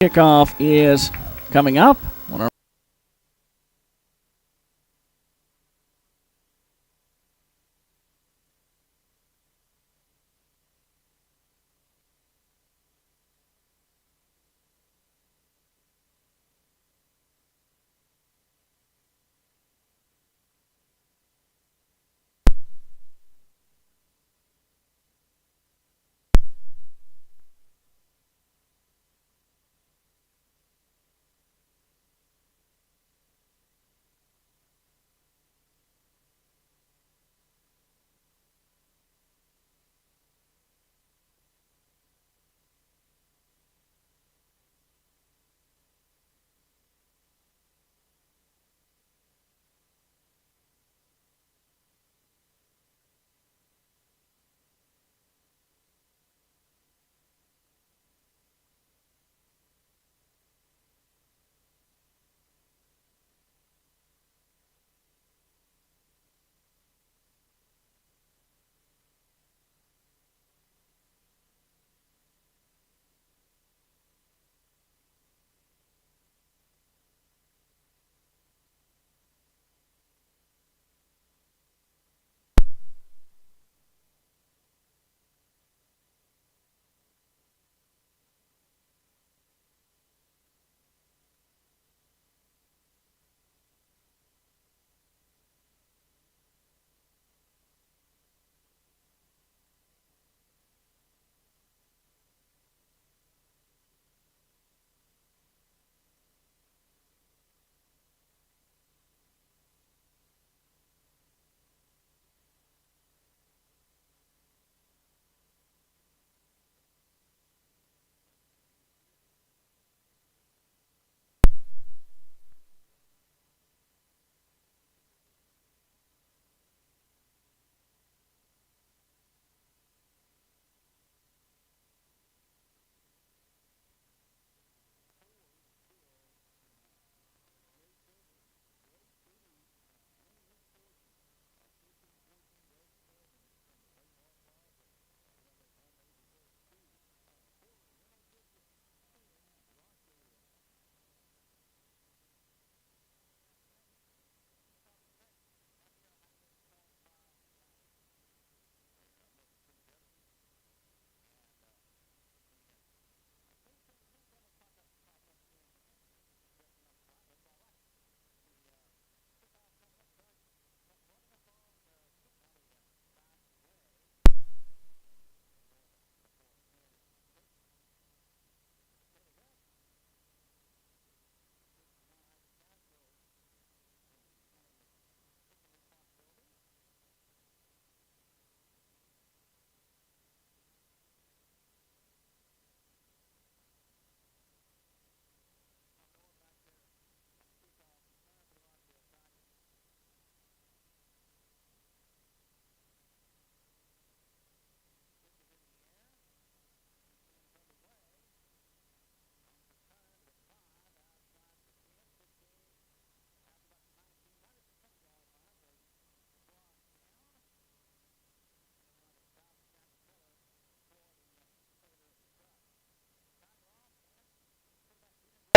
Kickoff is coming up.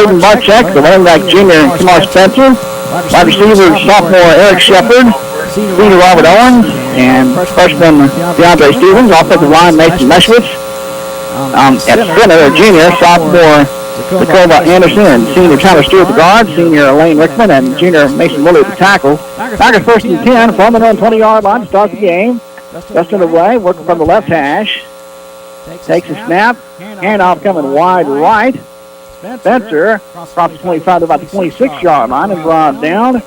Marchek, the running back junior Kamar Spencer, wide receiver sophomore Eric Shepard, senior Robert Owens, and freshman DeAndre Stevens, offensive line Mason Meschwitz. At center, junior sophomore Jacoba Anderson, and senior Tyler Stewart the guard, senior Elaine Rickman, and junior Mason Willey the tackle. Tigers first and 10 from the 20-yard line to start the game. Dustin away, working from the left hash. Takes a snap, handoff coming wide right. Spencer across the 25 to about the 26-yard line and brought down.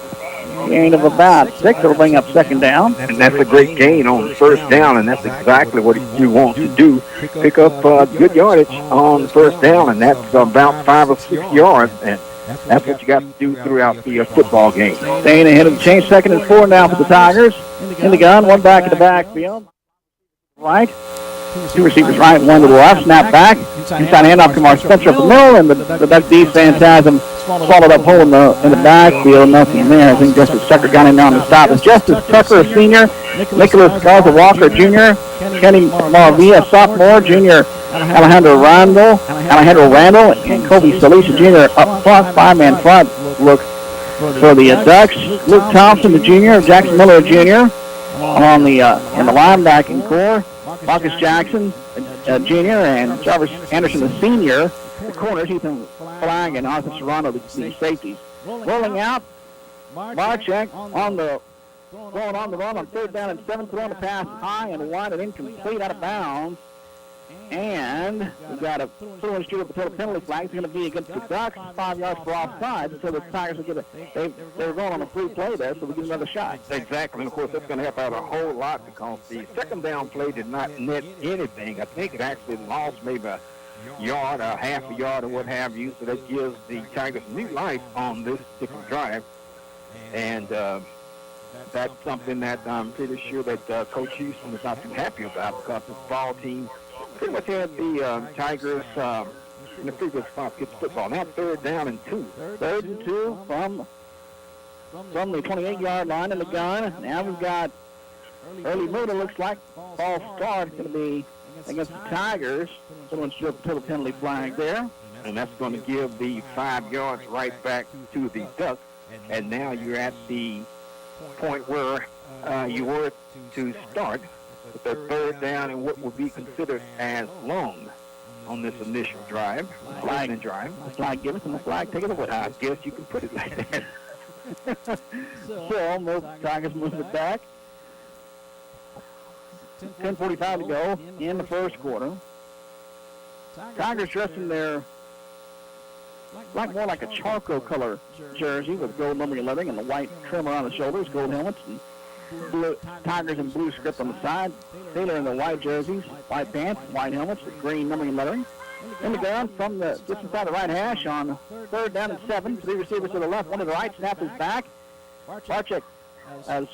Gain of about 6. It'll bring up second down. And that's a great gain on first down, and that's exactly what you want to do. Pick up good yardage on first down, and that's about 5 or 6 yards. And that's what you got to do throughout the football game. Staying ahead of the chain, second and 4 now for the Tigers. In the gun, one back in the backfield. Right. Two receivers right, one to the left. Snap back. Inside handoff to Mark Spencer up the middle, and the Duck defense has him swallowed up hole in the backfield. Nothing there. I think Justice Tucker got him down to stop. It's Justice Tucker, a senior. Nicholas Garza Walker, junior. Kenny Marvia, sophomore. Junior Alejandro Randall, and Kobe Salisa Jr. up front, five-man front. Look for the Ducks. Luke Thompson, the junior, Jackson Miller, junior, on the in the linebacking core. Marcus Jackson, junior, and Jarvis Anderson, the senior. The corners, Ethan Flagg and Arthur Serrano, the safeties. Rolling out, Marchek going on the run on 3rd down and 7, throwing the pass high and wide and incomplete, out of bounds. And we've got a throwing shooter with a penalty flag. It's going to be against the Ducks, 5 yards for offside. So the Tigers will get they were going on a free play there, so we get another shot. Exactly, and of course that's going to help out a whole lot because the second down play did not net anything. I think it actually lost maybe a yard, a half a yard, or what have you. So that gives the Tigers new life on this particular drive, and that's something that I'm pretty sure that Coach Houston is not too happy about, because this ball team pretty much had the Tigers in the previous spot get the football. Now 3rd down and 2. 3rd and 2 from the 28-yard line in the gun. Now we've got early move. It looks like false start going to be against the Tigers. Someone's just put a penalty flag there. And that's going to give the 5 yards right back to the Ducks. And now you're at the point where you were to start with the 3rd down and what would be considered as long on this initial drive, lightning drive. The flag, give us the flag, take it away. I guess you can put it like that. So Tigers move it back. 10:45 to go in the first quarter. Tigers dressed in their more like a charcoal color jersey with gold numbering lettering and the white trim around the shoulders, gold helmets, and blue, Tigers in blue script on the side. Taylor in the white jerseys, white pants, white helmets with green numbering and lettering. In the ground from just inside the right hash on 3rd down and 7. 3 receivers to the left, 1 to the right, snap is back. Barczyk has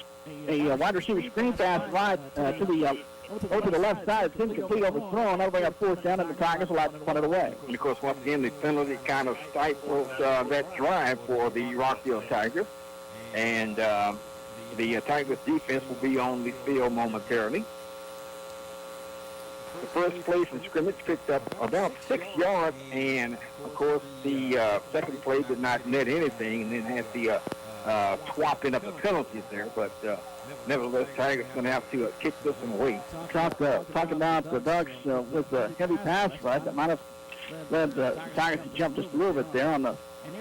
a wide receiver screen pass right to the left side. It's incomplete, overthrown. That'll bring up 4th down, and the Tigers will have to punt it away. And of course, once again, the penalty kind of stifles that drive for the Rockdale Tigers. And the Tigers defense will be on the field momentarily. The first place in scrimmage picked up about 6 yards, and of course the second play did not net anything, and then had the swapping up the penalties there. But nevertheless, Tigers going to have to kick this one away. Talk about the Ducks with the heavy pass rush that might have led the Tigers to jump just a little bit there on the.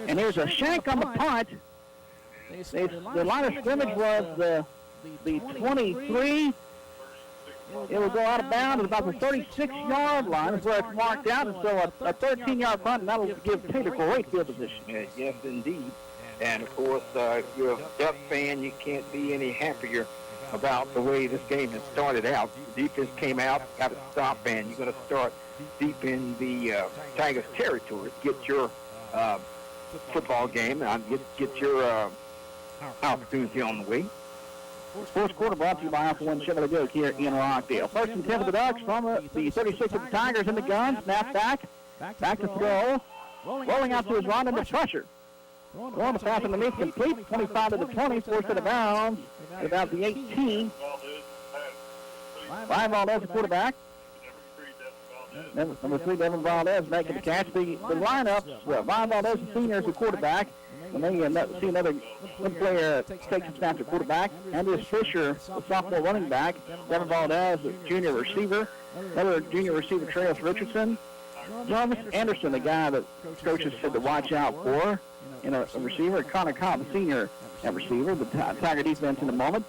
And here's a shank on the punt. The line of scrimmage was the 23. It will go out of bounds at about the 36-yard line is where it's marked out, and so a 13-yard punt, and that will give Taylor great field position. Yes, indeed. And, of course, if you're a Duck fan, you can't be any happier about the way this game has started out. The defense came out, got a stop, and you're going to start deep in the Tigers' territory. Get your football game and get your opportunity on the way. Fourth quarter brought to you by Alpha One Chevrolet Buick here in Rockdale. 1st and 10 for the Ducks from the 36 of the Tigers in the gun. Snap back to throw. Rolling out to his run under pressure. Throwing the pass underneath, complete. 25 to the 20, forced out of bounds at about the 18. Ryan Valdez, the quarterback. Number 3, Devin Valdez, making the catch. The lineup, Ryan Valdez, the senior, is the quarterback. And then you see another good player take some snaps at quarterback. Andreas Fisher, the sophomore running back. Devin Valdez, the junior receiver. Another junior receiver, Travis Richardson. Jarvis Anderson, the guy that coaches said to watch out for. And a receiver, Connor Cobb, the senior receiver. The Tiger defense in a moment.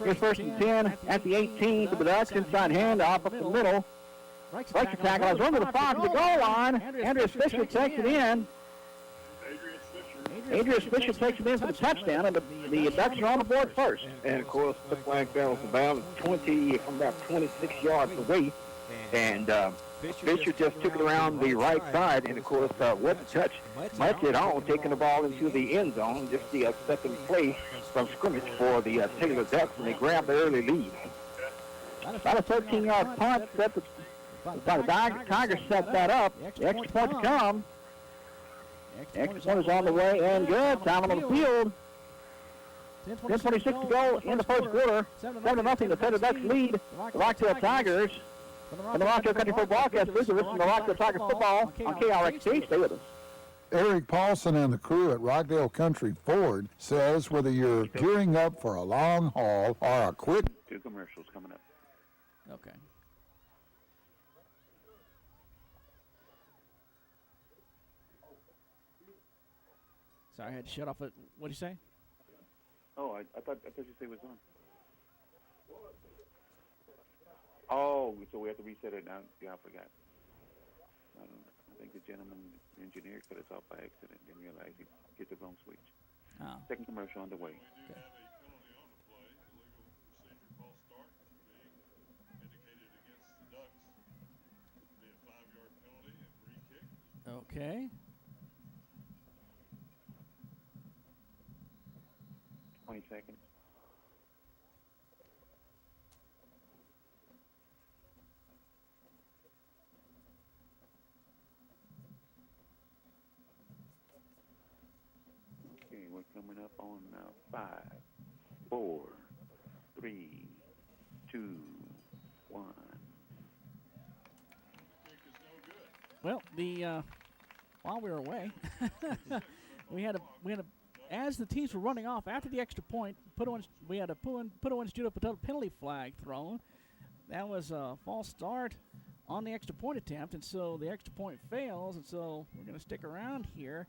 Here's 1st and 10 at the 18 to the Ducks. Inside hand off up the middle. Breaks the tackle. It's over the far to the goal line. Andreas Fisher takes it in. Adrian Fisher takes it in for the touchdown, and the Ducks are on the board first. And, of course, the flag battles about 26 yards away. And Fisher just took it around the right side, and, of course, wasn't touched much at all, taking the ball into the end zone. Just the second play from scrimmage for the Taylor Ducks, and they grabbed the early lead. About a 13-yard punt. The Tigers set that up. The extra point to come. Extra point is on the way and good. Time on the field. 10:26 to go in the first quarter. 7-0 the Taylor Ducks lead the Rockdale Tigers. From the Rockdale Country Football Broadcast, this is the Rockdale Tigers football on KRXT. Stay with us. Eric Paulson and the crew at Rockdale Country Ford says whether you're gearing up for a long haul or a quick... 2 commercials coming up. Okay. Sorry, I had to shut off it. What'd you say? Oh, I thought you said it was on. Oh, so we have to reset it now. Yeah, I forgot. I think the gentleman engineer cut us off by accident. Didn't realize he hit the wrong switch. Oh. Second commercial underway. Okay. Have a penalty on the play, illegal procedure false start being indicated against the Ducks. It'll be a 5-yard penalty and free kick. Okay. 20 seconds. Okay, we're coming up on 5, 4, 3, 2, 1. Kick is no good. Well, while we were away, we had a as the teams were running off after the extra point, we had a put-on student penalty flag thrown. That was a false start on the extra point attempt, and so the extra point fails, and so we're going to stick around here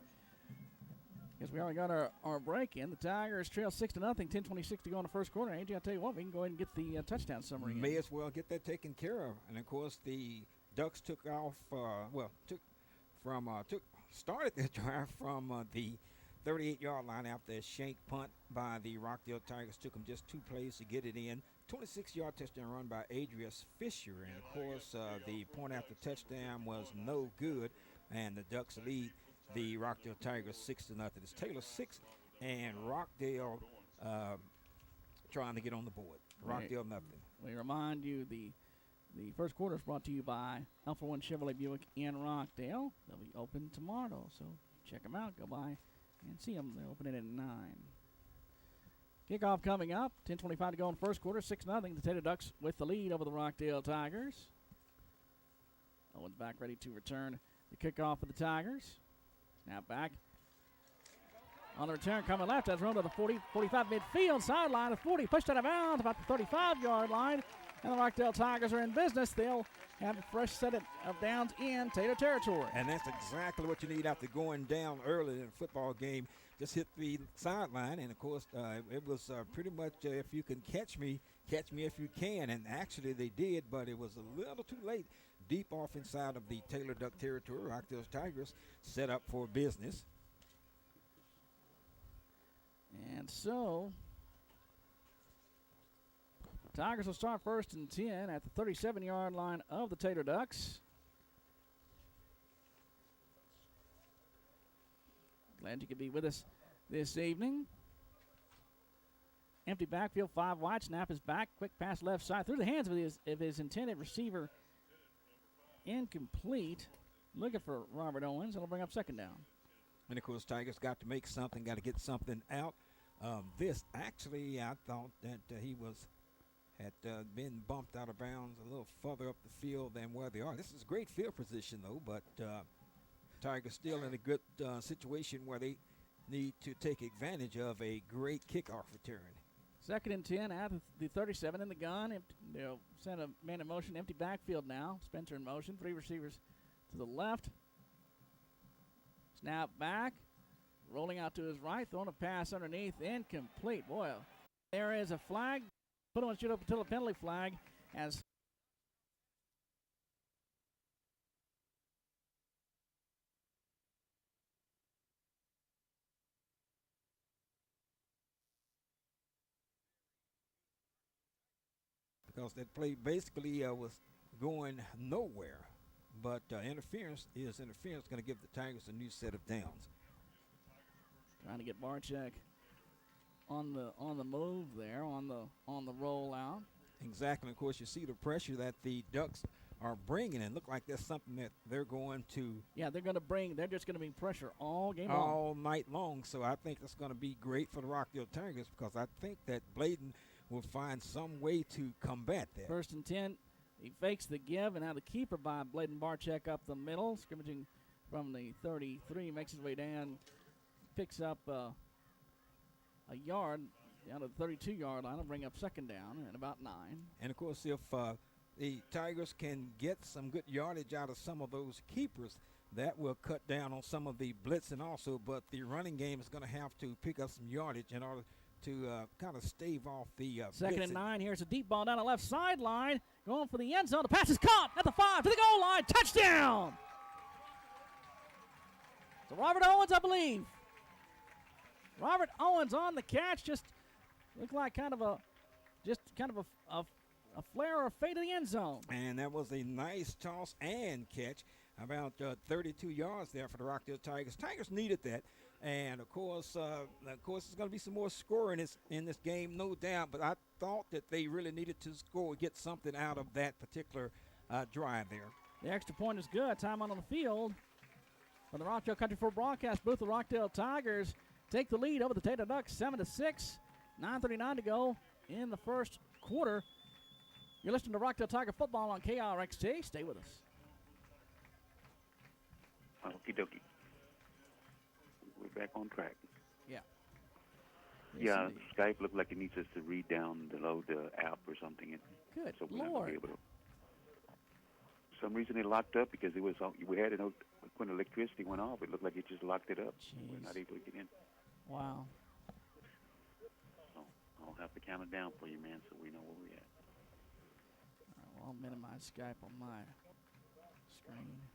because we already got our break in. The Tigers trail 6-0, 10:26 to go in the first quarter. AJ, I'll tell you what, we can go ahead and get the touchdown summary. May as well get that taken care of. And of course, the Ducks took off. Started their drive from the 38-yard line after a shank punt by the Rockdale Tigers. Took them just 2 plays to get it in. 26-yard touchdown run by Adrius Fisher. And, of course, the point after touchdown was no good. And the Ducks lead the Rockdale Tigers 6-0. It's Taylor 6 and Rockdale trying to get on the board. Rockdale nothing. We remind you the first quarter is brought to you by Alpha One Chevrolet Buick in Rockdale. They'll be open tomorrow, so check them out. Go by and see them. They're opening at 9. Kickoff coming up. 10:25 to go in the first quarter. 6-0. The Tater Ducks with the lead over the Rockdale Tigers. Owens back ready to return the kickoff for the Tigers. Snap back. On the return, coming left. That's run to the 45 midfield sideline. The 40 pushed out of bounds about the 35-yard line. And the Rockdale Tigers are in business. They'll have a fresh set of downs in Tater territory. And that's exactly what you need after going down early in a football game. Just hit the sideline. And, of course, it was pretty much if you can catch me if you can. And actually they did, but it was a little too late. Deep off inside of the Taylor Duck territory, Rockdale Tigers set up for business. And so Tigers will start 1st and 10 at the 37-yard line of the Tater Ducks. Glad you could be with us this evening. Empty backfield, 5 wide. Snap is back. Quick pass left side through the hands of his intended receiver. Incomplete. Looking for Robert Owens. It'll bring up 2nd down. And, of course, Tigers got to make something, got to get something out. I thought that he had been bumped out of bounds a little further up the field than where they are. This is great field position, though, but Tigers still in a good situation where they need to take advantage of a great kickoff return. 2nd and 10 at the 37 in the gun. They'll send a man in motion. Empty backfield now. Spencer in motion. 3 receivers to the left. Snap back. Rolling out to his right. Throwing a pass underneath. Incomplete. Boy, there is a flag. Put on shoot up until a penalty flag as because that play basically was going nowhere. But interference is interference, going to give the Tigers a new set of downs. Trying to get Barczyk on the move there, on the rollout. Exactly. Of course, you see the pressure that the Ducks are bringing, and look like that's something that they're going to. Yeah, they're just going to bring pressure all game all night long. So I think that's going to be great for the Rockdale Tigers because I think that Bladen will find some way to combat that. 1st and 10 He fakes the give, and now the keeper by Bladen Barczyk up the middle, scrimmaging from the 33, makes his way down, picks up a yard down to the 32-yard line. Will bring up second down and about 9. And, of course, if the Tigers can get some good yardage out of some of those keepers, that will cut down on some of the blitzing also. But the running game is going to have to pick up some yardage in order to kind of stave off the Second and blitzing. 9. Here's a deep ball down the left sideline. Going for the end zone. The pass is caught at the 5 to the goal line. Touchdown! So Robert Owens, I believe. Robert Owens on the catch. Just looked like kind of a flare or fade to the end zone. And that was a nice toss and catch. About 32 yards there for the Rockdale Tigers. Tigers needed that. And, of course, there's going to be some more scoring in this game, no doubt. But I thought that they really needed to score, get something out of that particular drive there. The extra point is good. Time on the field for the Rockdale Country 4 broadcast booth. The Rockdale Tigers take the lead over the Tater Ducks 7-6. 9:39 to go in the first quarter. You're listening to Rockdale Tiger football on KRXT. Stay with us. Okie dokie. We're back on track. Yeah. Yeah, indeed. Skype looked like it needs us to read down, load the app or something. Good so we're not Lord. be able to. For some reason it locked up because it was we had it when electricity went off. It looked like it just locked it up. Jeez. We're not able to get in. Wow. So I'll have to count it down for you, man, so we know where we're at. All right, well, I'll minimize Skype on my screen.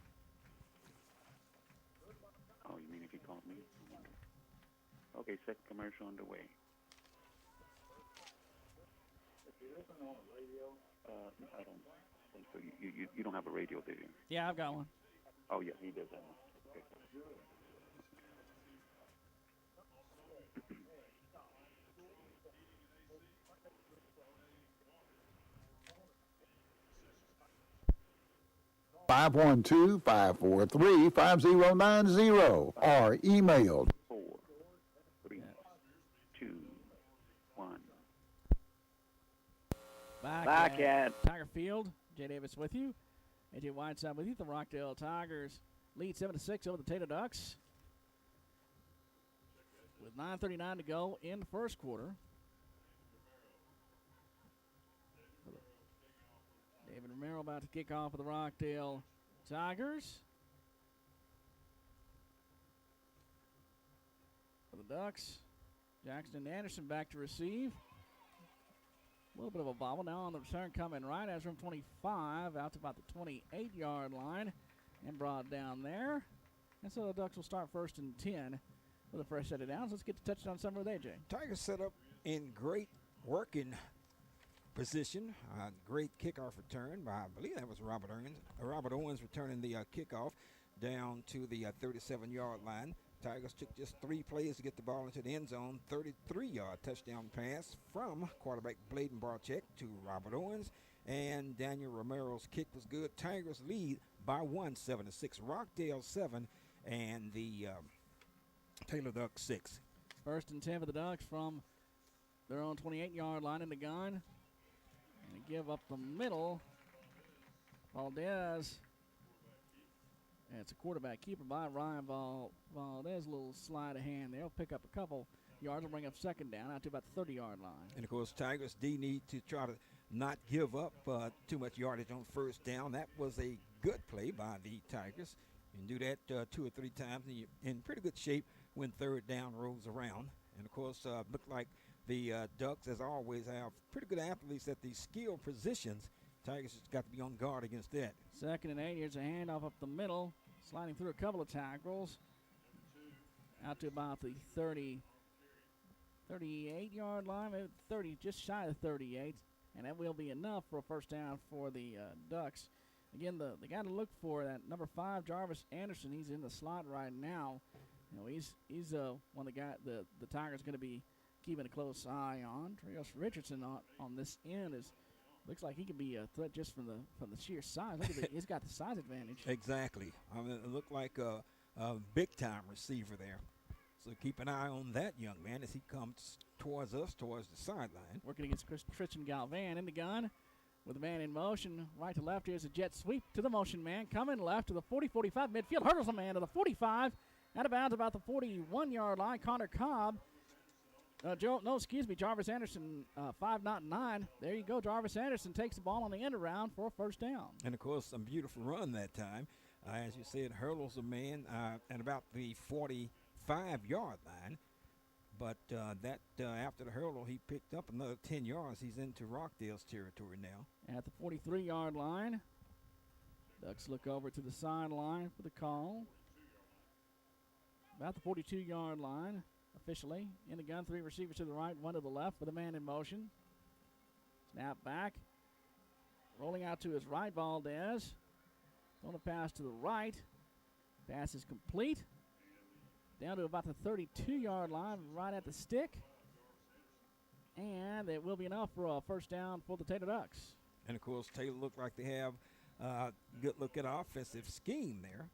Oh, you mean if you called me? I wonder. Okay, second commercial underway. I don't think so. You don't have a radio, do you? Yeah, I've got one. Oh, yeah, he does have one. Okay. Five 512-543-5090 or emailed 4, 3, 2, 1. Back at Tiger Field. Jay Davis with you. AJ Whiteside with you. The Rockdale Tigers lead 7-6 over the Tater Ducks with 9:39 to go in the first quarter. David Romero about to kick off for the Rockdale Tigers. For the Ducks, Jackson and Anderson back to receive. A little bit of a bobble now on the return coming right as from 25 out to about the 28-yard line and brought down there. And so the Ducks will start first and 10 with a fresh set of downs. Let's get the touchdown summary with AJ. Tigers set up in great working position. Great kickoff return by, I believe that was Robert Owens returning the kickoff down to the 37-yard line. Tigers took just 3 plays to get the ball into the end zone. 33-yard touchdown pass from quarterback Bladen Barczyk to Robert Owens. And Daniel Romero's kick was good. Tigers lead by 1, 7-6. Rockdale 7 and the Taylor Ducks 6. First and 10 for the Ducks from their own 28-yard line in the gun. And they give up the middle. Valdez. And it's a quarterback keeper by Ryan Valdez. A little sleight of hand there. He'll pick up a couple yards and bring up second down out to about the 30-yard line. And, of course, Tigers D need to try to not give up too much yardage on first down. That was a good play by the Tigers. You can do that 2 or 3 times, and you're in pretty good shape when third down rolls around. And, of course, look like the Ducks, as always, have pretty good athletes at the skill positions. Tigers just got to be on guard against that. Second and 8. Here's a handoff up the middle. Sliding through a couple of tackles. Out to about the 38-yard line. Maybe 30, just shy of 38. And that will be enough for a first down for the Ducks. Again, the guy to look for, that number 5, Jarvis Anderson. He's in the slot right now. You know, he's one of the guys the Tigers going to be keeping a close eye on. Trios Richardson on this end looks like he could be a threat just from the sheer size. Look at he's got the size advantage. Exactly. I mean, it looked like a big-time receiver there. So keep an eye on that young man as he comes towards us, towards the sideline. Working against Christian Galvan in the gun. with the man in motion. Right to left, here's a jet sweep to the motion man. Coming left to the 40-45 midfield. Hurdles a man to the 45. Out of bounds about the 41-yard line. Connor Cobb. Jarvis Anderson, 5-9. There you go. Jarvis Anderson takes the ball on the end around for a first down. And, of course, some beautiful run that time. As you said, hurdles a man at about the 45-yard line. But after the hurdle, he picked up another 10 yards. He's into Rockdale's territory now. At the 43-yard line, Ducks look over to the sideline for the call. About the 42-yard line. Officially in the gun, 3 receivers to the right, 1 to the left with a man in motion. Snap back. Rolling out to his right, Valdez. Going to pass to the right. Pass is complete. Down to about the 32-yard line, right at the stick. And it will be enough for a first down for the Taylor Ducks. And, of course, Taylor look like they have a good look at offensive scheme there.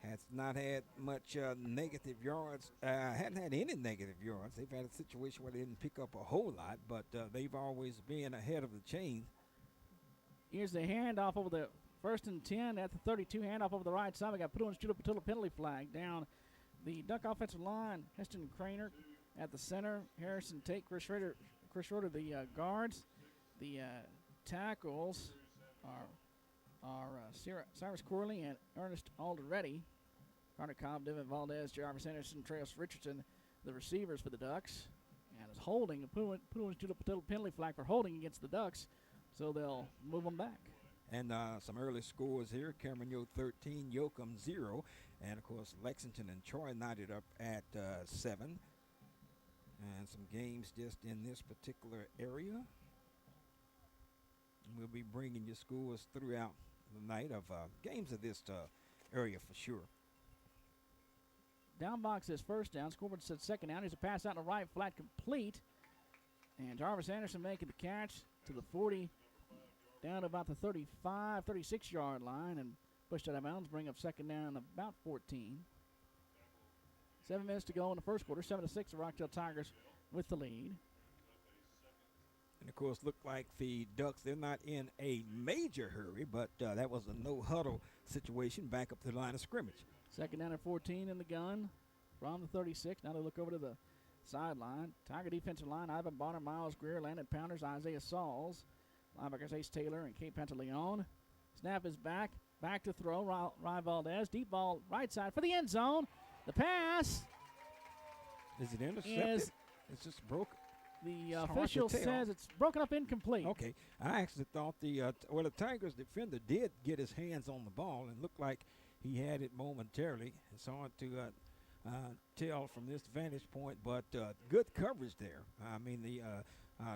Has not had much negative yards. Hadn't had any negative yards. They've had a situation where they didn't pick up a whole lot, but they've always been ahead of the chain. Here's the handoff over the 1st and 10 at the 32. Handoff over the right side. We got put on shoot up until the penalty flag down the Duck offensive line. Heston Craner at the center. Harrison Tate, Chris Schroeder the guards. The tackles are Cyrus Corley and Ernest Alderete. Connor Cobb, Devin Valdez, Jarvis Anderson, Travis Richardson, the receivers for the Ducks. And is holding. Put a penalty flag for holding against the Ducks, so they'll move them back. And some early scores here. Cameron 13, Yoakum 0. And, of course, Lexington and Troy knotted up at 7. And some games just in this particular area. And we'll be bringing you scores throughout the night of games of this area for sure. Down box is first down. Scoreboard said second down. Here's a pass out in the right, flat complete. And Jarvis Anderson making the catch to the 40, down to about the 35, 36-yard line, and pushed out of bounds, bring up second down about 14. 7 minutes to go in the first quarter. 7-6, the Rockdale Tigers with the lead. And, of course, look like the Ducks, they're not in a major hurry, but that was a no-huddle situation back up to the line of scrimmage. Second down and 14 in the gun from the 36. Now they look over to the sideline. Tiger defensive line, Ivan Bonner, Miles Greer, Landon Pounders, Isaiah Sauls. Linebackers Ace Taylor and Kate Pantaleon. Snap is back. Back to throw. Ryan Valdez. Deep ball right side for the end zone. The pass. Is it intercepted? It's just broke. The official says it's broken up incomplete. Okay. I actually thought the Tigers defender did get his hands on the ball and looked like he had it momentarily. It's hard to tell from this vantage point, but good coverage there. I mean, the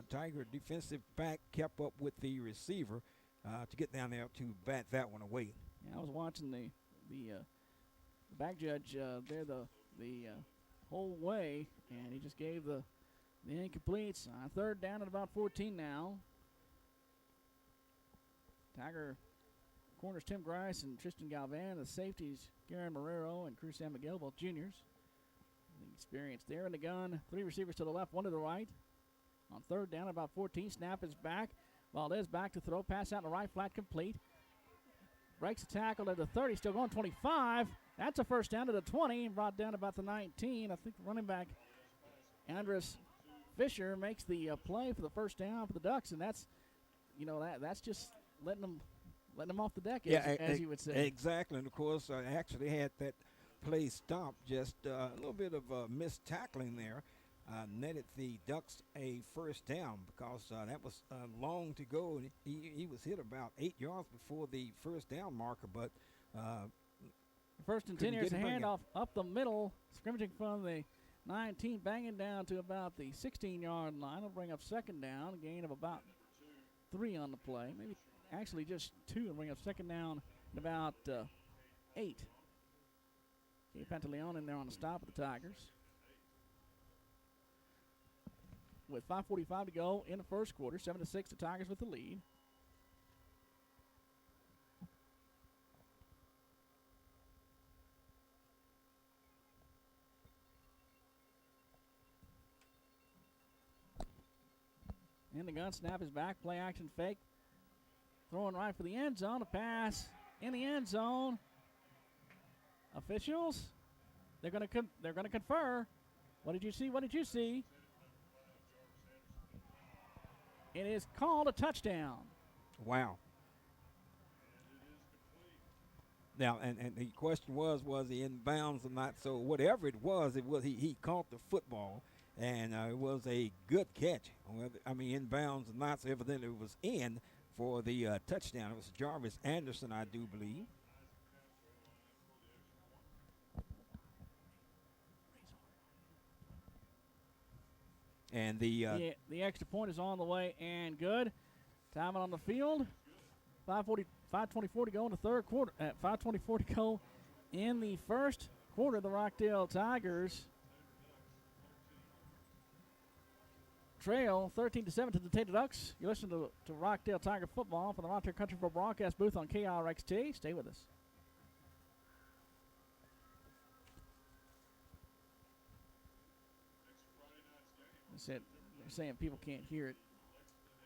Tiger defensive back kept up with the receiver to get down there to bat that one away. Yeah, I was watching the back judge there the whole way, and he just gave the incompletes. Third down at about 14 now. Tiger corners Tim Grice and Tristan Galvan. The safeties Garen Marrero and Cruz San Miguel, both juniors. The experience there in the gun. 3 receivers to the left, 1 to the right. On third down, about 14. Snap is back. Valdez back to throw. Pass out in the right, flat complete. Breaks the tackle at the 30. Still going 25. That's a first down to the 20. Brought down about the 19. I think running back Andres Fisher makes the play for the first down for the Ducks, and that's just letting them off the deck, as you would say. Exactly, and of course, I actually had that play stopped. Just a little bit of missed tackling there. Netted the Ducks a first down because that was long to go, and he was hit about 8 yards before the first down marker, but first and 10, here's a handoff up the middle, scrimmaging from the 19, banging down to about the 16-yard line. It'll bring up second down, a gain of about 3 on the play, maybe actually just 2, and bring up second down at about 8. Kate Pantaleon in there on the stop of the Tigers. With 5:45 to go in the first quarter, 7-6, the Tigers with the lead. And the gun snap is back. Play action fake. throwing right for the end zone. A pass in the end zone. Officials, they're going to confer. What did you see? What did you see? It is called a touchdown. Wow. Now, and the question was he in bounds or not? So whatever it was he caught the football, and it was a good catch. I mean, in bounds or not, so evidently it was in for the touchdown. It was Jarvis Anderson, I do believe. And the extra point is on the way and good. Time on the field. 5:24 to go in the third quarter. At 5:24 to go in the first quarter, the Rockdale Tigers trail 13-7 to the Tater Ducks. You listen to Rockdale Tiger football from the Rockdale Country Club broadcast booth on KRXT. Stay with us. They're saying people can't hear it.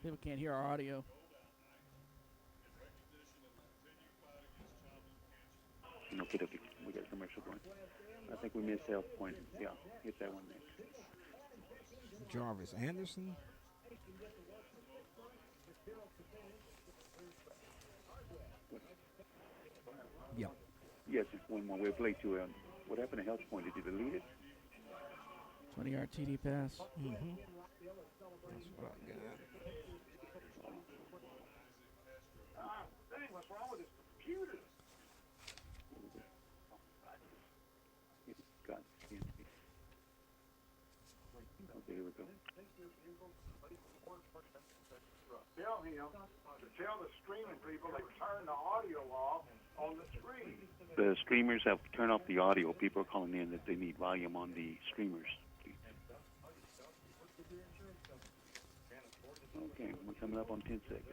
People can't hear our audio. Okay, we got a commercial going. I think we missed health point. Yeah, hit that one next. Jarvis Anderson. Yep. Yes, one more. We'll play to what happened to health point? Did you delete it? 20-yard TD pass. Mm-hmm. That's what I got. Dang, what's wrong with this computer? Okay, here we go. Tell him to tell the streaming people they turn the audio off on the screen. The streamers have turned off the audio. People are calling in that they need volume on the streamers. Okay, we're coming up on 10 seconds.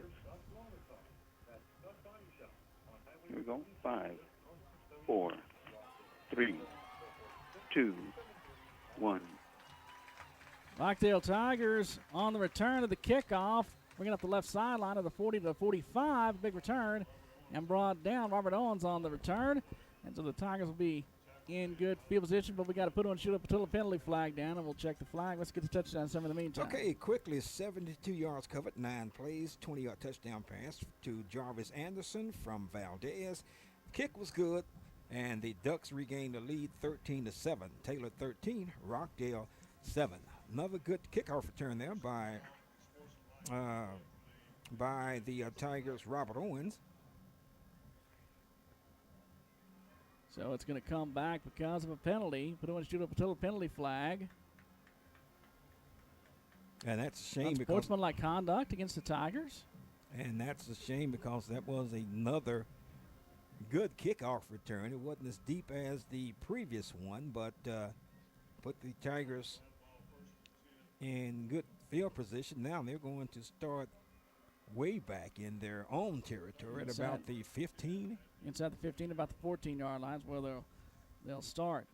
Here we go. 5, 4, 3, 2, 1. Rockdale Tigers on the return of the kickoff, bringing up the left sideline of the 40 to 45. Big return and brought down. Robert Owens on the return. And so the Tigers will be in good field position, but we got to put on shoot up until the penalty flag down, and we'll check the flag. Let's get the touchdown some in the meantime. Okay, quickly, 72 yards covered, 9 plays, 20-yard touchdown pass to Jarvis Anderson from Valdez. Kick was good, and the Ducks regained the lead 13-7. Taylor 13, Rockdale 7. Another good kickoff return there by the Tigers' Robert Owens. So it's going to come back because of a penalty. Put on shoot up until the penalty flag. And that's a shame because sportsmanlike conduct against the Tigers. And that's a shame because that was another good kickoff return. It wasn't as deep as the previous one, but put the Tigers in good field position. Now they're going to start way back in their own territory at about the 15. Inside the 15, about the 14-yard lines where they'll start.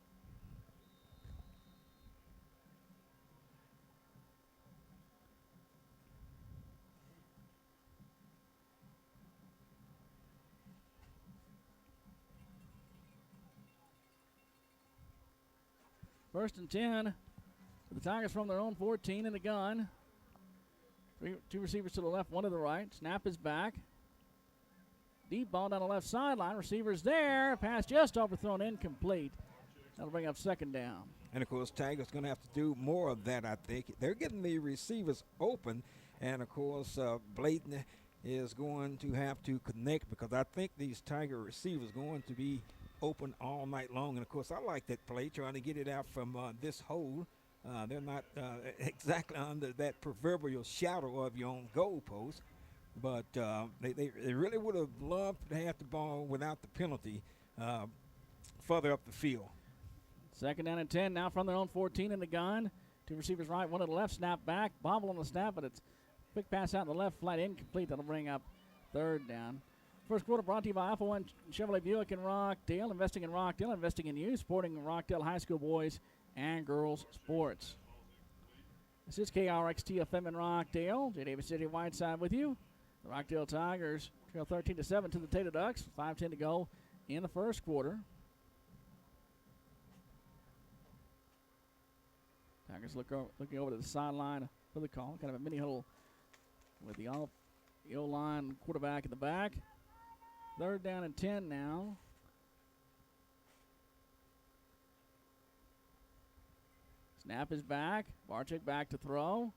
First and 10 for the Tigers from their own 14 in the gun. Two receivers to the left, one to the right. Snap is back. Deep ball down the left sideline. Receivers there. Pass just overthrown, incomplete. That'll bring up second down. And, of course, Tigers going to have to do more of that, I think. They're getting the receivers open. And, of course, Blayton is going to have to connect because I think these Tiger receivers are going to be open all night long. And, of course, I like that play, trying to get it out from this hole. They're not exactly under that proverbial shadow of your own goalpost. But they really would have loved to have the ball without the penalty further up the field. Second down and 10 now from their own 14 in the gun. Two receivers right, one to the left, snap back. Bobble on the snap, but it's quick pass out in the left, flat incomplete. That'll bring up third down. First quarter brought to you by Alpha One Chevrolet Buick in Rockdale. Investing in Rockdale, investing in you, supporting Rockdale High School boys and girls sports. This is KRXT FM in Rockdale. J. Davis City Whiteside with you. The Rockdale Tigers trail 13-7 to the Tater Ducks. 5:10 to go in the first quarter. Tigers looking over to the sideline for the call. Kind of a mini huddle with the O-line quarterback in the back. 3rd down and 10 now. Snap is back. Barczyk back to throw.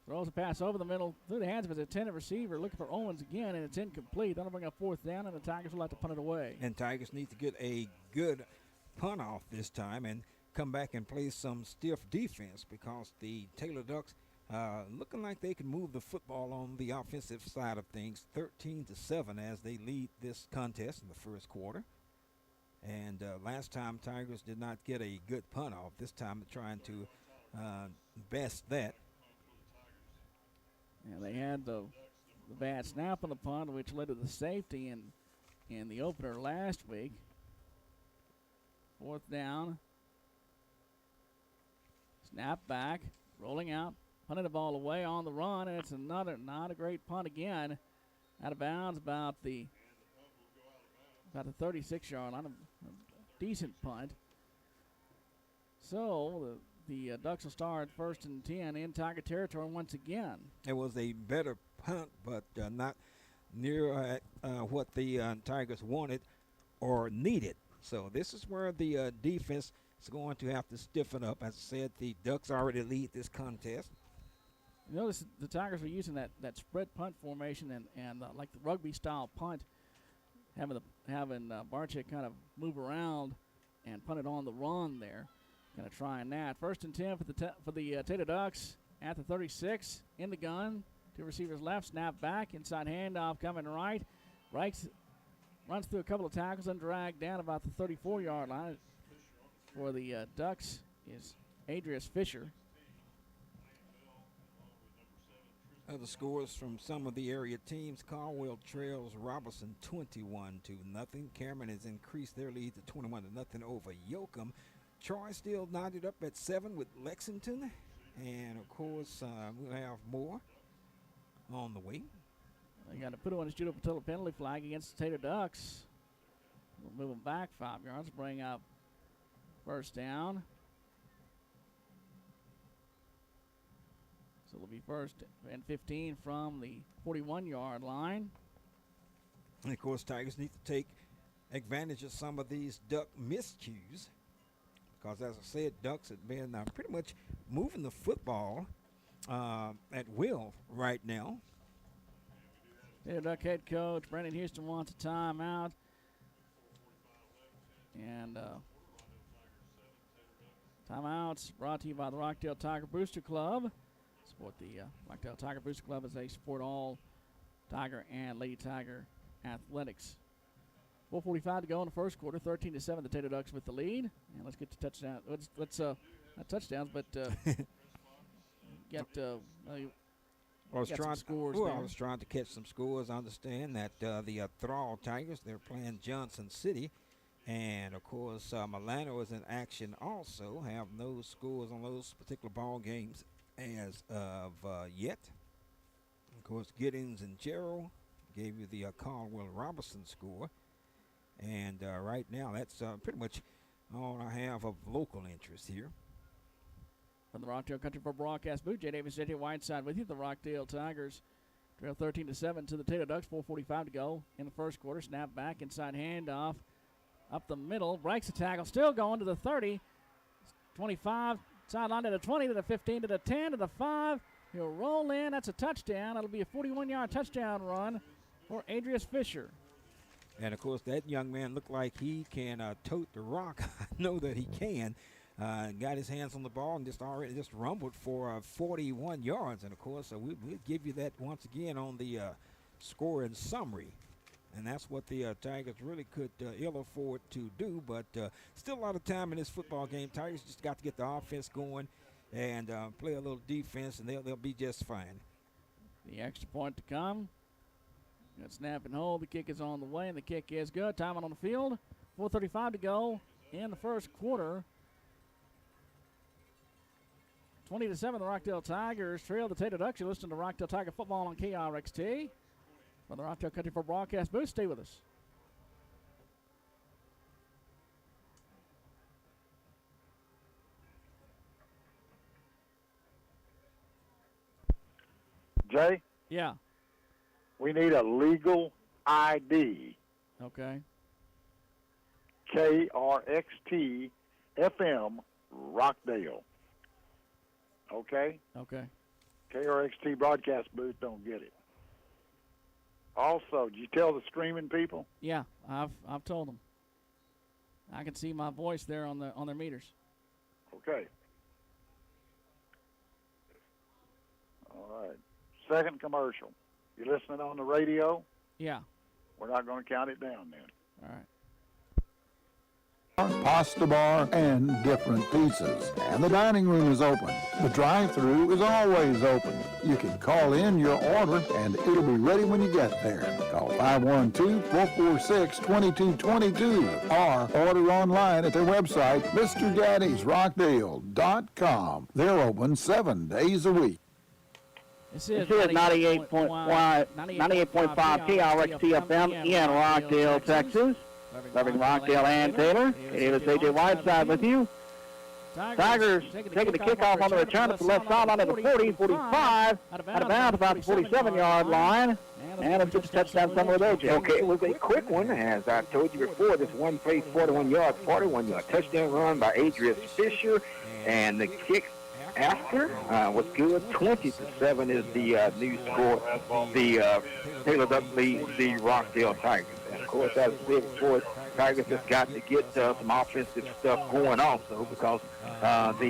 Throws a pass over the middle through the hands of his intended receiver. Looking for Owens again, and it's incomplete. That'll bring up 4th down, and the Tigers will have to punt it away. And Tigers need to get a good punt off this time and come back and play some stiff defense, because the Taylor Ducks looking like they can move the football on the offensive side of things. 13-7 as they lead this contest in the first quarter. And last time Tigers did not get a good punt off. This time they're trying to best that. Yeah, they had the bad snap on the punt, which led to the safety in the opener last week. 4th down. Snap back, rolling out, punting the ball away on the run, and it's not a great punt again. Out of bounds about the 36-yard line. A decent punt. So the Ducks will start 1st and 10 in Tiger territory once again. It was a better punt, but not near what the Tigers wanted or needed. So this is where the defense is going to have to stiffen up. As I said, the Ducks already lead this contest. You notice the Tigers were using that spread punt formation and like the rugby style punt, having Barczyk kind of move around and punt it on the run there. Kind of trying that. 1st and 10 for the Tater Ducks at the 36 in the gun. 2 receivers left, snap back, inside handoff coming right. Reichs runs through a couple of tackles and dragged down about the 34-yard line. For the Ducks is Adrius Fisher. Other scores from some of the area teams: Caldwell trails Robertson 21-0. Cameron has increased their lead to 21-0 over Yoakum. Troy still knotted up at 7 with Lexington. And, of course, we'll have more on the way. They got to put on his Judo Patella penalty flag against the Tater Ducks. We'll move them back 5 yards, bring up 1st down. So it'll be 1st and 15 from the 41-yard line. And, of course, Tigers need to take advantage of some of these Duck miscues, because, as I said, Ducks have been pretty much moving the football at will right now. The Duck head coach Brandon Houston wants a timeout. And timeouts brought to you by the Rockdale Tiger Booster Club. Support the Rockdale Tiger Booster Club as they support all Tiger and Lady Tiger athletics. 4:45 to go in the first quarter. 13-7, the Tater Ducks with the lead. And let's get to touchdown. Let's not touchdowns, but get I was scores. trying to catch some scores. I understand that the Thrall Tigers, they're playing Johnson City. And, of course, Milano is in action also. Have no scores on those particular ball games as of yet. Of course, Giddings and Gerald gave you the Caldwell Robertson score. And right now, that's pretty much all I have of local interest here. From the Rockdale Country Club broadcast booth, Jay Davis, J.J. Whiteside with you. The Rockdale Tigers trail 13-7 to the Tater Ducks. 4:45 to go in the first quarter. Snap back, inside handoff, up the middle. Breaks the tackle, still going to the 30. 25, sideline to the 20, to the 15, to the 10, to the 5. He'll roll in. That's a touchdown. That'll be a 41-yard touchdown run for Adrius Fisher. And, of course, that young man looked like he can tote the rock. I know that he can. Got his hands on the ball and just rumbled for 41 yards. And, of course, we'll give you that once again on the score and summary. And that's what the Tigers really could ill afford to do. But still a lot of time in this football game. Tigers just got to get the offense going and play a little defense, and they'll be just fine. The extra point to come. Got snap and hold. The kick is on the way, and the kick is good. Time out on the field. 4:35 to go in the first quarter. 20-7, the Rockdale Tigers trail the Tater Ducks. You're listening to Rockdale Tiger football on KRXT. From the Rockdale Country for broadcast booth, stay with us. Jay, Yeah. we need a legal ID. Okay. KRXT FM Rockdale. Okay? Okay. KRXT broadcast booth don't get it. Also, did you tell the screaming people? Yeah, I've told them. I can see my voice there on their meters. Okay. All right. Second commercial. You listening on the radio? Yeah. We're not going to count it down then. All right. Pasta bar, and different pizzas. And the dining room is open. The drive-thru is always open. You can call in your order, and it'll be ready when you get there. Call 512-446-2222 or order online at their website, MrDaddy'sRockdale.com. They're open 7 days a week. This is 98.5 KRXT FM in Rockdale, Texas. Serving Rockdale and Taylor. It is A.J. Whiteside with you. Tigers taking the kickoff on the return at the left sideline at the 40-45. Out of bounds about the 47-yard line. And it's just a touchdown somewhere with A.J. Okay, it was a quick one. As I told you before, this one play 41-yard touchdown run by Adrian Fisher. And the kick after was good. 20-7 is the new score. The Taylor Ducks leads the Rockdale Tigers. And of course, as I said before, Tigers just got to get some offensive stuff going also because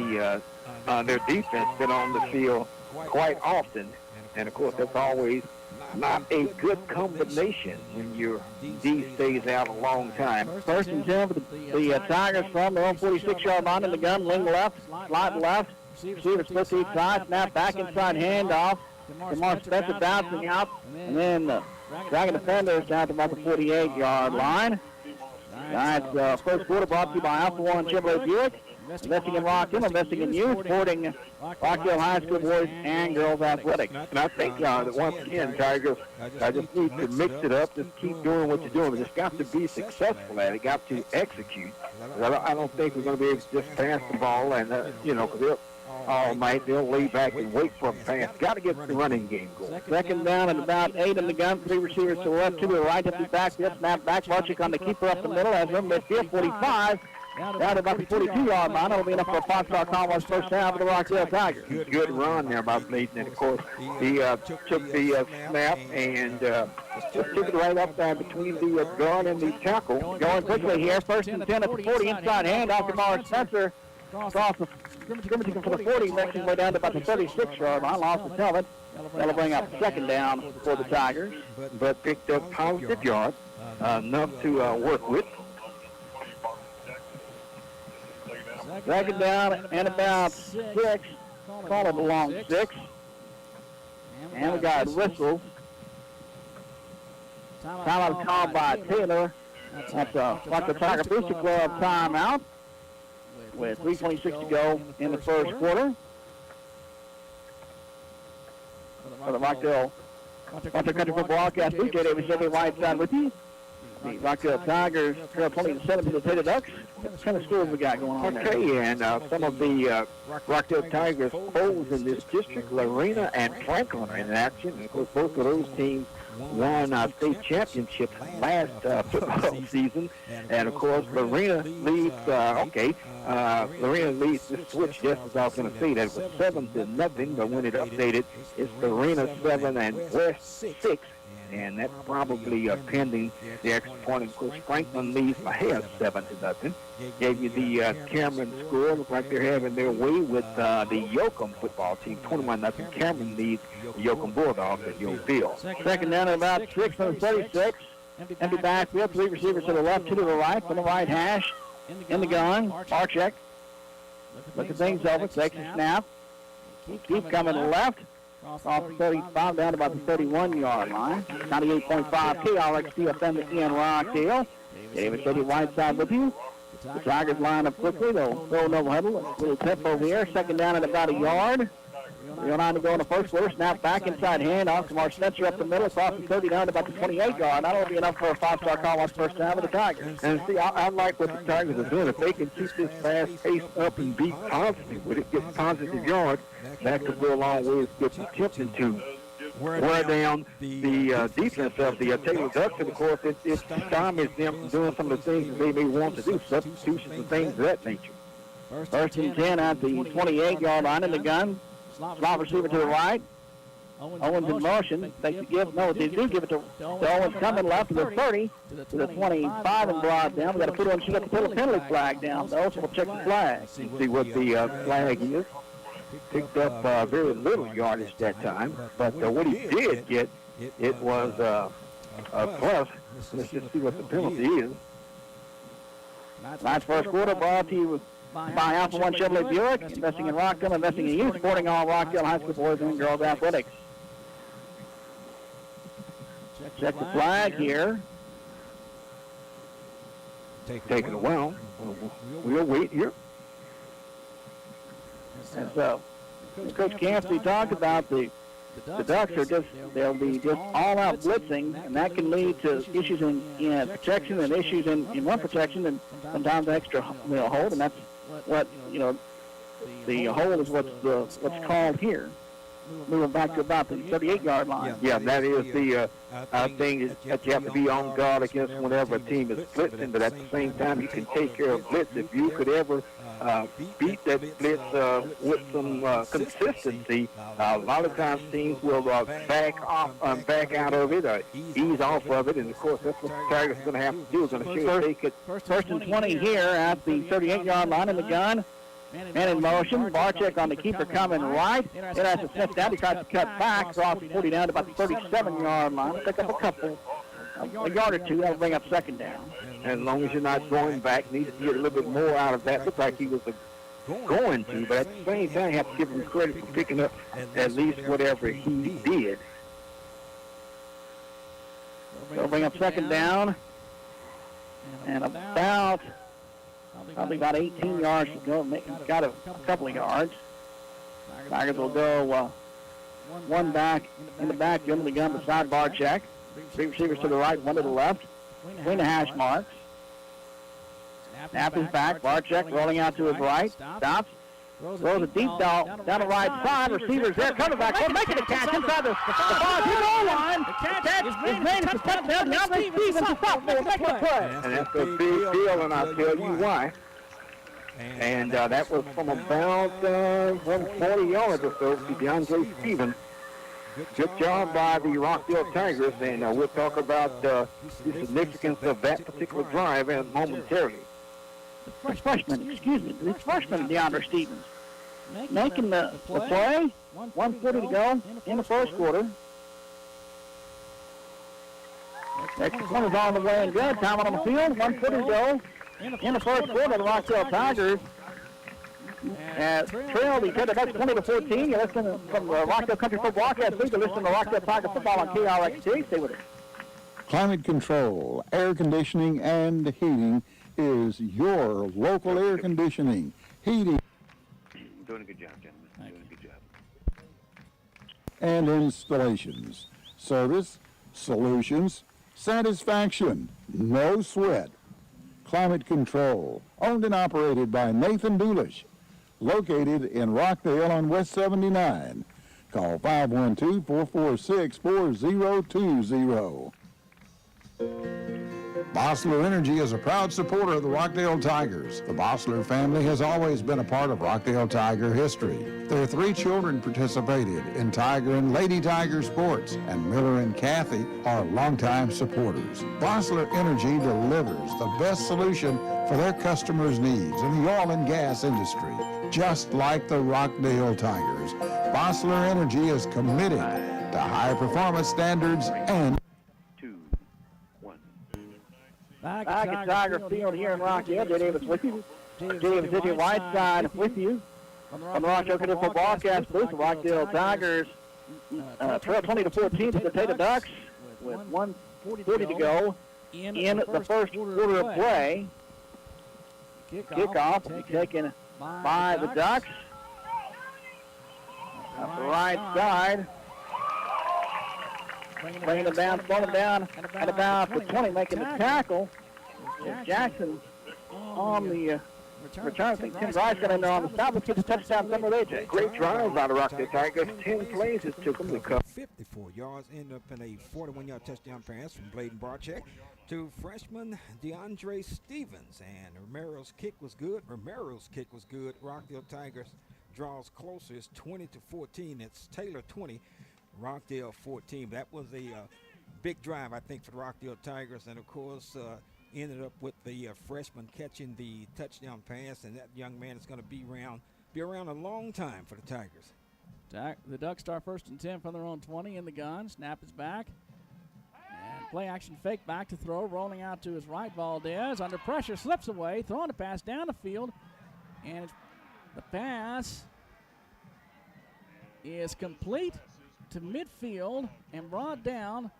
their defense been on the field quite often. And of course, that's always not a good combination when your D stays out a long time. First and 10 for the Tigers from their own 46-yard line in the gun. Lean left, slide left. Receiver split to each side, snap back inside handoff. DeMar Spencer bouncing out, and then Dragon defenders down to about the 48-yard line. Giants first quarter brought to you by Alpha One Chevrolet Buick. Investing in Rockdale, investing in youth, supporting Rockdale High School boys and girls athletics. And I think that once again, Tigers just need to mix it up. Just keep doing what you're doing. We just got to be successful at it. Got to execute. I don't think we're going to be able to just pass the ball and, because they'll all night they'll lay back and wait for a pass. Got to get the running game going. Second down and about 8 in the gun. 3 receivers to the left, 2 to the right. Up the backfield, snap back. Marchik on the keeper up the middle. As room midfield, 45. Down to about the 42-yard line. It'll be enough for a Foxtrot Commerce first down for the Rockdale Tigers. Good run there by Clayton. And, of course, he took the snap and just took it right up there between the guard and the tackle. Going quickly here. First and 10 at the 40. Inside hand off to Morris Spencer. Across the scrimmaging for the 40. Makes his way down to about the 36-yard line. Lost the helmet. That'll bring up second down for the Tigers. But picked up positive yards, enough to work with. Second down and about 6. Call it a long 6. And we got whistles. Timeout called by Taylor. That's like the Tiger Booster Club timeout with 3:26 to go in the first quarter. For the Rockdale Country Club broadcast, BJ Davis, Jimmy Whiteside with you. The Rockdale Tigers trail 20-7 to the Tater Ducks. What kind of scores we got going on there? Okay, and some of the Rockdale Tigers foes in this district, Lorena and Franklin, are in action. And of course, both of those teams won state championships last football season. And of course, Lorena leads. Lorena leads the switch. Just as I was going to say, that it was 7-0, but when it updated, it's Lorena 7 and West 6. And that's probably pending the extra point. Of course, Franklin leads by half 7-0. Gave you the Cameron score. Looks like they're having their way with the Yoakum football team. 21-0. Cameron leads the Yoakum Bulldogs at Yoakum Field. Second down at about 6 on 36. Empty backfield. 3 receivers to the left, 2 to the right. From the right hash. In the gun. Barczyk. Look at things over. Takes the snap. Keep coming to the left. Off the 35 down to about the 31-yard line. 98.5 KRXT FM in Rockdale. David Whiteside with you. The Tigers line up quickly. They'll throw no huddle. A little tempo here. Second down at about a yard. 3:09 to go in the first quarter. Snap back inside handoff. Kamar Spencer up the middle. Across the 30 down to about the 28-yard. That'll be enough for a 5-star call on first down with the Tigers. And see, I like what the Tigers are doing. If they can keep this fast pace up and be positive, when it gets positive yards, that could go a long way as getting attempting to wear down the defense of the Taylor Ducks. And, of course, it stymies them from doing some of the things that they may want to do, substitutions and things of that nature. First and 10 at the 28-yard line in the gun. Slot receiver to the right. Owens in motion. They do give it to Owens coming left to the 30, to the 25 and brought down. We got to put on, she got to put a penalty flag down, though, so we'll check the flag. See what the flag is. Picked up very little yardage that time, but what he did get, it was a plus. Let's just see what the penalty is. Tonight's first quarter brought to you by Alpha One Chevrolet Buick, investing in Rockdale, investing in you, supporting all Rockdale High School boys and girls athletics. Check the flag here. Taking a while. We'll wait here. And so, Coach Cassidy talked about the Ducks they'll be just all-out blitzing, and that can lead to issues in protection and issues in run protection, and sometimes extra hold, and that's what the hold is what's called here. Moving back to about the 38-yard line. Yeah, that is the thing that you have to be on guard against whenever a team is blitzing, but at the same time you can take care of blitz. If you could ever beat that blitz with some consistency, a lot of times teams will back out of it, or ease off of it, and of course that's what the Tigers are going to have to do. They're going to show they could. First and 20 here at the 38-yard line in the gun. Man in motion. Barczyk on the keeper coming right. It has to snip down. He tries to cut back. Cross the 40 down to about the 37-yard line. Pick up a yard or two. That'll bring up second down. As long as you're not going back, needs to get a little bit more out of that. Looks like he was going to, but at the same time, you have to give him credit for picking up at least whatever he did. They'll bring up second down. And about 18 yards to go. Got a couple of yards. Tigers will go one back in the back, into the gun beside Barczyk. Three receivers to the right, one to the left. Between the hash marks. Snap is back. Barczyk rolling out to his right. Stops. Throws a deep down the right side. Receivers there. Coming back. They're making a catch inside the 5-yard line. The catch is made. It's a touchdown. Now they Stevens, the sophomore, making a play. And that's a big deal, and I'll tell you why. And that was from about 140 yards or so to DeAndre Stevens. Good job by the Rockdale Tigers, and we'll talk about the significance of that particular drive momentarily. The freshman, DeAndre Stevens, making the play. 1:40 to go in the first quarter. Next one is on the way and good. Time on the field. 1:40 to go in the first quarter. The Rockdale Tigers trailed each other. That's 20-14. You're listening from the Rockdale Country Football Broadcast League. You're listening to Rockdale Tiger Football on KRXT. Stay with us. Climate control, air conditioning, and heating is your local air conditioning, heating, Doing a good job, gentlemen. Doing a good job. and installations. Service, solutions, satisfaction, no sweat. Climate control, owned and operated by Nathan Doolish, located in Rockdale on West 79. Call 512-446-4020. Bossler Energy is a proud supporter of the Rockdale Tigers. The Bossler family has always been a part of Rockdale Tiger history. Their 3 children participated in Tiger and Lady Tiger sports, and Miller and Kathy are longtime supporters. Bossler Energy delivers the best solution for their customers' needs in the oil and gas industry. Just like the Rockdale Tigers, Bossler Energy is committed to high performance standards and Back at Tiger Field here in Rockdale. Jay Davis with you. Jay Davis is your right side with you. On the Rockdale Country Football Broadcast booth, the Rockdale Tigers trail 20-14 to the Taylor Ducks with 1:40 to go in the first quarter of play. Kickoff will be taken by the Ducks. Up the right side. Bringing it down, slowing down at about the 20, making the tackle. Jackson on the return. I think Tim Rice got in there on the stop. Let's get the touchdown somewhere there, Jay. Great drive by the Rockdale Tigers. 10 plays it took them to cover. 54 yards, ended up in a 41-yard touchdown pass from Bladen Barczyk to freshman DeAndre Stevens. And Romero's kick was good. Rockdale Tigers draws closer. It's 20-14. It's Taylor 20, Rockdale 14. That was a big drive, I think, for the Rockdale Tigers. And, of course, ended up with the freshman catching the touchdown pass. And that young man is going to be around a long time for the Tigers. The Ducks start 1st and 10 from their own 20 in the gun. Snap is back. And play action fake back to throw. Rolling out to his right. Valdez under pressure. Slips away. Throwing the pass down the field. And the pass is complete to midfield and brought down.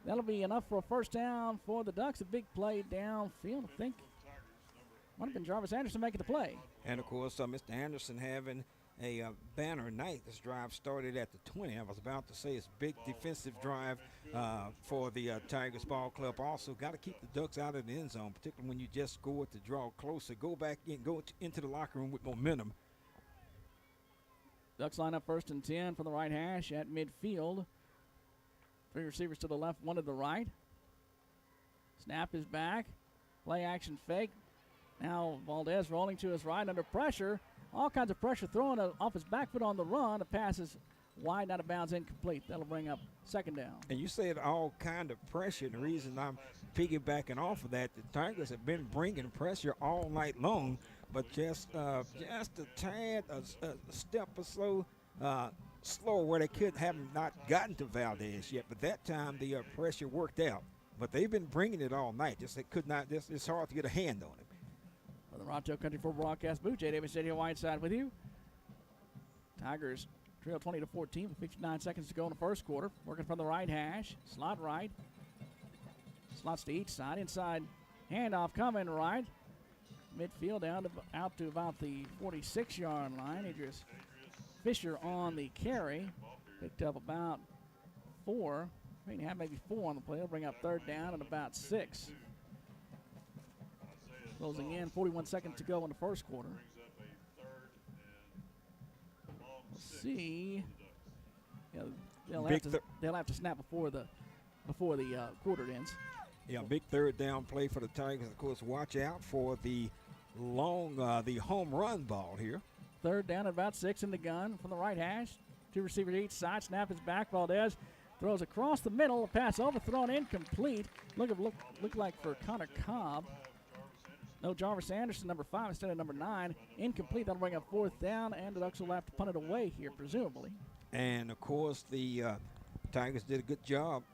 That'll be enough for a first down for the Ducks. A big play downfield. I think might have been Jarvis Anderson making the play. And, of course, Mr. Anderson having a banner night. This drive started at the 20. I was about to say it's a big defensive drive for the Tigers Ball Club. Also, got to keep the Ducks out of the end zone, particularly when you just score to draw closer. Go back in, go into the locker room with momentum. Ducks line up 1st and 10 from the right hash at midfield. 3 receivers to the left, 1 to the right. Snap is back. Play action fake. Now Valdez rolling to his right under pressure. All kinds of pressure, throwing off his back foot on the run. The pass is wide, out of bounds, incomplete. That'll bring up 2nd down. And you said all kind of pressure. The reason I'm piggybacking off of that, the Tigers have been bringing pressure all night long, but just a tad, a step or so slower where they have not gotten to Valdez yet. But that time the pressure worked out. But they've been bringing it all night. Just they could not. It's hard to get a hand on it. The Rockdale Country 4 broadcast booth. Jay Davis, Stadium Whiteside with you. Tigers trail 20-14 with 59 seconds to go in the first quarter. Working from the right hash. Slot right. Slots to each side. Inside handoff coming right. Midfield out to about the 46-yard line. Adrius Fisher on the carry. Picked up about 4. Maybe 4 on the play. It'll bring up 3rd down and about 6. Closing in, 41 seconds to go in the first quarter. Let's see. Yeah, they'll have to snap before the quarter ends. Yeah, big 3rd down play for the Tigers. Of course, watch out for the the home run ball here. 3rd down at about 6 in the gun from the right hash. 2 receivers each side. Snap is back. Valdez throws across the middle. A pass overthrown, incomplete. Look like for Connor Cobb. No, Jarvis Anderson, number 5 instead of number 9. Incomplete. That'll bring up 4th down, and the Ducks will have to punt it away here, presumably. And, of course, the Tigers did a good job,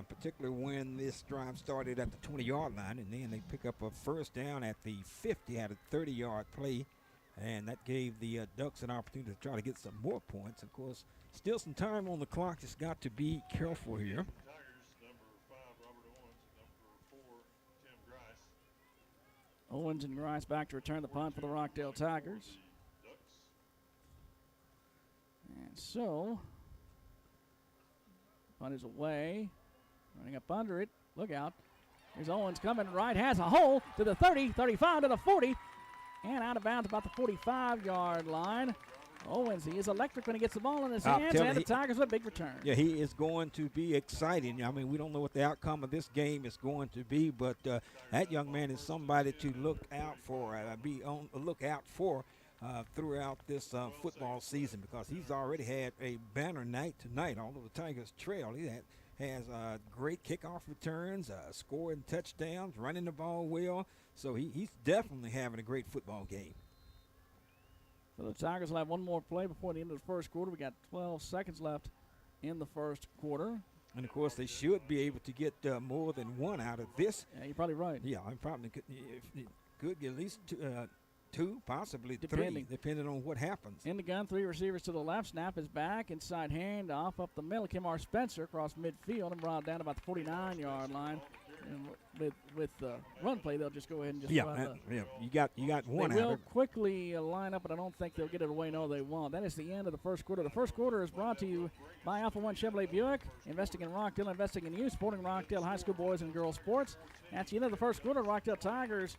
particularly when this drive started at the 20-yard line, and then they pick up a first down at the 50, had a 30-yard play, and that gave the Ducks an opportunity to try to get some more points. Of course, still some time on the clock. Just got to be careful here. Owens and Grice back to return the punt for the Rockdale Tigers. And so, punt is away. Running up under it. Look out. Here's Owens coming right. Has a hole to the 30, 35 to the 40. And out of bounds about the 45-yard line. Owens, he is electric when he gets the ball in his hands, and the Tigers with a big return. Yeah, he is going to be exciting. I mean, we don't know what the outcome of this game is going to be, but that young man is somebody to look out for, be on the lookout for throughout this football season, because he's already had a banner night tonight. Although the Tigers trail, he has great kickoff returns, scoring touchdowns, running the ball well. So he's definitely having a great football game. So the Tigers will have one more play before the end of the first quarter. We got 12 seconds left in the first quarter. And, of course, they should be able to get more than one out of this. Yeah, you're probably right. Yeah, I probably could get at least two, possibly 3, depending on what happens. In the gun, 3 receivers to the left. Snap is back. Inside handoff up the middle. Kimar Spencer across midfield and brought down about the 49-yard line. And with run play, they'll just go ahead and just Yeah, you got one They will out. quickly line up, but I don't think they'll get it away. No, they won't. That is the end of the first quarter. The first quarter is brought to you by Alpha One Chevrolet Buick, investing in Rockdale, investing in you, supporting Rockdale High School boys and girls sports. That's the end of the first quarter. Rockdale Tigers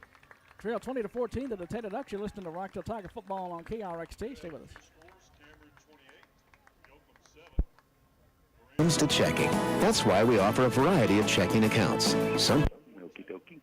trail 20-14 to the Teddy Ducks. You're listening to Rockdale Tiger football on KRXT. Stay with us. To checking. That's why we offer a variety of checking accounts. Some Okie dokie.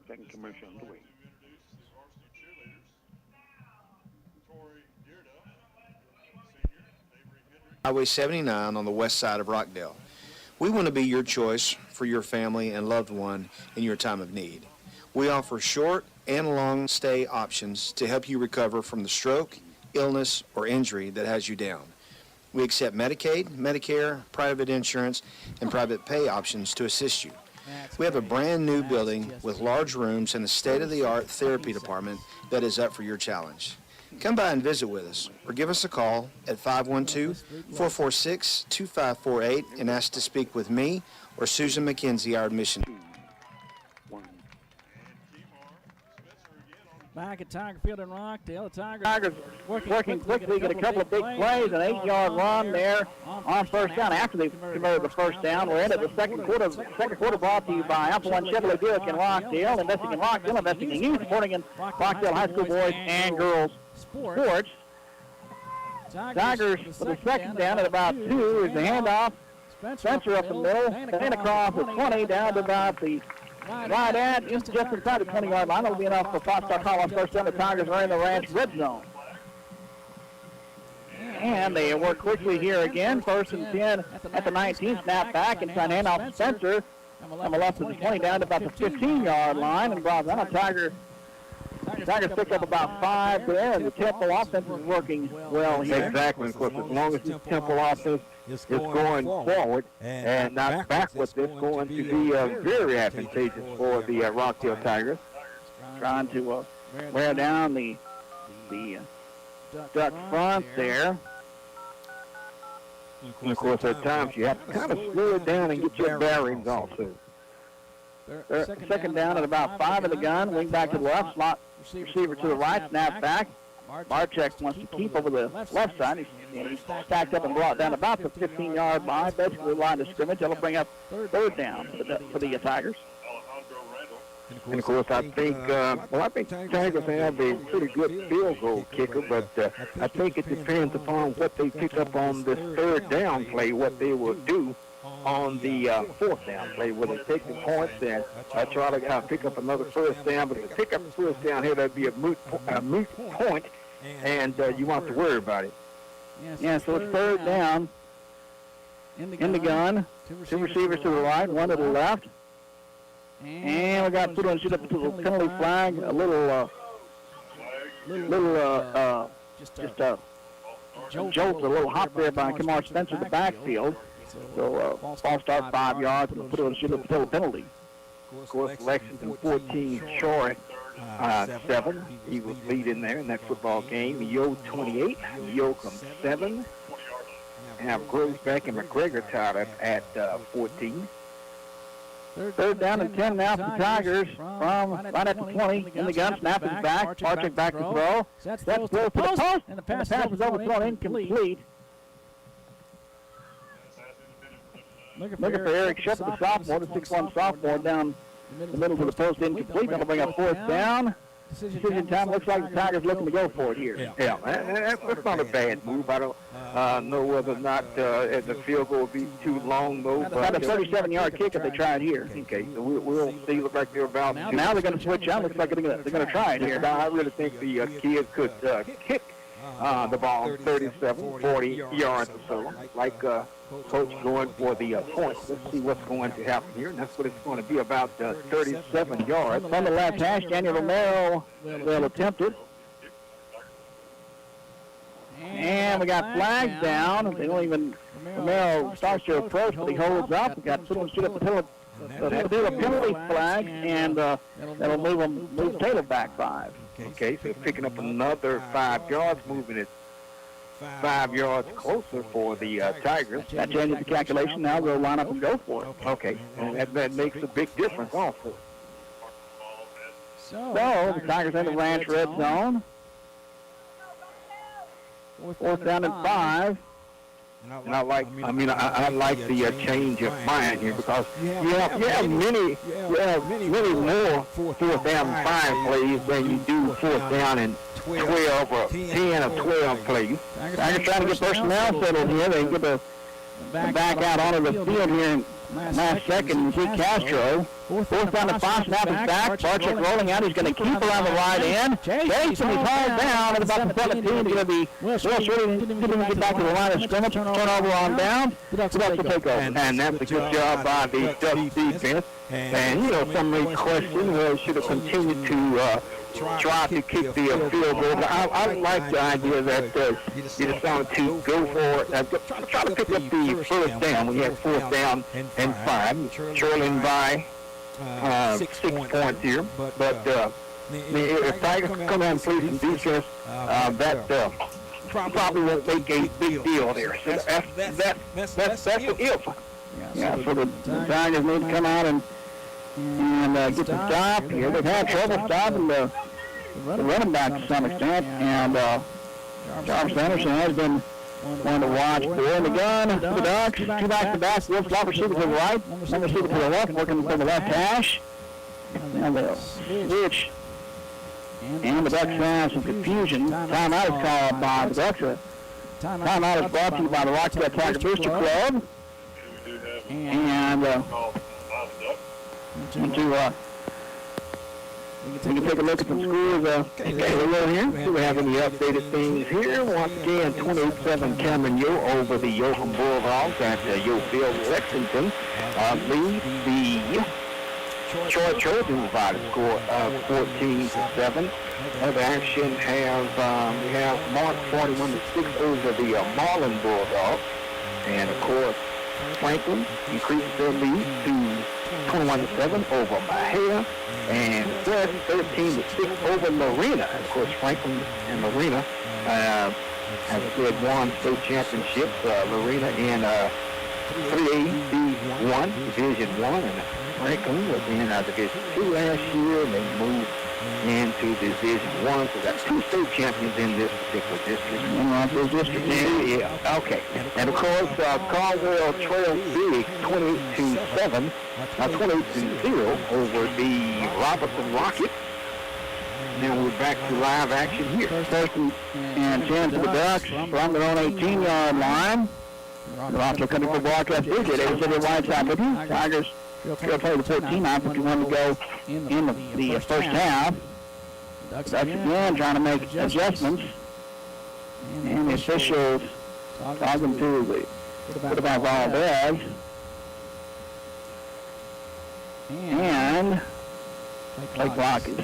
Second commercial underway. Highway 79 on the west side of Rockdale. We want to be your choice for your family and loved one in your time of need. We offer short and long stay options to help you recover from the stroke, illness, or injury that has you down. We accept Medicaid, Medicare, private insurance, and private pay options to assist you. We have a brand new building with large rooms and a state-of-the-art therapy department that is up for your challenge. Come by and visit with us or give us a call at 512-446-2548 and ask to speak with me or Susan McKenzie, our admission. Back at Tiger Field in Rockdale, the Tigers working quickly, get a couple of big plays, an 8-yard run there on first down after they converted the first down. We're into the second quarter. Second quarter brought to you by Alpha One Chevrolet Buick in Rockdale, investing in Rockdale, investing in you, supporting in Rockdale High School boys and girls sports. Tigers for the second down at about 2 is the handoff. Spencer up the middle, then across the 20 down to about the right at just inside the 20-yard line. That'll be enough for five-star call on first down. The Tigers are in the Ranch red zone. And they work quickly here again. First and 10 at the 19. Snap back and try to hand off Spencer. On the left of the 20 down to about the 15-yard line. And brought down. Tigers pick up about 5 there. And the Temple offense is working well here. Exactly, of course, as long as this Temple offense is going forward and not backwards, it's going to be very advantageous for the Rockdale Tigers. Trying to wear down the Duck front there. And, of course, at times you have to kind of slow it down and get your bearings also. Second down at about 5 in the gun. Wing back to the left, slot receiver to the right, snap back. Marchek wants to keep over the left side. He's stacked up and brought down about the 15-yard line, basically the line of scrimmage. That'll bring up third down for the Tigers. And, of course, I think Tigers have a pretty good field goal kicker, but I think it depends upon what they pick up on this third down play, what they will do on the fourth down play, where they take the points and try to pick up another first down. But if they pick up the first down here, that'd be a moot point, and you won't have to worry about it. Yeah, so it's third down in the gun. 2 receivers to the right, 1 to the left. And we got put on shoot up to the penalty flag. A little jolt, a little hop there by Kamar Spencer in the backfield. So false start 5 yards and put on shoot up to the penalty. Of course, Lexington 14, Troy 7. He was leading there in that football game. Yo 28, Yoakum 7. And have Groveback and McGregor tied up at 14. Third down and 10 now for the Tigers from right at the 20. In the gun, snap is back. Marchek back to throw. That's throw to the post. And the pass is overthrown, incomplete. Looking for Eric Shepard, the sophomore, the 6'1" sophomore, down the middle of the post, incomplete. That'll bring up fourth down. Decision time. Looks like the Tigers looking to go for it here. Yeah, that's not a bad move. I don't know whether or not the field goal will be too long, though. About a 37-yard kick if they try it here. Okay, so we'll see. Look like they're about to. Now they're going to switch out. Looks like they're going to try it here. I really think the kid could kick the ball 37, 40 yards or so, like Coach going for the points. Let's see what's going to happen here, and that's what it's going to be, about 37 yards. On the left hash, Daniel Romero will attempt it. And we got flags down. They don't even, Romero starts to approach, but he holds up. We got penalty flag, and that'll move Taylor back 5. Okay, so picking up another 5 yards, moving it 5 yards closer for the Tigers. That changes the calculation. Now they'll line up and go for it. Okay, and that makes a big difference also. So the Tigers have the Ranch red zone. 4th down and 5. And I like the change of mind here because you have many more 4th down and 5 plays than you do 4th down and 12 or 10 or 12 plays. Tigers trying to get personnel settled here. They get the back out onto the field here in last second. Zeke Castro. 4th down and 5. Snap is back. Barczyk rolling out. He's going to keep around the right end. Chase, and he's hauled down at about the 17. He's going to be didn't get back to the line of scrimmage. Turnover on down. That's the takeover. And that's a good job by the Ducks defense. And, some may question whether should have continued to try to kick the field goal. But I like the idea that you decided to go for it. Try to pick up the 1st down when you have 4th down and 5. Trailing by 6 points here. But if Tigers come out and play some defense, that probably won't make a big deal there. So that's an if. Yeah, so the Tigers need to come out and get the stop here. They've had trouble stopping the running back to some extent, and Jarvis Anderson has been one to watch for. In the gun, the Ducks, 2 back-to-back, one slot receiver to the right, one receiver to the left, working for the left hash, and they'll switch. And the Ducks have some confusion. Timeout is called by the Ducks. Timeout is brought to you by the Rockdale Tiger Booster Club. And we can take a look at the scores here. Do we have any updated things here? Once again, 28-7 Cameron Yo over the Yoakum Bulldogs at Yofield Lexington. Lead the Troy Trojans by the score of 14-7. Other action we have Mark 41-6 over the Marlin Bulldogs. And of course, Franklin increases their lead to 21-7 over Bahia, and West 13-6 over Marina. And of course, Franklin and Marina have won state championships. Marina in 3A D1, Division 1, and Franklin was in Division 2 last year, and they moved into Division 1, so that's 2 state champions in this particular district. Yeah, okay. And of course, Caldwell trails big 28-7, 28-0 over the Robertson Rockets. Now we're back to live action here. First and 10 for the Ducks from their own 18-yard line. The Rockdale Country Club broadcast is at 8 wide side with you. Tigers still play the 14, 9:51 to go in the first half. Ducks again trying to make adjustments. And the officials talking to the quarterback Valdez. And play clock is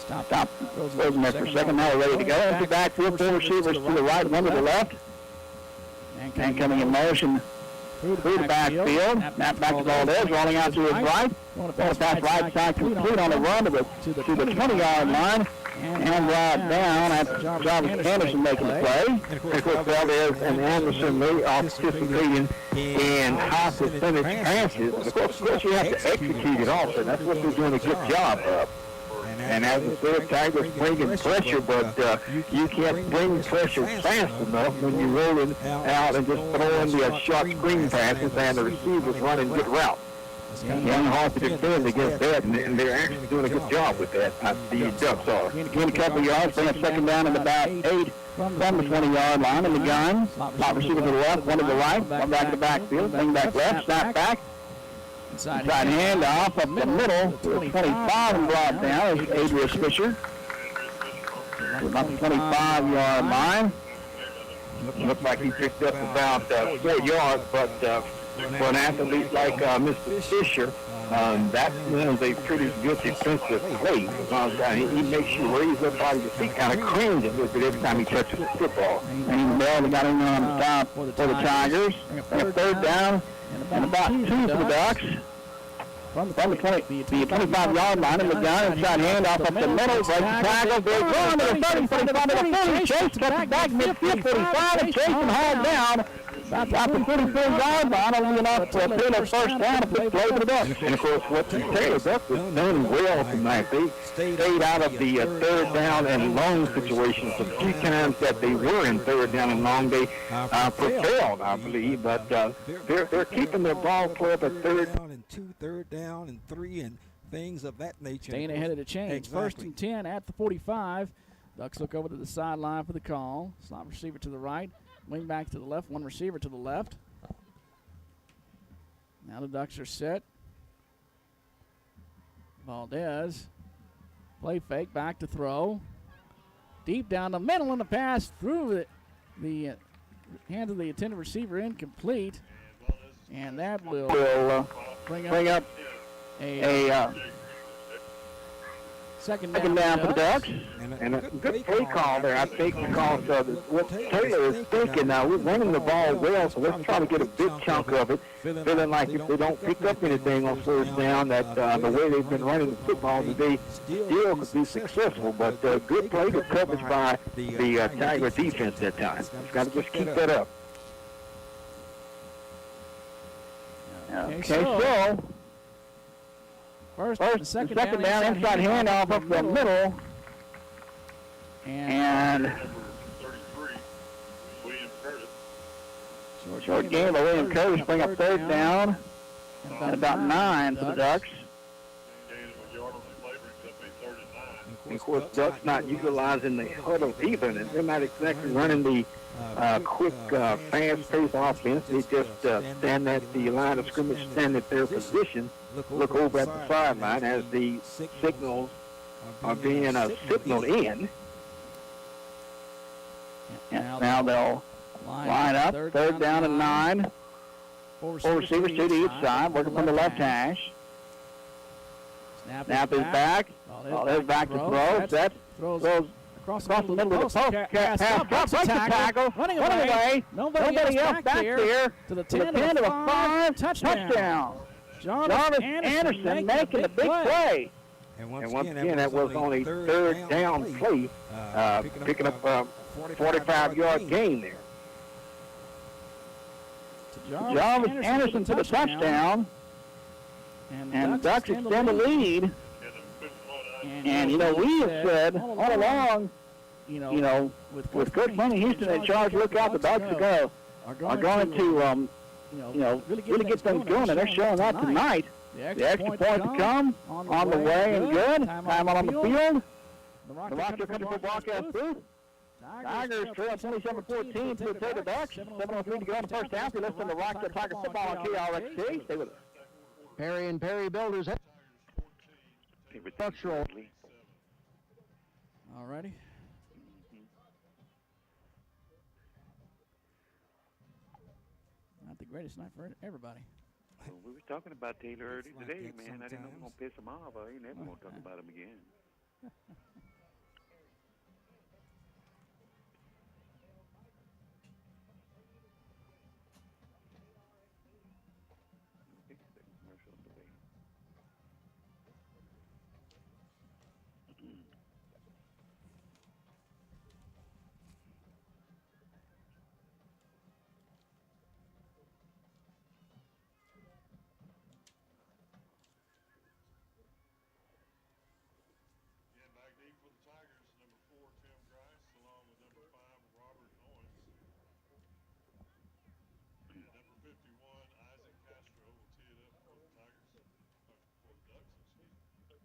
stop. Frozen there for a second. Now we're ready to go. Empty backfield, 4 receivers to the right, 1 to the left. And coming in motion through the backfield. Snap back to Valdez, rolling out to his right. Ball pass right side complete on the run to the 20-yard line. And right down at Jarvis Anderson making the play. And of course, Valdez and Anderson, they are participating in high percentage passes. Of course, you have to execute it also. That's what they're doing a good job of. And as I said, Tigers bringing pressure, but you can't bring pressure fast enough when you're rolling out and just throwing the short screen passes and the receivers running good routes. It's hard to defend against that, and they're actually doing a good job with that. The Ducks are. Gain a couple yards, bring a second down at about 8 from the 20-yard line in the gun. Slot receiver to the left, 1 to the right, 1 back to the backfield, bring back left, snap back. Inside handoff up the middle to the 25 and brought down is Adrius Fisher. About the 25-yard line. Looks like he picked up about 4 yards, but for an athlete like Mr. Fisher, That's when they pretty good defensive play. He makes you raise up out of your feet, kind of cringe a little bit every time he touches the football. And Bell got him on the stop for the Tigers. And a third down and about 2 for the Ducks. From the 25-yard line, and the gun inside handoff up the middle, breaks the tackle, they're going to the 30, 45 to the 40, Chase cuts it back midfield, 45, and Chase and hauled down. About the 44-yard line, only enough for a Taylor first down to play for the Ducks. And of course, what the Taylor Ducks has done well tonight, they stayed out of the third down and long situations. The few times that they were in third down and long, they prevailed, I believe. But they're keeping their ball club at third down and 2, third down and 3, and things of that nature. Staying ahead of the chains. Exactly. First and 10 at the 45. Ducks look over to the sideline for the call. Slot receiver to the right. Wing back to the left, one receiver to the left. Now the Ducks are set. Valdez, play fake, back to throw. Deep down the middle in the pass through the hands of the intended receiver, incomplete. And that will bring up a second down for the Ducks. And a good play call there, I think, because what Taylor is thinking now, we're running the ball well, so let's try to get a big chunk of it, feeling like if they don't pick up anything on first down, that the way they've been running the football today still could be successful. But good play, good coverage by the Tiger defense that time. Got to just keep that up. Okay, so First second down, inside handoff up the middle. And short game by William Curtis, bring up third down. And about 9 for the Ducks. And of course, Ducks not utilizing the huddle either, and they're not exactly running the quick, fast-paced offense. They just stand at the line of scrimmage, stand at their position, look over at the sideline as the signals are being signaled in. Now they'll line up, third down and 9. Four receivers to each side, working from the left hash. Snap is back. There's back to throw. Set. Throws across the middle of the post. Pass, breaks the tackle. Running away. Nobody else back there. To the 10 to the 5. Touchdown. Jarvis Anderson making the big play. And once again, that was on a third down play, picking up a 45-yard gain there. Jarvis Anderson to the touchdown. And Ducks extend the lead. And, you know, we have said all along, you know, with Coach Money Houston in charge, look out, the Ducks are going to, really get things going, and they're showing that tonight. The extra point to come on the way and good. Time out on the field. The Rockdale Country Broadcast booth. Tigers trail 27-14 to the Taylor Ducks. 7:03 to go in the first half. You're listening to Rockdale Tiger football on KRXT. Stay with us. Perry and Perry Builders. Structural. All righty. Not the greatest night for everybody. Well, we were talking about Taylor earlier today, man. I didn't know we were going to piss him off. I ain't never going to talk about him again.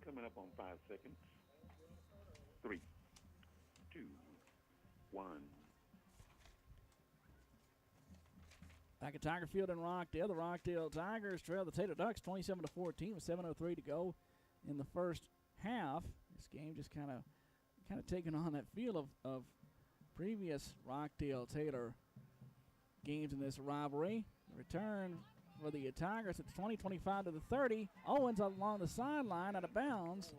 Coming up on 5 seconds. 3, 2, 1. Back at Tiger Field in Rockdale, the Rockdale Tigers trail the Taylor Ducks 27-14 with 7:03 to go in the first half. This game just kind of taking on that feel of previous Rockdale Taylor games in this rivalry. The return for the Tigers at the 20, 25 to the 30. Owens along the sideline out of bounds.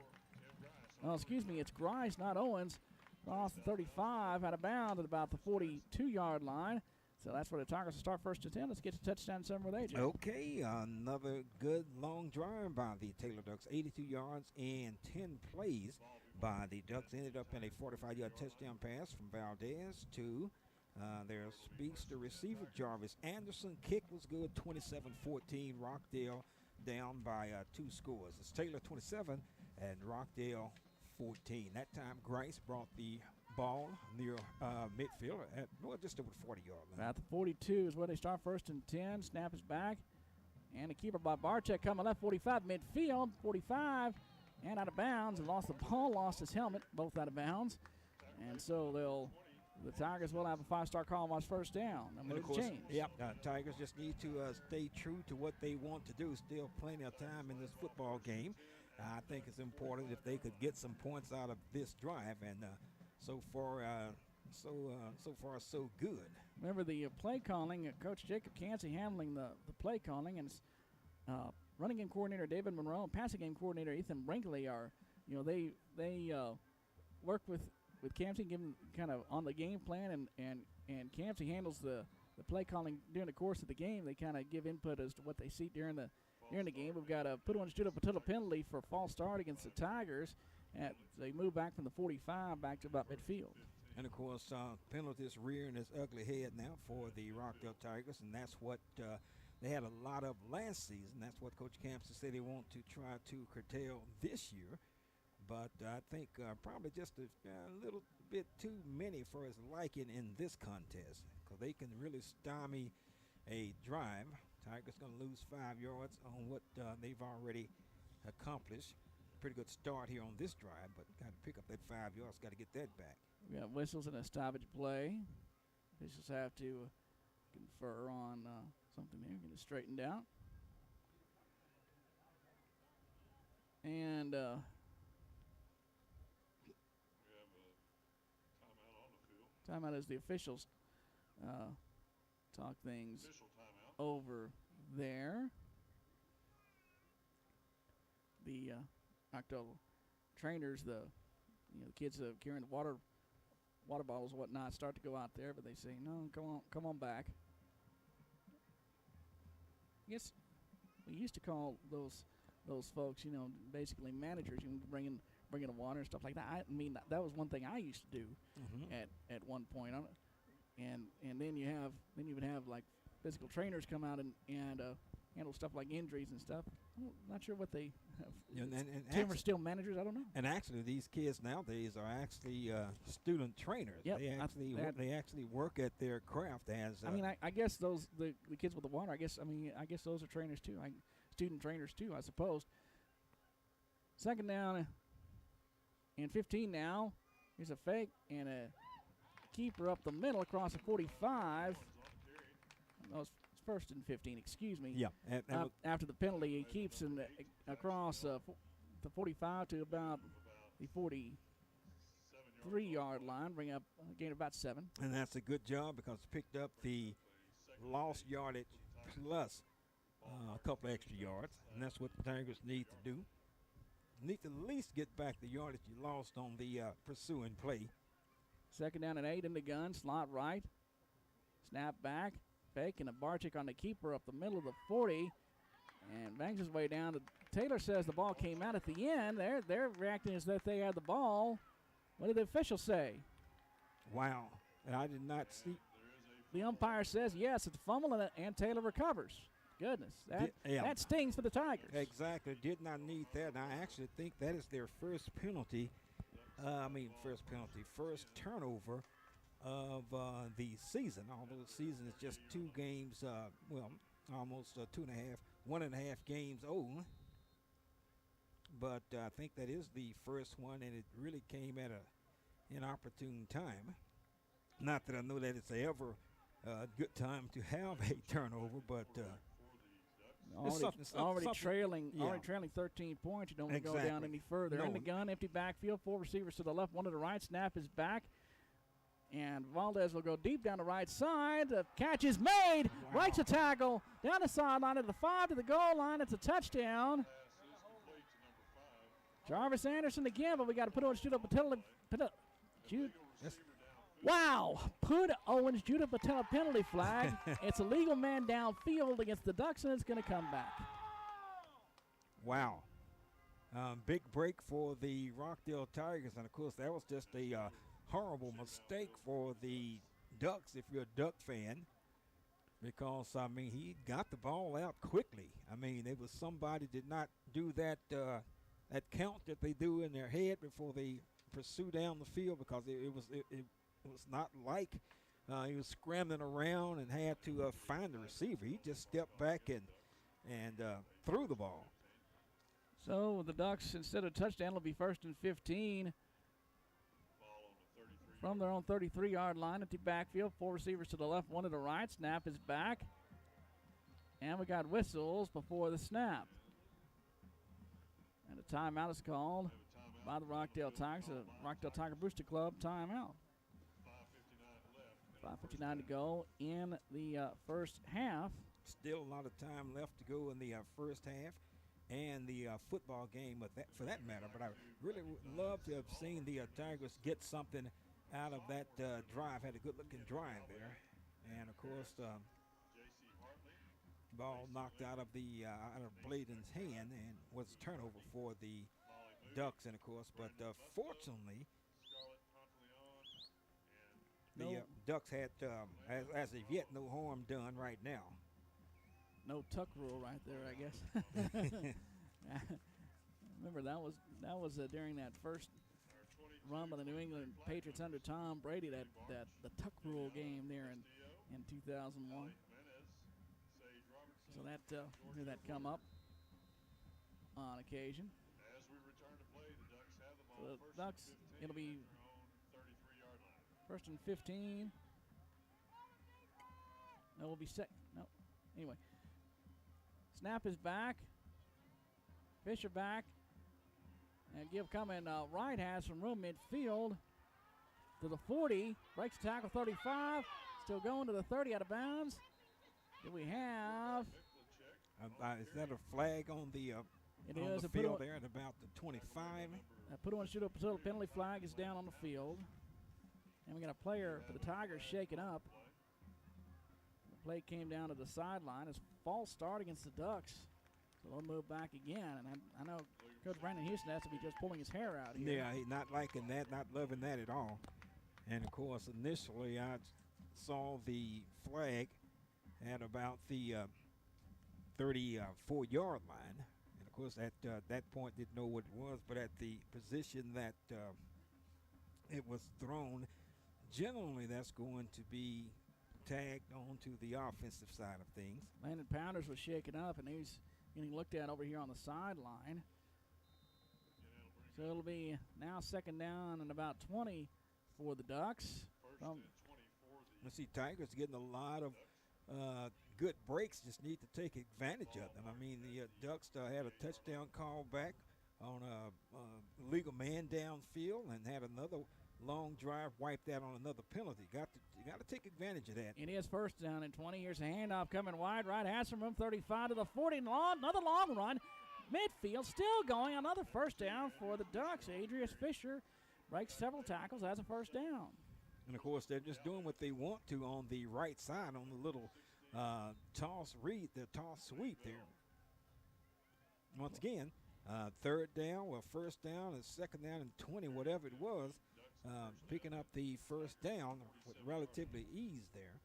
Oh, excuse me, it's Grice, not Owens. Across the 35 out of bounds at about the 42-yard line. So that's where the Tigers will start first and 10. Let's get to touchdown 7 with AJ. Okay, another good long drive by the Taylor Ducks. 82 yards and 10 plays by the Ducks. Ended up in a 45-yard touchdown pass from Valdez to their speedster receiver, Jarvis Anderson. Kick was good, 27-14. Rockdale down by 2 scores. It's Taylor 27 and Rockdale 14. That time, Grice brought the ball near midfield at just over the 40-yard line. At the 42 is where they start first and 10. Snap is back. And the keeper by Barczyk coming left 45 midfield. 45 and out of bounds. And lost the ball, lost his helmet, both out of bounds. And so the Tigers will have a 5-star call on first down. And of course, Tigers just need to stay true to what they want to do. Still plenty of time in this football game. I think it's important if they could get some points out of this drive. And so far, so good. Remember the play calling, Coach Jacob Cansey handling the play calling, and running game coordinator David Monroe and passing game coordinator Ethan Brinkley are, they work with Cansey, give him kind of on the game plan, and Cansey handles the play calling during the course of the game. They kind of give input as to what they see during the game. We've got a stood up a total penalty for a false start against the Tigers. They move back from the 45 back to about midfield. And, of course, penalties rearing its ugly head now for the Rockdale Tigers, and that's what they had a lot of last season. That's what Coach Campson said they want to try to curtail this year. But I think probably just a little bit too many for his liking in this contest, because they can really stymie a drive. Tigers going to lose 5 yards on what they've already accomplished. Pretty good start here on this drive, but got to pick up that 5 yards, got to get that back. We got whistles and a stoppage play. Officials have to confer on something here, get it straightened out. And We have a timeout on the field. timeout as the officials talk things Official timeout. over there. The Rockdale trainers, the kids carrying the water bottles and whatnot start to go out there, but they say, no, come on back. I guess we used to call those folks, basically managers, bringing the water and stuff like that. I mean, that was one thing I used to do at one point. And then you would have like physical trainers come out and handle stuff like injuries and stuff. I'm not sure what they have. Tim are still managers. I don't know. And actually, these kids nowadays are actually student trainers. Yep, they actually work at their craft as. I guess those the kids with the water. I guess those are trainers too. Student trainers too, I suppose. Second down and 15 now. Here's a fake and a keeper up the middle across the 45. That was first and 15, excuse me. Yeah. After the penalty, he keeps across the 45 to about the 43-yard line, bring up a gain of about 7. And that's a good job because it picked up the lost yardage plus a couple extra yards, and that's what the Tigers need to do. Need to at least get back the yardage you lost on the pursuing play. Second down and 8 in the gun, slot right. Snap back, fake, and a Barczyk on the keeper up the middle of the 40. And bangs his way down. Taylor says the ball came out at the end. They're reacting as if they had the ball. What did the official say? Wow. And I did not see. The umpire says yes, it's a fumble, and Taylor recovers. Goodness, that stings for the Tigers. Exactly. Did not need that. And I actually think that is their first penalty. First turnover of the season. Although the season is just 2 games, almost 1.5 games old. But I think that is the first one, and it really came at an inopportune time. Not that I know that it's ever a good time to have a turnover, but already trailing 13 points. You don't want to go down any further. No. In the gun, empty backfield, 4 receivers to the left, 1 to the right. Snap is back, And Valdez will go deep down the right side. The catch is made. Wow. Breaks a tackle down the sideline at the 5 to the goal line. It's a touchdown. Jarvis Anderson again, but we got to put on shoot up Wow. Put Owens Judah Patella penalty flag. It's a legal man downfield against the Ducks, and it's going to come back. Wow. Big break for the Rockdale Tigers, and of course that was just a horrible mistake for the Ducks if you're a Duck fan, because I mean he got the ball out quickly. I mean it was somebody did not do that that count that they do in their head before they pursue down the field, because it was not like he was scrambling around and had to find the receiver. He just stepped back and threw the ball. So the Ducks, instead of touchdown, will be 1st and 15 from their own 33-yard line at the backfield. 4 receivers to the left, 1 to the right. Snap is back. And we got whistles before the snap. And a timeout is called by the Rockdale Tigers, the Rockdale Tiger Booster Club timeout. 5:59 to go in the first half. Still a lot of time left to go in the first half and the football game for that matter. But I really would love to have seen the Tigers get something out of that drive. Had a good-looking drive there. And, of course, ball knocked out of Bladen's hand and was a turnover for the Ducks. And, of course, but fortunately, the Ducks had, as of yet, no harm done right now. No tuck rule right there, I guess. Remember that was during that first run by the New England Patriots under Tom Brady, that the tuck rule game there in 2001. So that we'll hear that come up on occasion. As we return to play, the Ducks have the ball. So the Ducks, it'll be 1st and 15. No, will be set. No. Anyway. Snap is back. Fisher back. And give coming right has some room midfield to the 40. Breaks tackle 35. Still going to the 30 out of bounds. Do we have? Is that a flag on the field there at about the 25? Put on shoot up until the penalty flag is down on the field. And we got a player for the Tigers shaking up. The play came down to the sideline. It's false start against the Ducks. So they'll move back again. And I know Coach Brandon Houston has to be just pulling his hair out here. Yeah, he's not liking that, not loving that at all. And, of course, initially I saw the flag at about the 34-yard line. And, of course, at that point didn't know what it was. But at the position that it was thrown, generally that's going to be tagged on to the offensive side of things. Landon Pounders was shaken up, and he's getting looked at over here on the sideline. So it'll be now 2nd down and about 20 for the Ducks. Let's see, Tigers getting a lot of good breaks, just need to take advantage of them. I mean, the Ducks had a touchdown call back on a legal man downfield and had another long drive wiped out on another penalty. You got to take advantage of that. It is 1st down and 20. Here's a handoff coming wide. Right has some room, 35 to the 40. Another long run. Midfield still going. Another 1st down for the Ducks. Adrius Fisher breaks several tackles as a 1st down. And, of course, they're just doing what they want to on the right side on the little toss sweep there. Once again, 3rd down, 1st down, and 2nd down and 20, whatever it was. Picking up the 1st down with relatively ease there.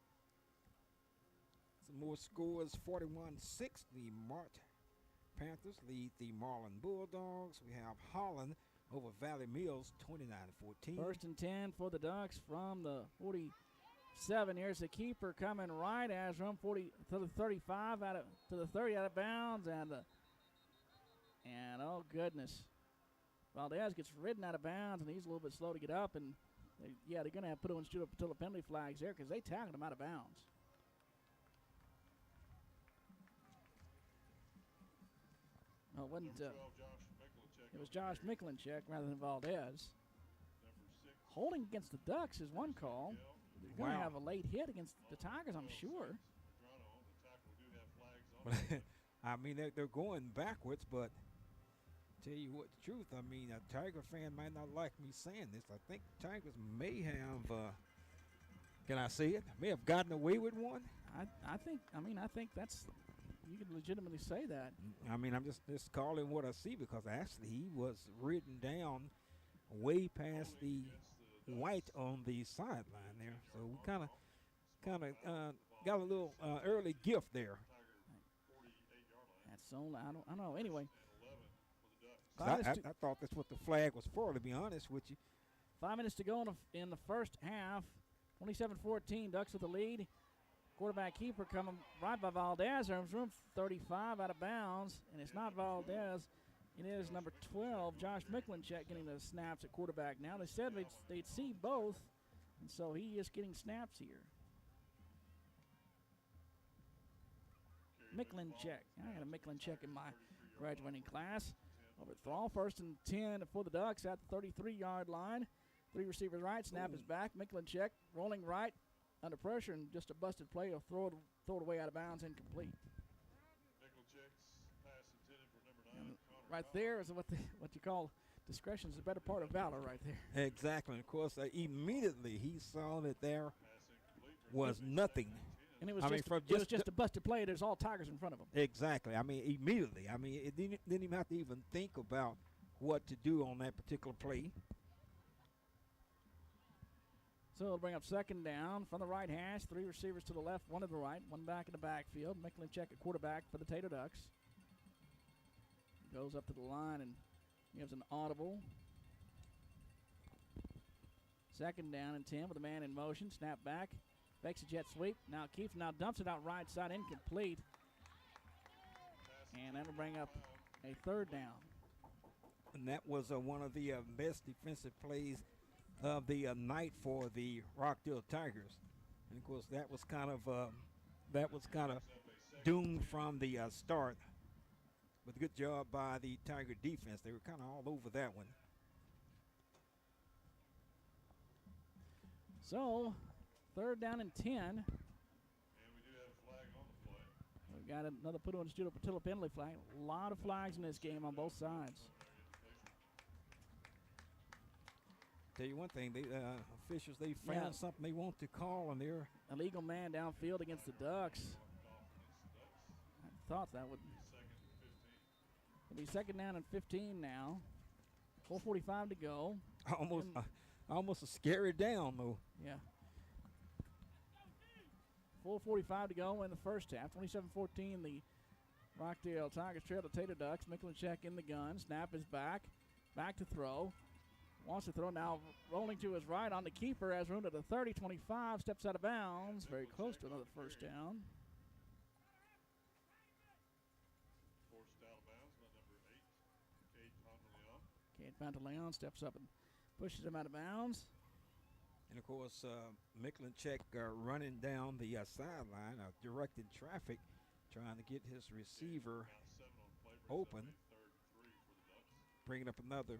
Some more scores, 41-6. The Mart Panthers lead the Marlin Bulldogs. We have Holland over Valley Mills, 29-14. 1st and 10 for the Ducks from the 47. Here's the keeper coming right as room 40 to the 35 to the 30 out of bounds, and oh goodness. Valdez gets ridden out of bounds, and he's a little bit slow to get up. And, they're going to have to put on shoot up until the penalty flags there because they tackled him out of bounds. No, it wasn't. It was Josh Miklinchek rather than Valdez. holding against the Ducks is one call. They're going to have a late hit against the Tigers, I'm sure. I mean, they're going backwards, but tell you what, the truth, I mean, a Tiger fan might not like me saying this. I think the Tigers may have, can I say it? May have gotten away with one. I think that's, you can legitimately say that. I mean, I'm just calling what I see because actually he was ridden down way past the white on the sideline there. So we kind of got a little early gift there. That's only, I don't know. Anyway. I thought that's what the flag was for, to be honest with you. 5 minutes to go in the first half. 27-14, Ducks with the lead. Quarterback keeper coming right by Valdez. There's room 35 out of bounds, and it's not Valdez. It is number 12, Josh Miklinchek, getting the snaps at quarterback now. They said they'd see both, and so he is getting snaps here. Miklinchek. I got a Miklinchek in my graduating class. Over at Thrall, 1st and 10 for the Ducks at the 33-yard line. 3 receivers right, snap is back. Miklinchek rolling right under pressure, and just a busted play. He'll throw it away out of bounds, incomplete. Miklinchek's pass intended for number 9. Right there is what you call discretion is the better part of valor right there. Exactly. And of course, immediately he saw that there was nothing. And it was just a busted play. There's all Tigers in front of him. Exactly. I mean, immediately. I mean, it didn't even have to even think about what to do on that particular play. So it'll bring up 2nd down from the right hash. 3 receivers to the left, 1 to the right, 1 back in the backfield. Miklinchek at quarterback for the Tater Ducks. Goes up to the line and gives an audible. 2nd down and 10 with a man in motion. Snap back. Fakes a jet sweep. Now Keefe dumps it out right side, incomplete. And that'll bring up a 3rd down. And that was one of the best defensive plays of the night for the Rockdale Tigers. And of course, that was kind of doomed from the start. But a good job by the Tiger defense. They were kind of all over that one. So, 3rd down and 10. And we do have a flag on the play. We've got another put on the Studio Patillo penalty flag. A lot of flags in this game on both sides. Tell you one thing, officials, they found something they want to call, and they're illegal man downfield against the Ducks. I thought that would be 2nd down and 15 now. 4:45 to go. Almost a scary down though. Yeah. 4:45 to go in the first half. 27-14, the Rockdale Tigers trail the Tater Ducks. Miklinchek in the gun. Snap is back. Back to throw. Wants to throw now, rolling to his right on the keeper. Has room to the 30, 25, steps out of bounds. Very close to another 1st down. Forced out of bounds by number 8, Cade Cade Pantaleon steps up and pushes him out of bounds. And of course, Miklinchek running down the sideline, directed traffic, trying to get his receiver open, bringing up another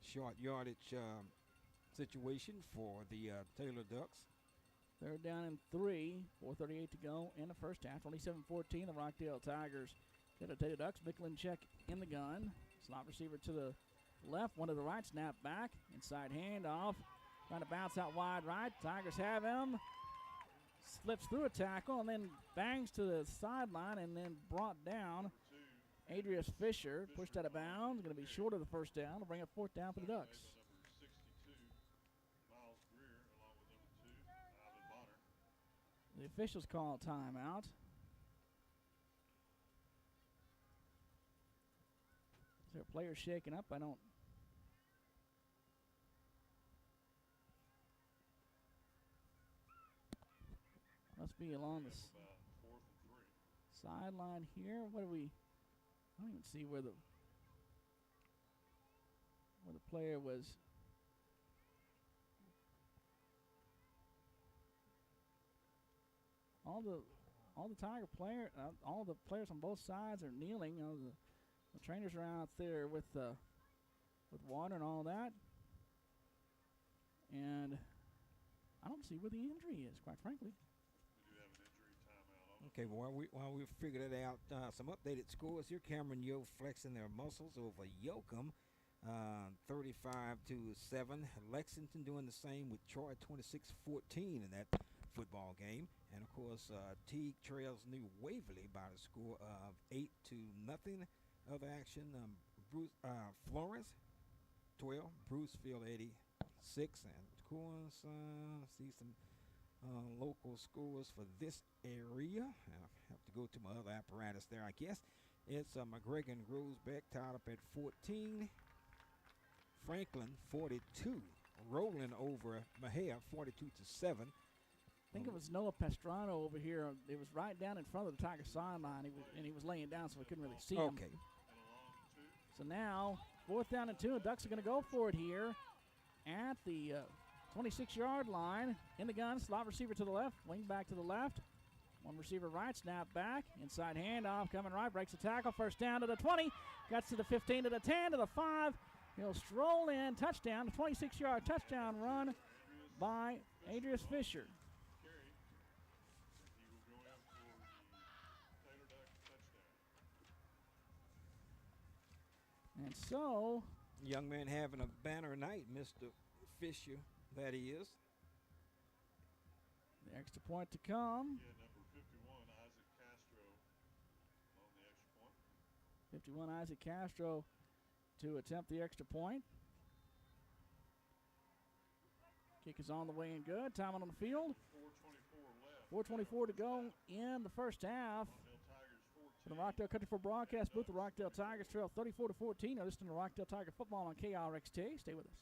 short yardage situation for the Taylor Ducks. 3rd down and 3, 4:38 to go in the first half. 27-14, the Rockdale Tigers get a Taylor Ducks. Miklinchek in the gun. Slot receiver to the left, 1 to the right, snap back, inside handoff. Trying to bounce out wide right. Tigers have him. Slips through a tackle and then bangs to the sideline and then brought down. Adrius Fisher pushed out of bounds. Going to be short of the 1st down. Will bring up 4th down for the Ducks. The officials call a timeout. Is there a player shaking up? I don't. Must be along the sideline here. What do we? I don't even see where the player was. All the Tiger player, all the players on both sides are kneeling. You know, the trainers are out there with water and all that. And I don't see where the injury is, quite frankly. We do have an injury timeout on. Okay, well, while we figure that out, some updated scores here. Cameron Yo flexing their muscles over Yoakum, 35-7. Lexington doing the same with Troy, 26-14 in that football game. And, of course, Teague trails New Waverly by the score of 8-0. Other action, Florence, 12. Brucefield, 86. And, of course, see some local scores for this area. I have to go to my other apparatus there, I guess. It's McGregor and Grosbeck tied up at 14. Franklin, 42. Rolling over Mejia, 42-7. I think it was Noah Pastrano over here. It was right down in front of the Tiger sideline, he was laying down, so we couldn't really see him. Okay. So now, 4th down and 2, and Ducks are going to go for it here at the 26-yard line. In the gun, slot receiver to the left, wing back to the left. One receiver right, snap back, inside handoff, coming right, breaks the tackle, first down to the 20, gets to the 15, to the 10, to the 5. He'll stroll in, touchdown, a 26-yard touchdown run by Adrius Fisher. And so, Young man having a banner night, Mr. Fisher, that is. The extra point to come. Yeah, number 51, Isaac Castro, on the extra point. 51, Isaac Castro to attempt the extra point. Kick is on the way and good. Time on the field. 4:24 left. 4:24 to go in the first half. From the Rockdale Country for broadcast booth, the Rockdale Tigers trail 34-14. Now listening to Rockdale Tiger football on KRXT. Stay with us.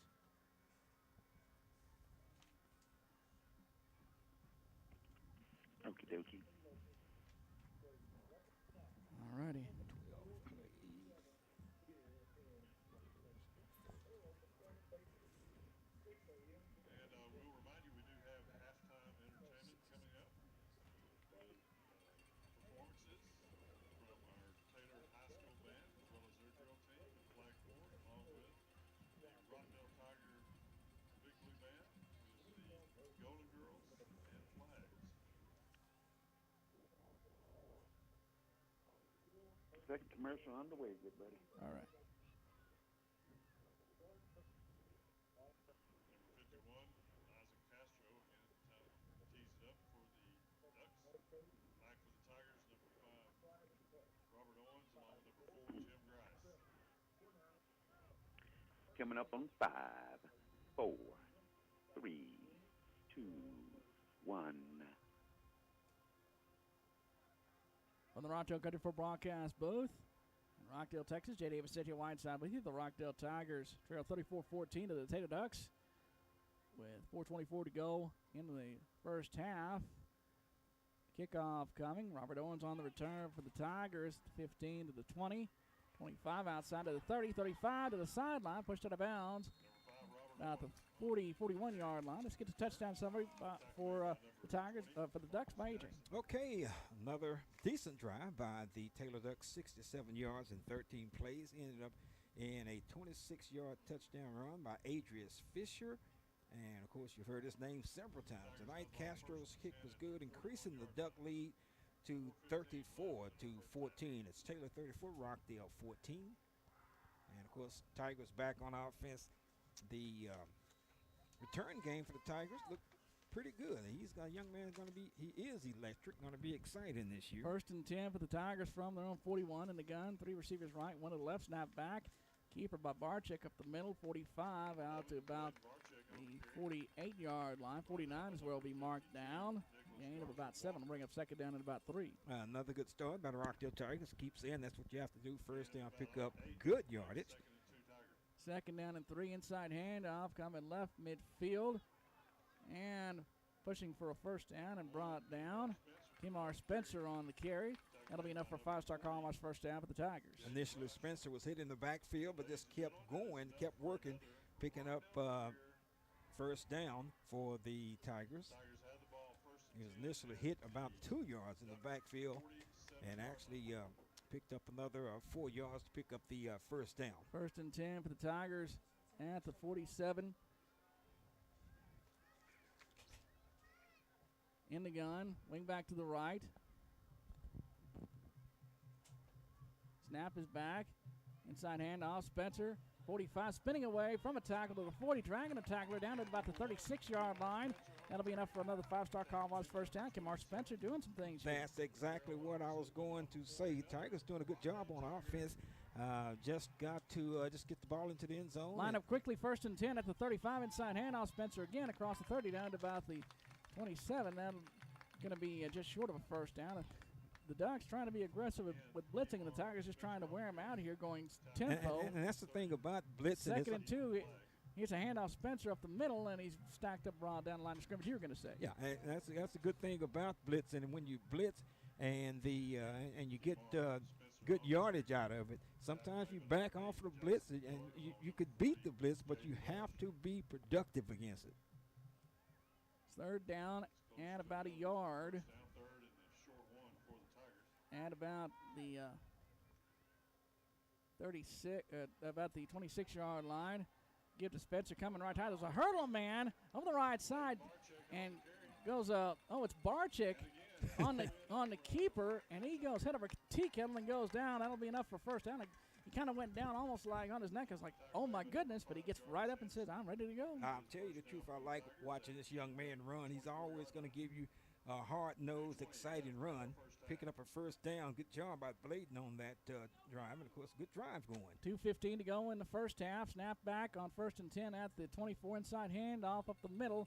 Okie dokie. All righty. And we'll remind you we do have halftime entertainment coming up with performances from our Taylor High School band as well as their drill team and flag corps, along with the Rockdale Tiger Big Blue Band with the Golden Girls and flags. Second commercial underway, good buddy. All right. Number 51, Isaac Castro, again, tees it up for the Ducks. Back for the Tigers, number 5, Robert Owens, along with number 4, Jim Grice. Coming up on 5, 4, 3, 2, 1. From the Rockdale Country for broadcast booth in Rockdale, Texas, J. Davis City Whiteside with you. The Rockdale Tigers trail 34-14 to the Taylor Ducks with 4:24 to go into the first half. Kickoff coming. Robert Owens on the return for the Tigers. 15 to the 20. 25 outside to the 30. 35 to the sideline. Pushed out of bounds. About the 41-yard line. Let's get the touchdown summary for the Tigers, for the Ducks by Adrian. Okay, another decent drive by the Taylor Ducks, 67 yards and 13 plays. Ended up in a 26-yard touchdown run by Adrius Fisher. And, of course, you've heard his name several times tonight. Castro's kick was good, increasing the Duck lead to 34-14. It's Taylor 34, Rockdale 14. And, of course, Tigers back on offense. The return game for the Tigers looked pretty good. He's got a young man he is electric, going to be exciting this year. 1st and 10 for the Tigers from their own 41 in the gun. 3 receivers right, 1 to the left, snap back. Keeper by Barczyk up the middle, 45 out to about the 48-yard line. 49 is where it'll be marked down. Gain of about 7 will bring up second down at about 3. Another good start by the Rockdale Tigers. Keep saying that's what you have to do. First down, pick up good yardage. 2nd down and 3, inside handoff coming left midfield. And pushing for a first down and brought down. Kimar Spencer on the carry. That'll be enough for 5-star Colorado first down for the Tigers. Initially, Spencer was hit in the backfield, but just kept going, kept working, picking up first down for the Tigers. He was initially hit about 2 yards in the backfield and actually picked up another 4 yards to pick up the first down. 1st and 10 for the Tigers at the 47. in the gun, wing back to the right. Snap is back. Inside handoff, Spencer, 45, spinning away from a tackle to the 40, dragging a tackler down to about the 36-yard line. That'll be enough for another 5-star Colorado first down. Kamar Spencer doing some things here. That's exactly what I was going to say. Tigers doing a good job on offense. Just got to just get the ball into the end zone. Line up quickly, 1st and 10 at the 35. Inside handoff, Spencer again across the 30 down to about the 27. That's going to be just short of a first down. The Ducks trying to be aggressive with blitzing, and the Tigers just trying to wear them out here, going tempo. And that's the thing about blitzing. 2nd and 2. Here's a handoff, Spencer up the middle, and he's stacked up broad down the line of scrimmage. You were going to say, yeah, and that's a good thing about blitzing. And when you blitz and you get good yardage out of it, sometimes you back off of the blitz, and you could beat the blitz, but you have to be productive against it. 3rd down and about a yard. At about the 26-yard line. Give to Spencer coming right high. There's a hurdle man on the right side, and goes it's Barczyk on the keeper, and he goes head over tea kettle and goes down. That'll be enough for first down. He kind of went down almost like on his neck. I was like, oh my goodness, but he gets right up and says, I'm ready to go. I'll tell you the truth, I like watching this young man run. He's always going to give you a hard-nosed, exciting run, picking up a first down. Good job by Bladen on that drive, and, of course, good drive going. 2:15 to go in the first half. Snap back on 1st and 10 at the 24. Inside handoff up the middle.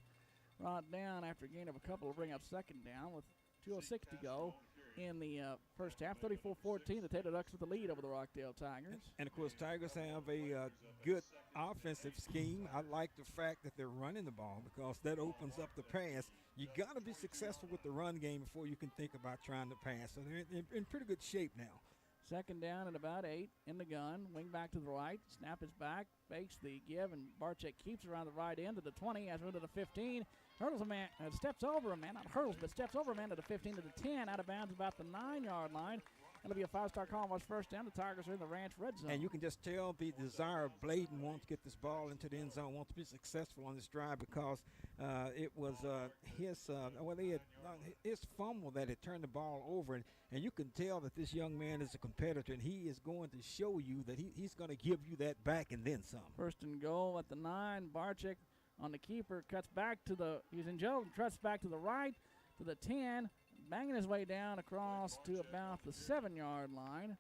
Brought down after a gain of a couple to bring up 2nd down with 2:06 to go in the first half. 34-14, the Tater Ducks with the lead over the Rockdale Tigers. And, of course, Tigers have a good offensive scheme. I like the fact that they're running the ball because that opens up the pass. You got to be successful with the run game before you can think about trying to pass. So they're in pretty good shape now. 2nd down and about 8 in the gun. Wing back to the right. Snap is back. Fakes the give, and Barczyk keeps around the right end to the 20. Has rid of the 15. Hurdles a man. Steps over a man. Not hurdles, but steps over a man to the 15 to the 10. Out of bounds about the 9-yard line. That'll be a 5-star Colorado first down. The Tigers are in the Ranch red zone. And you can just tell the desire of Bladen wants to get this ball into the end zone, wants to be successful on this drive because it was his fumble that had turned the ball over. And you can tell that this young man is a competitor, and he is going to show you that he's going to give you that back and then some. 1st and goal at the 9. Barczyk on the keeper, cuts back to the, he's in Joe, cuts back to the right to the 10. Banging his way down across to about the 7-yard line.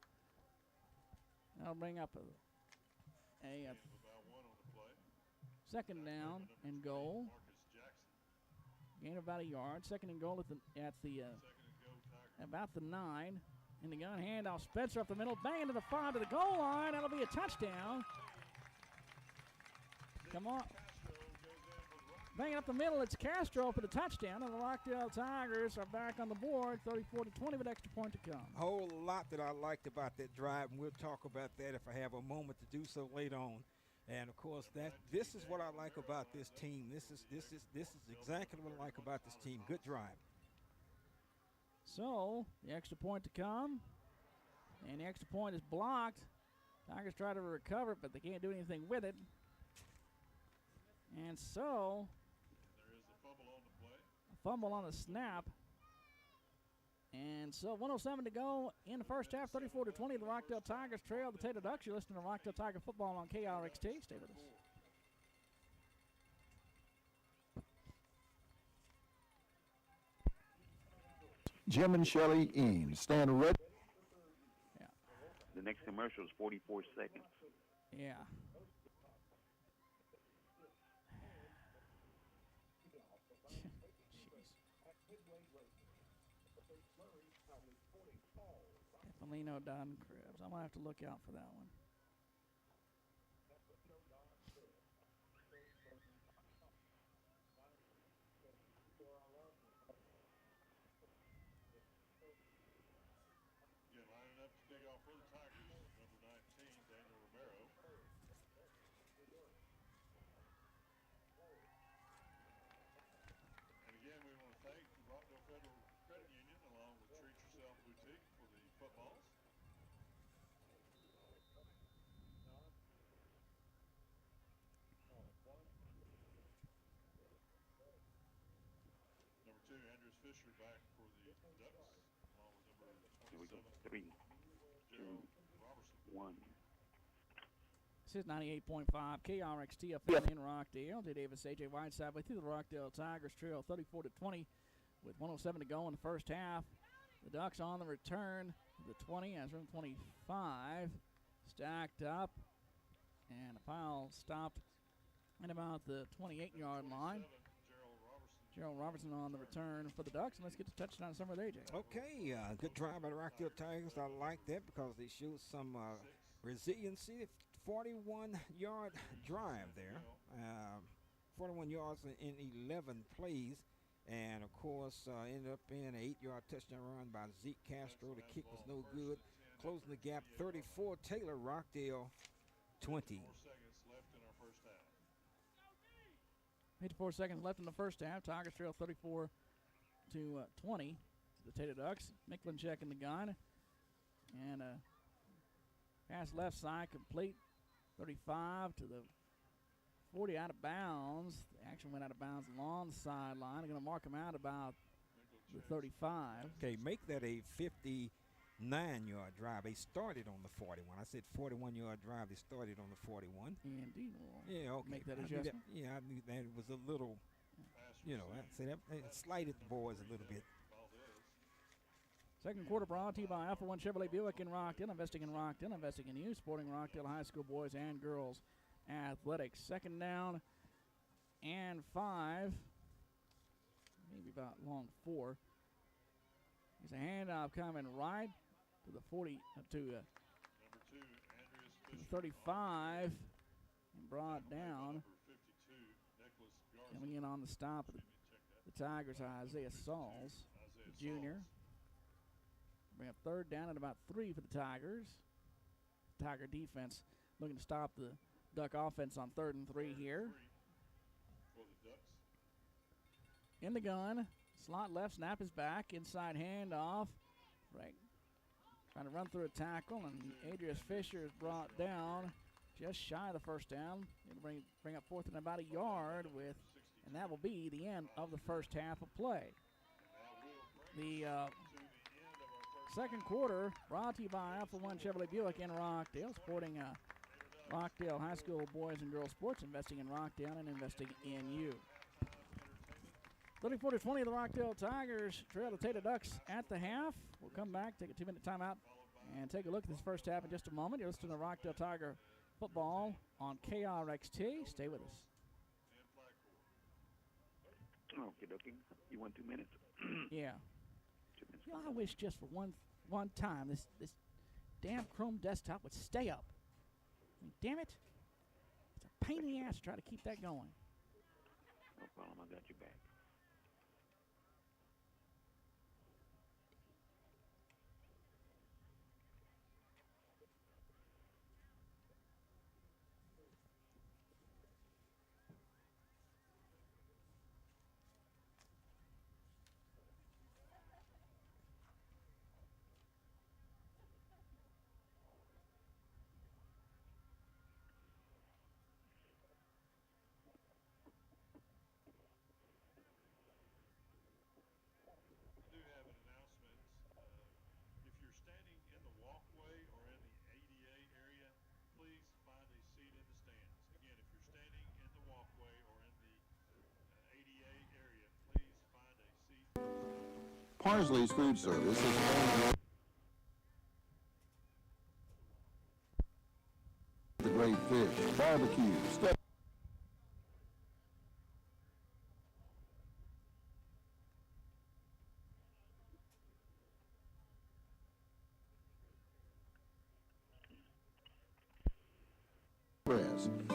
That'll bring up a 2nd down and goal. Gain of about a yard. 2nd and goal at the about the 9. In the gun, handoff, Spencer up the middle, bang into the 5 to the goal line. That'll be a touchdown. Come on. Banging up the middle, it's Castro for the touchdown, and the Rockdale Tigers are back on the board, 34-20 with extra point to come. A whole lot that I liked about that drive, and we'll talk about that if I have a moment to do so later on. And of course, this is what I like about this team. This is exactly what I like about this team. Good drive. So the extra point to come, and the extra point is blocked. Tigers try to recover it, but they can't do anything with it. And so fumble on the snap. And so 1:07 to go in the first half, 34-20. The Rockdale Tigers trail the Tater Ducks. You're listening to Rockdale Tiger football on KRXT. Stay with us. Jim and Shelley Eames, stand ready. Yeah. The next commercial is 44 seconds. Yeah. Polino Don Cribs. I'm going to have to look out for that one. Again, lining up to kick off for the Tigers, number 19, Daniel Romero. And again, we want to thank the Rockdale Federal Credit Union along with Treat Yourself Boutique for the footballs. Fisher back for the Ducks, along with number Here we go. 27, 3, 2, Gerald Robertson. 1. This is 98.5 KRXT FM in Rockdale. Jay Davis, AJ Whiteside with you. The Rockdale Tigers trail 34-20 with 107 to go in the first half. The Ducks on the return to the 20 as room 25 stacked up, and a foul stopped at about the 28-yard line. Gerald Robertson on the return for the Ducks, and let's get to touchdown summary with AJ. Okay, good drive by the Rockdale Tigers. I like that because they showed some resiliency. 41-yard drive there, 41 yards in 11 plays, and of course ended up being an 8-yard touchdown run by Zeke Castro. The kick was no good. Closing the gap, 34 Taylor, Rockdale 20. 4 seconds left in our first half. 54 seconds left in the first half. Tigers trail 34-20 to the Tater Ducks. Miklinchek in the gun, and pass left side complete. 35 to the 40 out of bounds. The action went out of bounds along the sideline. They're going to mark him out about the 35. Okay, make that a 59-yard drive. They started on the 41. I said 41-yard drive. They started on the 41. Indeed. We'll Yeah, okay. make that I knew adjustment. I knew that it was a little, that slighted the boys a little bit. Second quarter brought to you by Alpha One Chevrolet Buick in Rockdale. Investing in Rockdale, investing in you. Supporting Rockdale High School boys and girls athletics. Second down and 5. Maybe about long 4. There's a handoff coming right to the 40, to the 35, and brought down. Coming in on the stop of the Tigers, Isaiah Sauls, the junior. Bring up third down at about 3 for the Tigers. Tiger defense looking to stop the Duck offense on 3rd and 3 here. In the gun, slot left, snap is back, inside handoff. Right, trying to run through a tackle, and Adrius Fisher is brought down just shy of the first down. It'll bring up 4th and about a yard and that will be the end of the first half of play. The second quarter brought to you by Alpha One Chevrolet Buick in Rockdale, supporting Rockdale High School boys and girls sports, investing in Rockdale and investing in you. 34-20, the Rockdale Tigers trail the Tater Ducks at the half. We'll come back, take a 2-minute timeout, and take a look at this first half in just a moment. You're listening to Rockdale Tiger football on KRXT. Stay with us. Okay, dokie. You want 2 minutes? Yeah. 2 minutes. You know, I wish just for one time this damn Chrome desktop would stay up. I mean, damn it. It's a pain in the ass to try to keep that going. No problem. I got you back. Parsley's Food Service is the great fish, barbecue, stuff.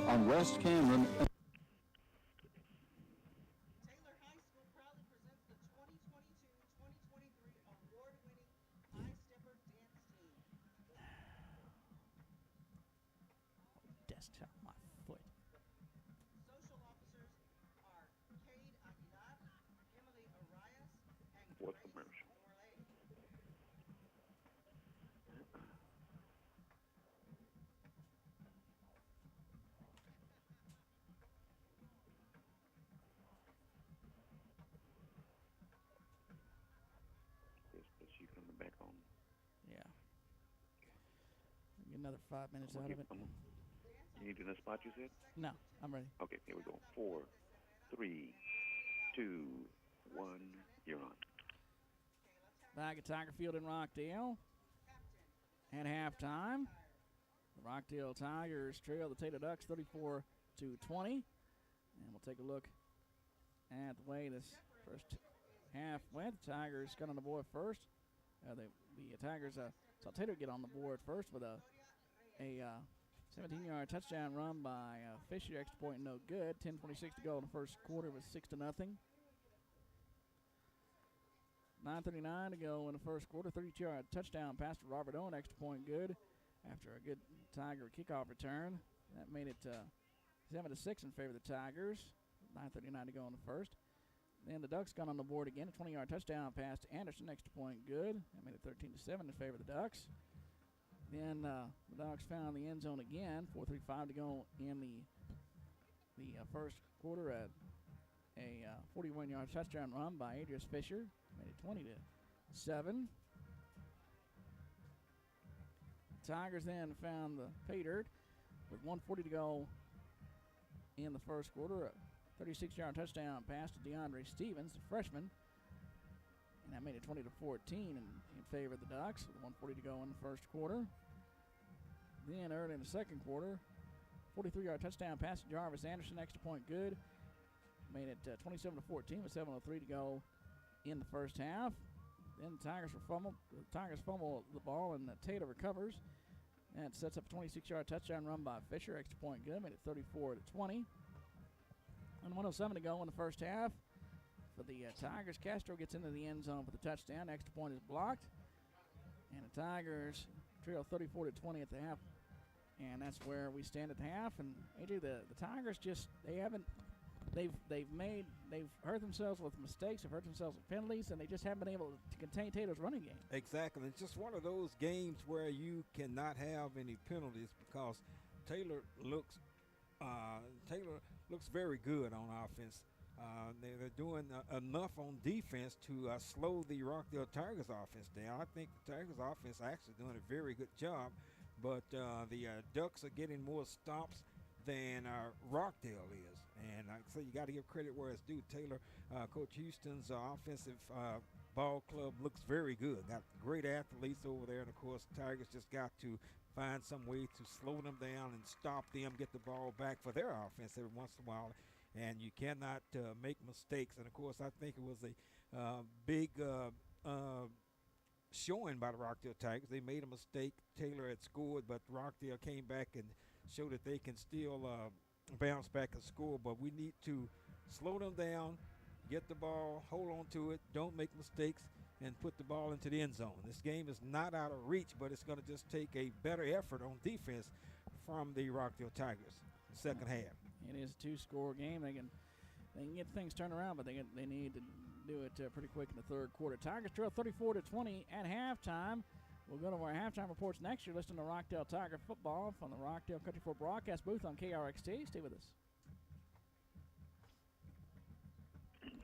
On West Cameron. Desktop, my foot. Social officers are Cade Aguilar, Emily Arias, and What Grace commercial? Morley. went back on. Yeah. Get another 5 minutes out of it. You need another spot, you said? No, I'm ready. Okay, here we go. 4, 3, 2, 1. You're on. Back at Tiger Field in Rockdale. At halftime, the Rockdale Tigers trail the Taylor Ducks 34-20. And we'll take a look at the way this first half went. The Tigers got on the board first. The Tigers saw Taylor get on the board first with a 17-yard touchdown run by Fisher. Extra point no good. 10:26 to go in the first quarter. It was 6-0. 9:39 to go in the first quarter. 32-yard touchdown pass to Robert Owen. Extra point good after a good Tiger kickoff return. That made it 7-6 in favor of the Tigers. 9:39 to go in the first. Then the Ducks got on the board again. A 20-yard touchdown pass to Anderson. Extra point good. That made it 13-7 in favor of the Ducks. Then the Ducks found the end zone again. 4:35 to go in the first quarter at a 41-yard touchdown run by Adrius Fisher. Made it 20-7. Tigers then found the pay dirt with 1:40 to go in the first quarter. A 36-yard touchdown pass to DeAndre Stevens, the freshman. And that made it 20-14 in favor of the Ducks with 1:40 to go in the first quarter. Then early in the second quarter, 43-yard touchdown pass to Jarvis Anderson, extra point good. Made it 27-14 with 7:03 to go in the first half. Then the Tigers fumble the ball, and Taylor recovers. And sets up a 26-yard touchdown run by Fisher, extra point good. Made it 34-20. And 1:07 to go in the first half. For the Tigers, Castro gets into the end zone for the touchdown. Extra point is blocked. And the Tigers trail 34-20 at the half. And that's where we stand at the half. And AJ, the Tigers they've hurt themselves with mistakes, they've hurt themselves with penalties, and they just haven't been able to contain Taylor's running game. Exactly. It's just one of those games where you cannot have any penalties because Taylor looks very good on offense. They're doing enough on defense to slow the Rockdale Tigers offense down. I think the Tigers offense actually doing a very good job, but the Ducks are getting more stops than Rockdale is. And like I say, you got to give credit where it's due. Taylor, Coach Houston's offensive ball club looks very good. Got great athletes over there, and of course, Tigers just got to find some way to slow them down and stop them, get the ball back for their offense every once in a while. And you cannot make mistakes. And of course, I think it was a big showing by the Rockdale Tigers. They made a mistake. Taylor had scored, but Rockdale came back and showed that they can still bounce back and score. But we need to slow them down, get the ball, hold on to it, don't make mistakes, and put the ball into the end zone. This game is not out of reach, but it's going to just take a better effort on defense from the Rockdale Tigers second half. It is a two-score game. They can get things turned around, but they need to do it pretty quick in the third quarter. Tigers trail 34-20 at halftime. We'll go to our halftime reports next. You're listening to Rockdale Tiger football from the Rockdale Country 4 broadcast booth on KRXT. Stay with us.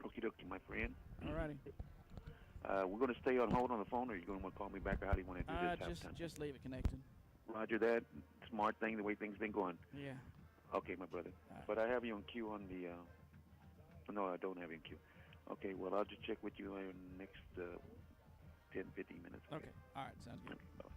Okie dokie, my friend. All righty. We're going to stay on hold on the phone, or are you going to want to call me back, or how do you want to do this? Just leave it connected. Roger that. Smart thing, the way things been going. Yeah. Okay, my brother. But I have you on cue on the no, I don't have you on cue. Okay, well, I'll just check with you in the next 10, 15 minutes. Okay. All right, sounds good. Okay, bye.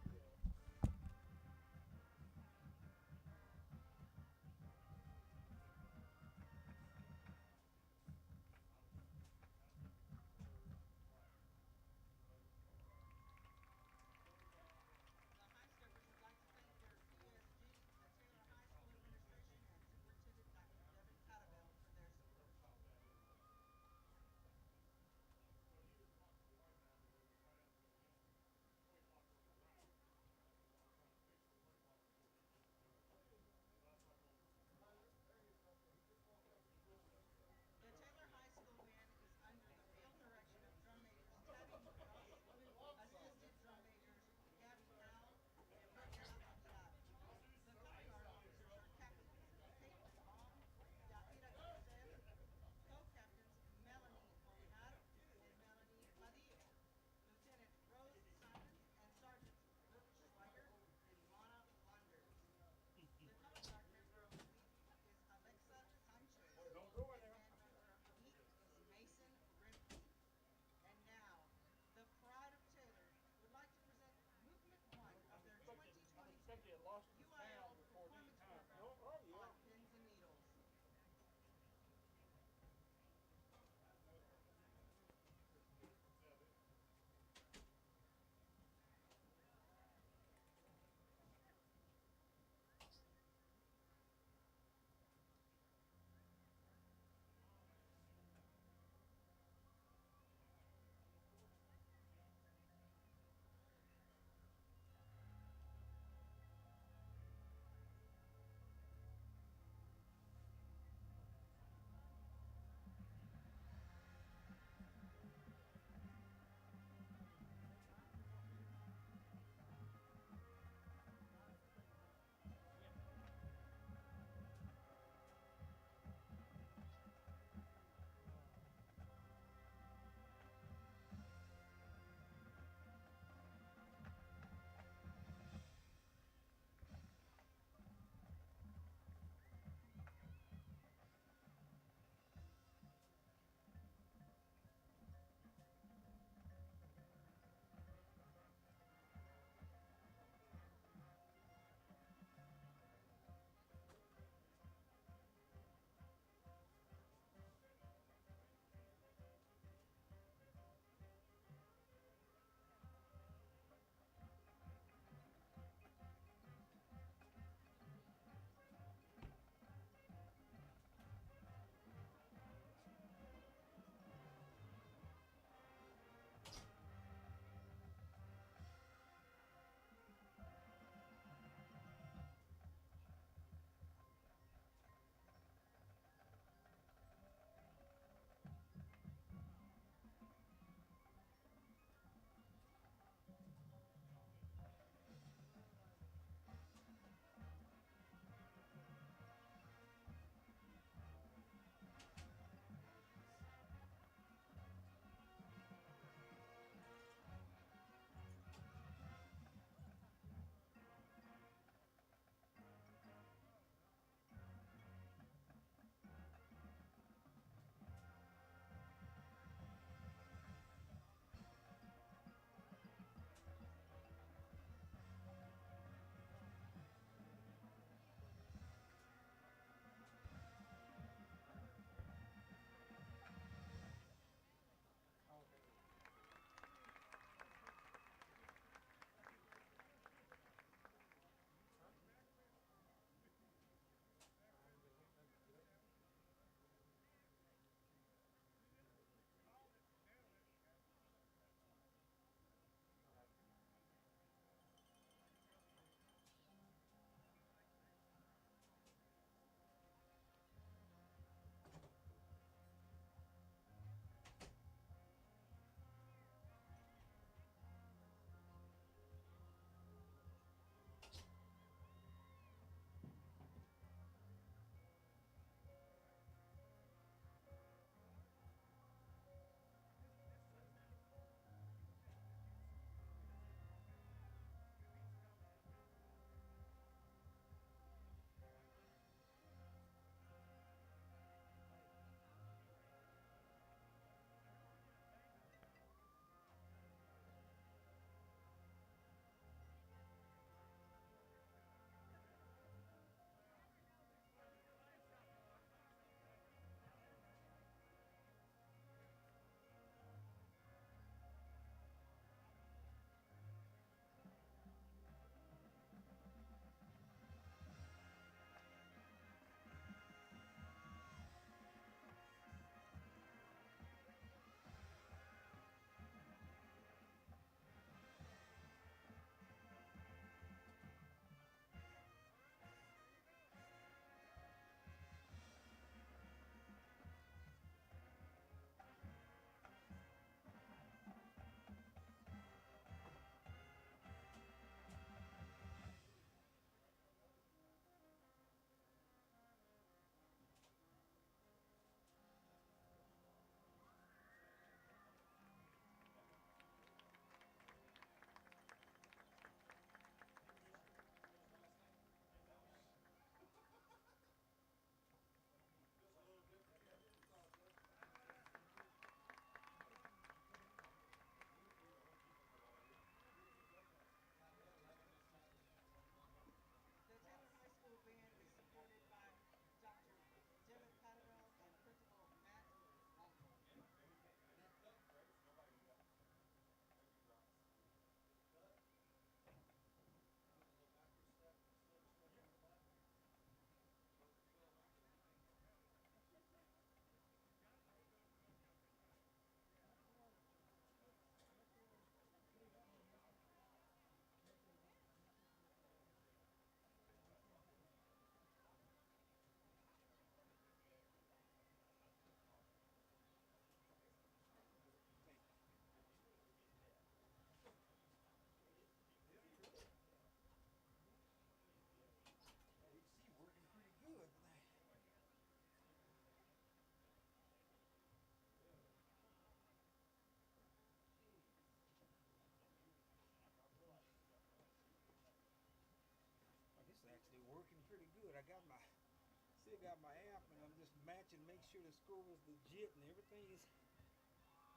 still got my app, and I'm just matching, make sure the score is legit and everything is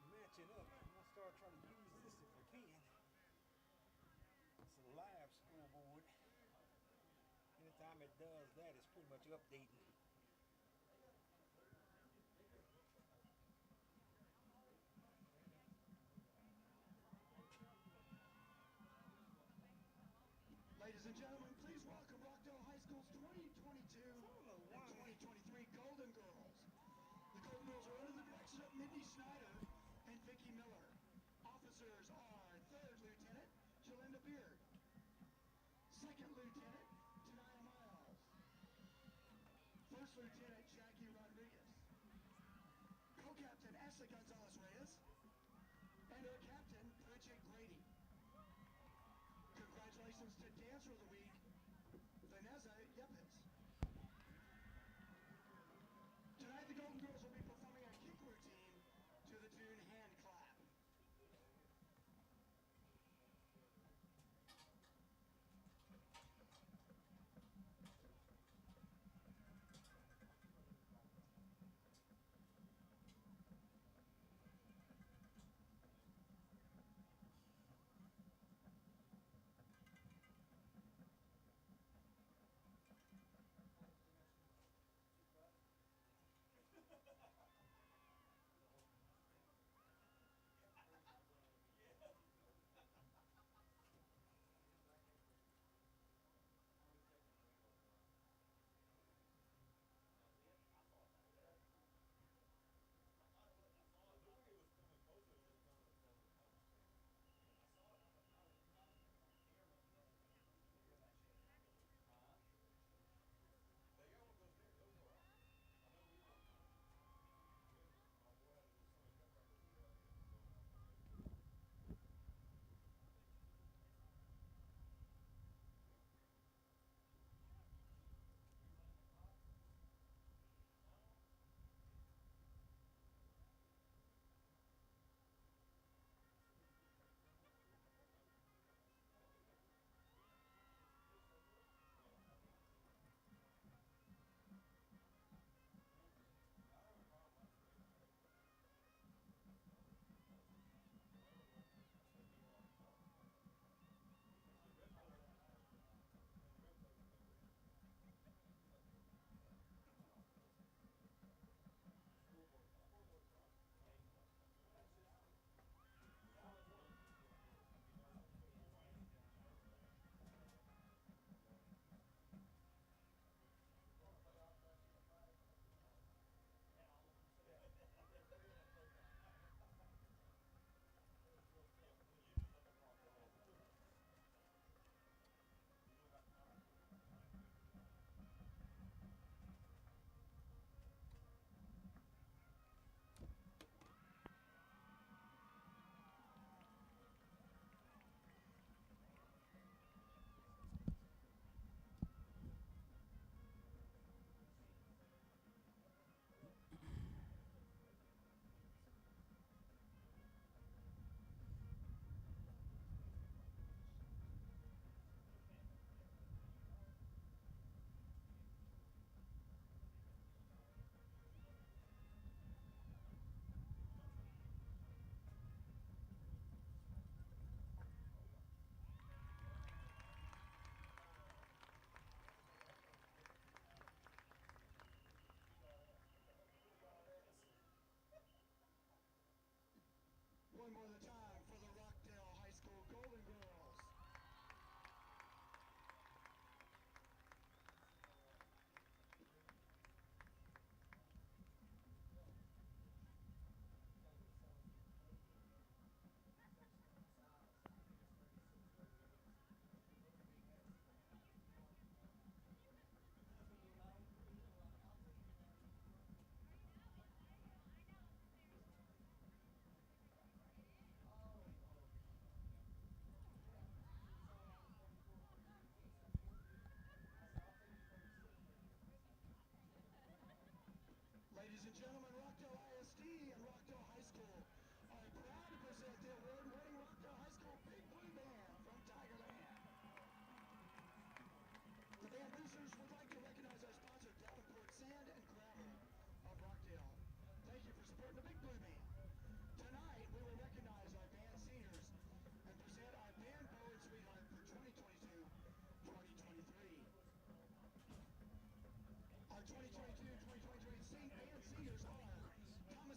matching up. I'm gonna start trying to use this if I can. It's a live scoreboard. Anytime it does that, it's pretty much updating. Ladies and gentlemen, please welcome Rockdale High School's 2022 and 2023 Golden Girls. The Golden Girls are under the direction of Mindy Schneider and Vicki Miller. Officers are 3rd Lieutenant Jalinda Beard, 2nd Lieutenant Tanaya Miles, 1st Lieutenant Jackie Rodriguez, Co-Captain Ashley Gonzalez Reyes, and our Captain Bridget Grady. Congratulations to Dancer of the Week, Vanessa Yepes. Tonight, the Golden Girls will be performing a kick routine to the tune Hand Clap.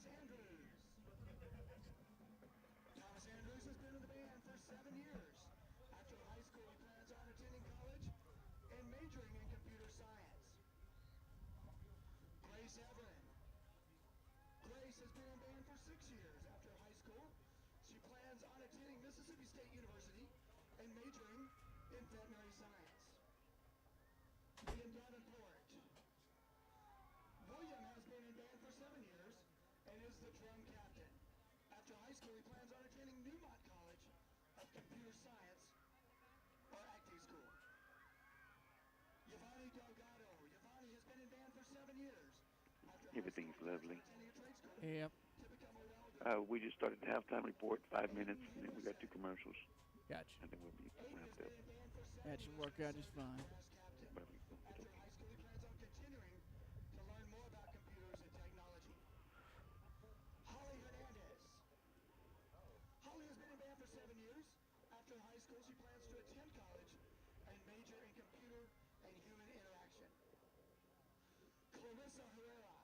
Thomas Andrews. Thomas Andrews has been in the band for 7 years. After high school, he plans on attending college and majoring in computer science. Grace Everin. Grace has been in band for 6 years. After high school, she plans on attending Mississippi State University and majoring in veterinary science. William Davenport. William has been in band for 7 years and is the drum captain. After high school, he plans on attending Newmont College of Computer Science or acting school. Yvonne Delgado. Yvonne has been in band for 7 years. After Everything's lovely. Yep. We just started the halftime report, 5 minutes, and then we got 2 commercials. Gotcha. And then we'll be wrapped up. That should work out just fine. But we gonna get okay. High school, he plans on continuing to learn more about computers and technology. Holly Hernandez. Holly has been in band for 7 years. After high school, she plans to attend college and major in computer and human interaction. Clarissa Herrera.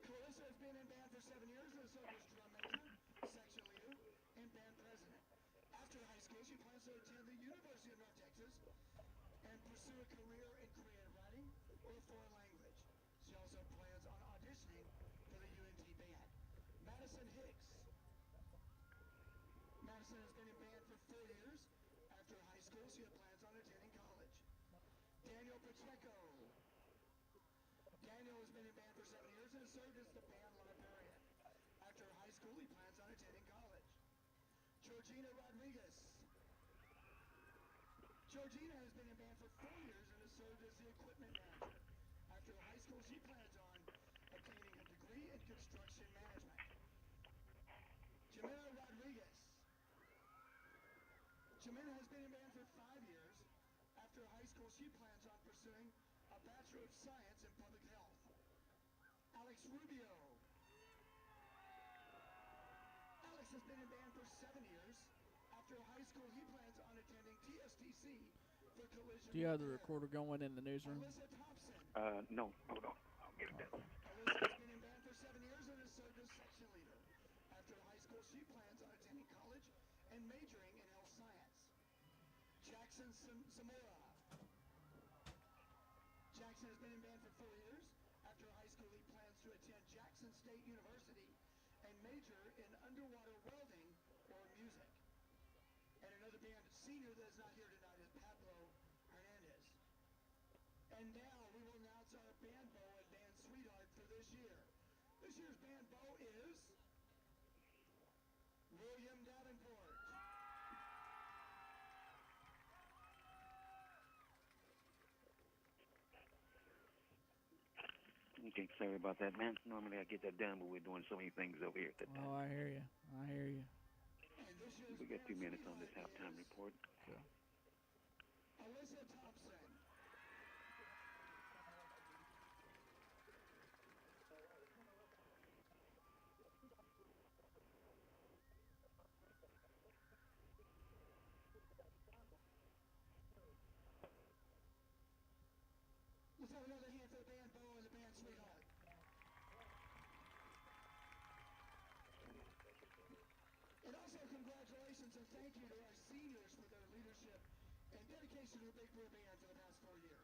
Clarissa has been in band for 7 years and served as drum major, section leader, and band president. After high school, she plans to attend the University of North Texas and pursue a career in creative writing or a foreign language. She also plans on auditioning for the UNT band. Madison Hicks. Madison has been in band for 4 years. After high school, she plans on attending college. Daniel Pacheco. Daniel has been in band for 7 years and has served as the band librarian. After high school, he plans on attending college. Georgina Rodriguez. Georgina has been in band for 4 years and has served as the equipment manager. After high school, she plans on obtaining a degree in construction management. Jimena Rodriguez. Jimena has been in band for 5 years. After high school, she plans on pursuing a Bachelor of Science in Public Health. Alex Rubio. Alex has been in band for 7 years. After high school, he plans on attending TSTC for collision. Do you have the recorder going in the newsroom? Alyssa Thompson. No, hold on. I'll get it done. Alyssa has been in band for 7 years and has served as section leader. After high school, she plans on attending college and majoring in health science. Jackson Zamora. Jackson has been in band for 4 years. After high school, he plans to attend Jackson State University and major in underwater welding or music. And another band senior that is not here tonight is Pablo Hernandez. And now we will announce our band bow and band sweetheart for this year. This year's band bow is William Davenport. Okay, sorry about that, man. Normally I get that done, but we're doing so many things over here at the time. Oh, I hear you. I hear you. We got 2 minutes on this halftime report. Sure. Alyssa Thompson. Let's have another hand for the band bow and the band sweetheart. And also congratulations and thank you to our seniors for their leadership and dedication to the Big Blue Band for the past 4 years.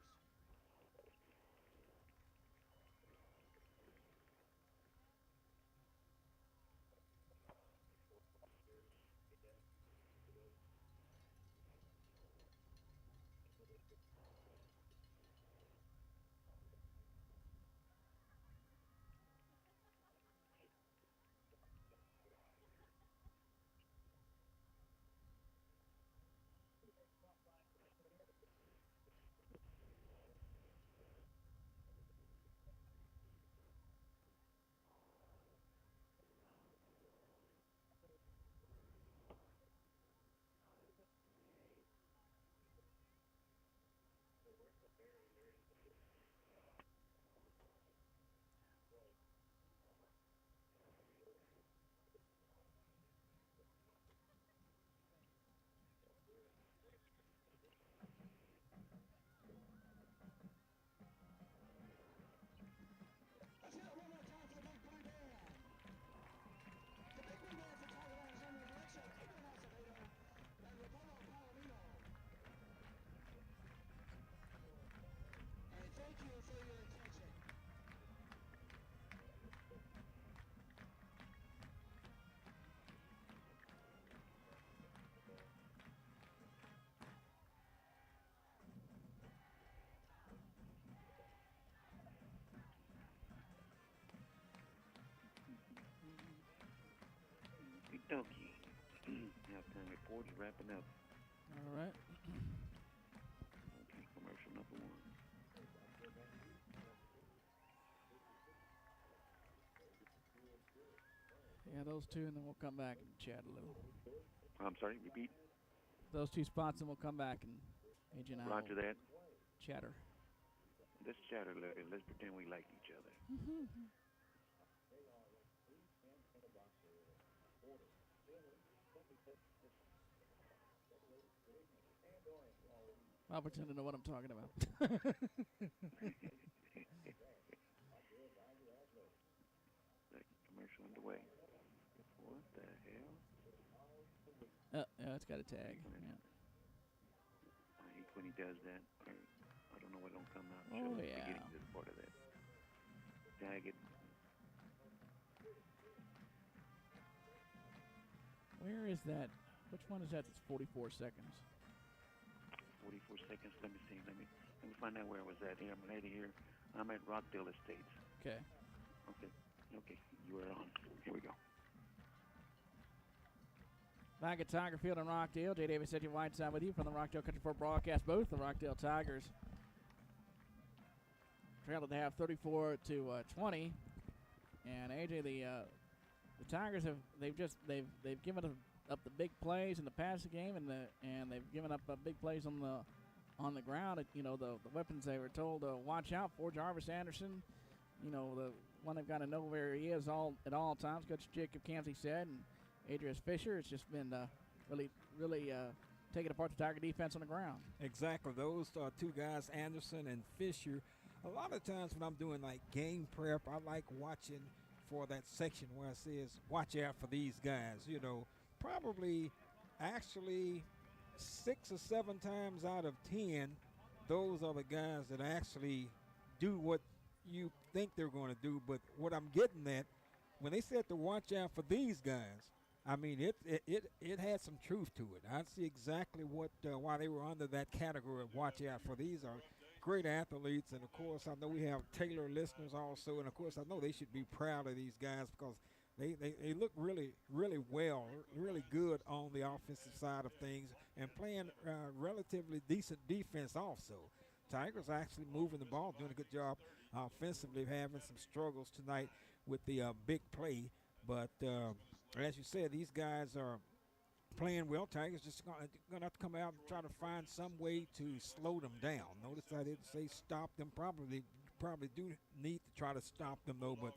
reports wrapping up. All right. Okay, commercial number 1. Yeah, those two, and then we'll come back and chat a little. I'm sorry, repeat. Those 2 spots, and we'll come back and AJ and I Roger will that. chatter. Let's chatter a little. Let's pretend we like each other. I'll pretend to know what I'm talking about. Commercial underway. What the hell? Yeah, it's got a tag. Yeah. I hate when he does that. I don't know what don't come out. Oh, Show yeah. Beginning to the part of that. Tag it. Where is that? Which one is that? It's 44 seconds. 44 seconds. Let me see. Let me find out where I was at. Here, I'm right here. I'm at Rockdale Estates. Okay. Okay. You are on. Here we go. Back at Tiger Field in Rockdale, Jay Davis, Edgy Whiteside with you from the Rockdale Country Ford broadcast booth. The Rockdale Tigers trailed at the half 34-20, and AJ, the Tigers they've given up the big plays in the passing game, and they've given up big plays on the ground. You know, the weapons they were told to watch out for. Jarvis Anderson, you know, the one they've got to know where he is at all times. Coach Jacob Kamsey said, and Adrius Fisher. It's just been really taking apart the Tiger defense on the ground. Exactly. Those 2 guys, Anderson and Fisher. A lot of times when I'm doing like game prep, I like watching for that section where it says, watch out for these guys. You know, probably actually 6 or 7 times out of 10, those are the guys that actually do what you think they're going to do. But what I'm getting at, when they said to watch out for these guys, I mean, it had some truth to it. I see exactly why they were under that category of watch out for. These are great athletes, and of course, I know we have Taylor listeners also, and of course, I know they should be proud of these guys because they look really, really well, really good on the offensive side of things, and playing relatively decent defense also. Tigers actually moving the ball, doing a good job offensively, having some struggles tonight with the big play, but as you said, these guys are playing well. Tigers just going to have to come out and try to find some way to slow them down. Notice I didn't say stop them. Probably do need to try to stop them, though, but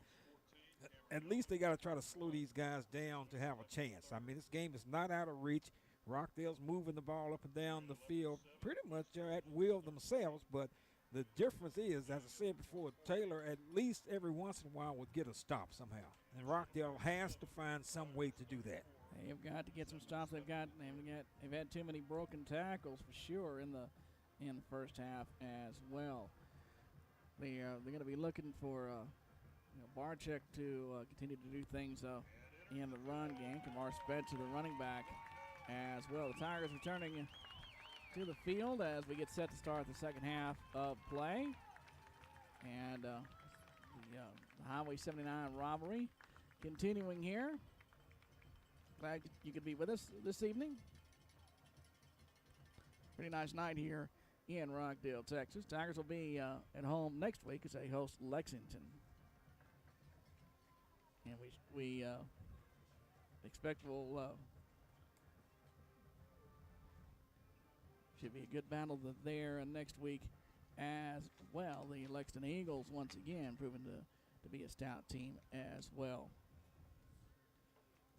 at least they got to try to slow these guys down to have a chance. I mean, this game is not out of reach. Rockdale's moving the ball up and down the field pretty much at will themselves, but the difference is, as I said before, Taylor at least every once in a while would get a stop somehow. And Rockdale has to find some way to do that. They've got to get some stops. They've had too many broken tackles for sure in the first half as well. They're going to be looking for Barczyk to continue to do things in the run game. Kamar Spencer, the running back, as well. The Tigers returning to the field as we get set to start the second half of play. And the Highway 79 robbery continuing here. Glad you could be with us this evening. Pretty nice night here in Rockdale, Texas. Tigers will be at home next week as they host Lexington. And we expect we'll should be a good battle there next week as well. The Lexington Eagles once again proven to be a stout team as well.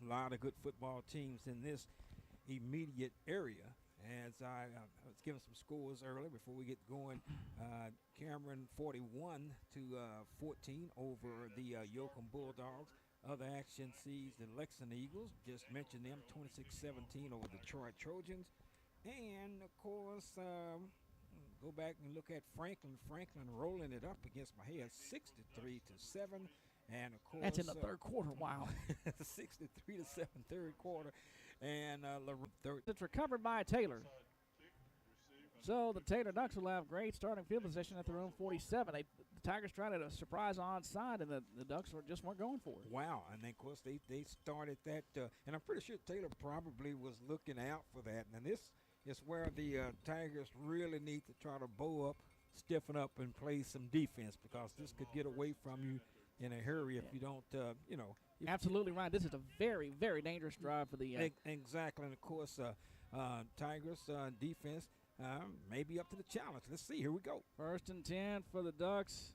A lot of good football teams in this immediate area. As I was giving some scores earlier before we get going, Cameron 41 to 14 over the Yoakum Bulldogs. Other action sees the Lexington Eagles, just mentioned them, 26-17 over the Detroit Trojans. And, of course, go back and look at Franklin. Franklin rolling it up against my head, 63-7. And, of course, that's in the third quarter. Wow. 63-7, third quarter. And third. It's recovered by Taylor. So the Taylor Ducks will have great starting field position at their own 47. The Tigers tried a surprise onside, and the Ducks just weren't going for it. Wow, and then, of course, they started that, and I'm pretty sure Taylor probably was looking out for that. And this is where the Tigers really need to try to bow up, stiffen up, and play some defense, because this could get away from you in a hurry if you don't, Absolutely right. This is a very, very dangerous drive for the exactly, and of course, Tigers defense may be up to the challenge. Let's see. Here we go. 1st and 10 for the Ducks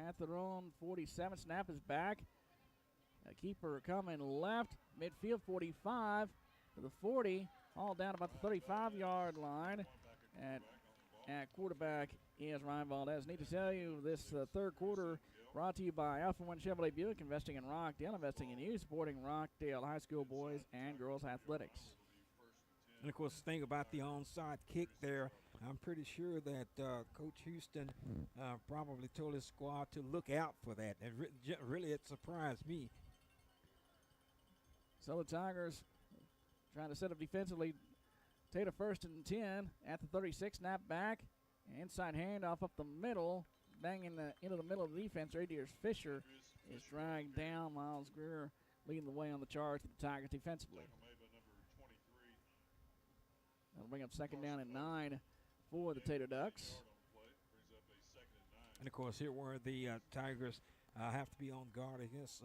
at their own 47. Snap is back. A keeper coming left. Midfield 45 to the 40. All down about the 35-yard line. At quarterback is Ryan Valdez. Need to tell you, this third quarter brought to you by Alpha One Chevrolet Buick, investing in Rockdale, investing in you, supporting Rockdale High School boys and girls athletics. And, of course, the thing about the onside kick there, I'm pretty sure that Coach Houston probably told his squad to look out for that. And really, it surprised me. So the Tigers trying to set up defensively. Taylor 1st and 10 at the 36. Snap back. Inside handoff up the middle. Banging into the middle of the defense. Radius Fisher is dragged down. Miles Greer leading the way on the charge for the Tigers defensively. That'll bring up 2nd down and 9 for the Tater Ducks. And, of course, here where the Tigers have to be on guard against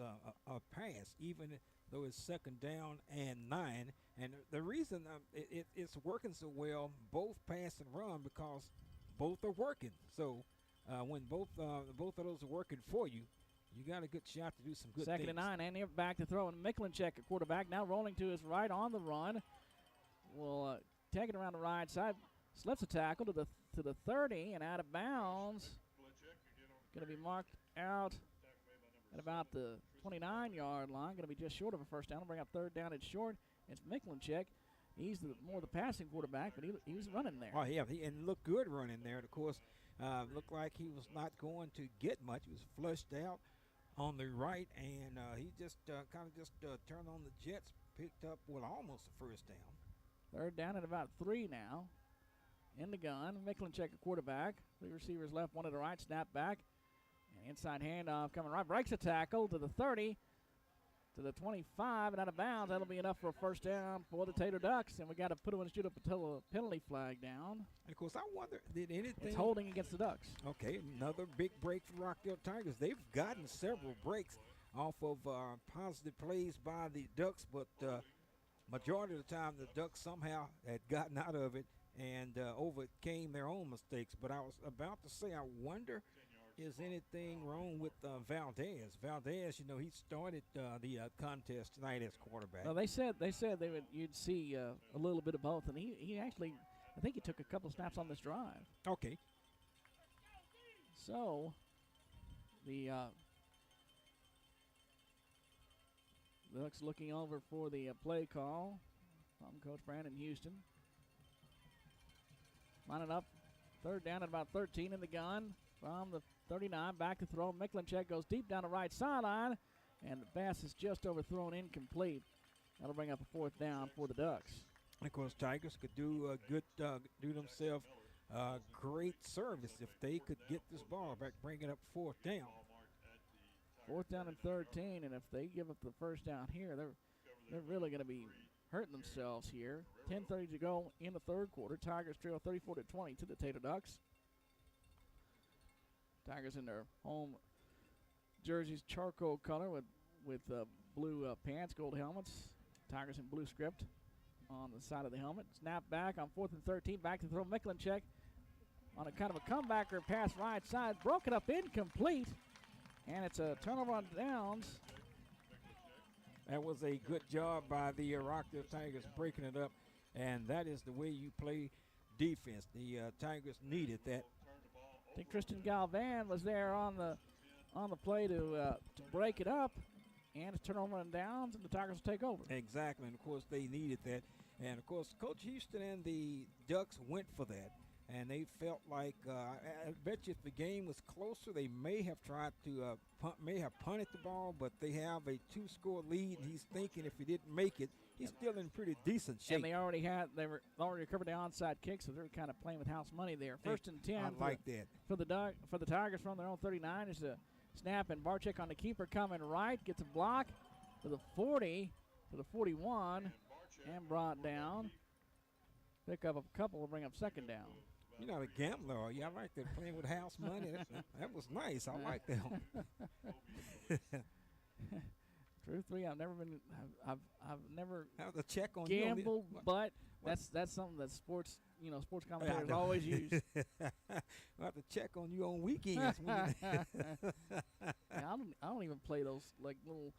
a pass, even though it's 2nd down and 9. And the reason it's working so well, both pass and run, because both are working. So when both of those are working for you, you got a good shot to do some good things. 2nd and 9, and back to throw. And Miklinchek at quarterback, now rolling to his right on the run. Will take it around the right side, slips a tackle to the 30 and out of bounds. Going to be marked out at about the 29-yard line. Going to be just short of a 1st down. Will bring up 3rd down and short. It's Miklinchek. He's more the passing quarterback, but he was running there. Oh, yeah, and looked good running there. And, of course, looked like he was not going to get much. He was flushed out on the right, and he just kind of turned on the jets, picked up, almost a 1st down. 3rd down at about 3 now. In the gun, Miklinchek at quarterback. 3 receivers left, 1 to the right, snap back. And inside handoff coming right, breaks a tackle to the 30, to the 25, and out of bounds. That'll be enough for a 1st down for the Tater Ducks, and we got to put a penalty flag down. And, of course, I wonder, did anything? It's holding against the Ducks. Okay, another big break for Rockdale Tigers. They've gotten several breaks off of positive plays by the Ducks, but majority of the time the Ducks somehow had gotten out of it and overcame their own mistakes. But I was about to say, I wonder, is anything wrong with Valdez? Valdez, he started the contest tonight as quarterback. Well, they said you'd see a little bit of both, and he actually, I think he took a couple snaps on this drive. Okay. So the Ducks looking over for the play call from Coach Brandon Houston. Lining up, 3rd down at about 13 in the gun from the 39. Back to throw. Miklinchek goes deep down the right sideline, and the pass is just overthrown, incomplete. That'll bring up a 4th down for the Ducks. And, of course, Tigers could do do themselves great service if they could get this ball back, bring it up 4th down. 4th down and 13, and if they give up the 1st down here, they're really going to be hurting themselves here. 10:30 to go in the 3rd quarter. Tigers trail 34-20 to the Tater Ducks. Tigers in their home jerseys, charcoal color with blue pants, gold helmets. Tigers in blue script on the side of the helmet. Snap back on 4th and 13. Back to throw. Miklinchek on a kind of a comebacker pass right side. Broken up, incomplete. And it's a turnover on downs. That was a good job by the Rockdale Tigers breaking it up, and that is the way you play defense. The Tigers needed that. I think Tristan Galvan was there on the play to break it up, and it's turnover on downs, and the Tigers will take over. Exactly, and of course they needed that. And of course, Coach Houston and the Ducks went for that. and they felt like I bet you if the game was closer, they may have tried to punted the ball, but they have a 2-score lead, and he's thinking if he didn't make it, he's still in pretty decent shape. And they were already recovered the onside kick, so they're kind of playing with house money there. First and 10. I like that. For the Tigers from their own 39 is a snap, and Barczyk on the keeper coming right, gets a block to the 40, to the 41, and brought down. Pick up a couple, will bring up second down. You're not a gambler, are you? I like that, playing with house money. That was nice. I like that one. Truthfully, I've never have to check on gambled, but that's something that sports commentators always use. I have to check on you on weekends. I don't even play those like little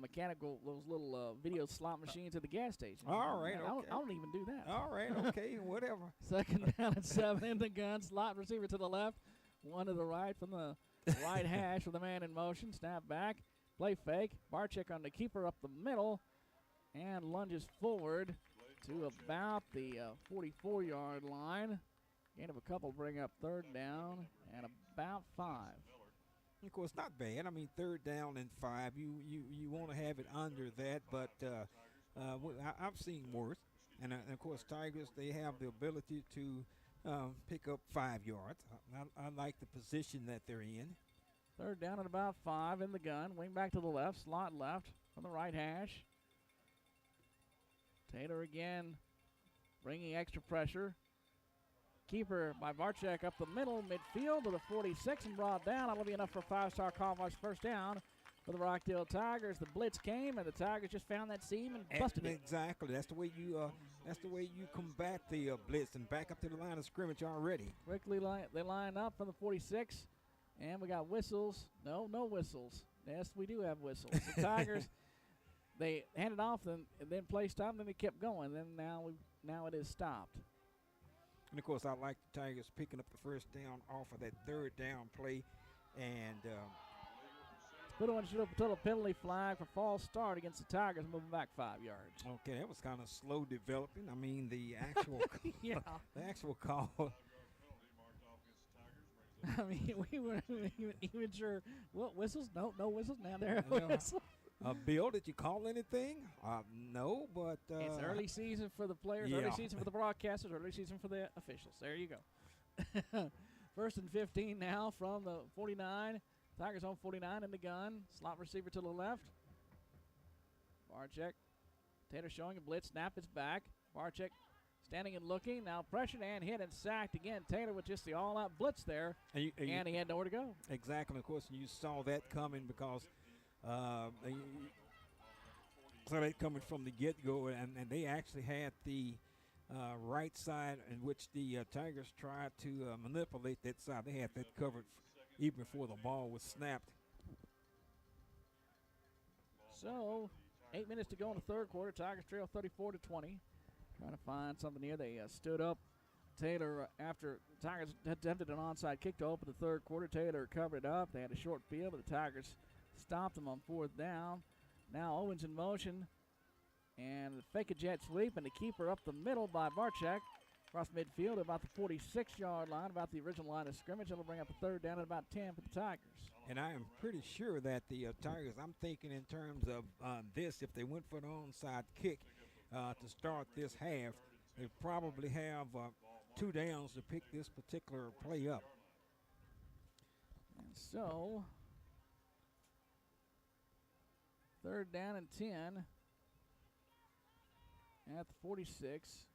mechanical, those little video slot machines at the gas station. All right, I don't even do that. All right, okay, whatever. Second down and 7 in the gun. Slot receiver to the left, one to the right from the right hash with a man in motion. Snap back, play fake. Barczyk on the keeper up the middle, and lunges forward to about the 44-yard line. Gain of a couple, bring up third down and about 5. Of course, not bad. I mean, third down and 5. You want to have it under that, but I've seen worse. And of course, Tigers, they have the ability to pick up 5 yards. I like the position that they're in. Third down and about 5 in the gun. Wing back to the left, slot left from the right hash. Taylor again bringing extra pressure. Keeper by Barczyk up the middle, midfield to the 46 and brought down. That'll be enough for a 5-star Convoy's first down for the Rockdale Tigers. The blitz came, and the Tigers just found that seam and busted it. Exactly. That's the way you combat the blitz and back up to the line of scrimmage already. Quickly, they line up from the 46, and we got whistles. No whistles. Yes, we do have whistles. The Tigers, they handed off, and then play stopped, and then they kept going. Then now it is stopped. And, of course, I like the Tigers picking up the first down off of that third down play. And put on a total penalty flag for false start against the Tigers, moving back 5 yards. Okay, that was kind of slow developing. I mean, the actual the actual call. I mean, we weren't even sure what whistles. No whistles. Now there are whistles. Bill, did you call anything? No, but it's early season for the players, early season for the broadcasters, early season for the officials. There you go. First and 15 now from the 49. Tigers on 49 in the gun. Slot receiver to the left. Barczyk. Taylor showing a blitz. Snap is back. Barczyk standing and looking. Now pressured and hit and sacked again. Taylor with just the all-out blitz there, and he had nowhere to go. Exactly. Of course, you saw that coming because so they coming from the get-go, and they actually had the right side in which the Tigers tried to manipulate that side. They had that covered even before the ball was snapped. So 8 minutes to go in the third quarter. Tigers trail 34-20. Trying to find something here. They stood up. Taylor, after Tigers attempted an onside kick to open the third quarter, Taylor covered it up. They had a short field, but the Tigers stopped them on fourth down. Now Owens in motion, and fake a jet sweep, and the keeper up the middle by Barczyk. Across midfield about the 46-yard line, about the original line of scrimmage. That'll bring up a third down at about 10 for the Tigers. And I am pretty sure that the Tigers, I'm thinking in terms of this, if they went for an onside kick to start this half, they probably have 2 downs to pick this particular play up. And so, third down and 10 at the 46.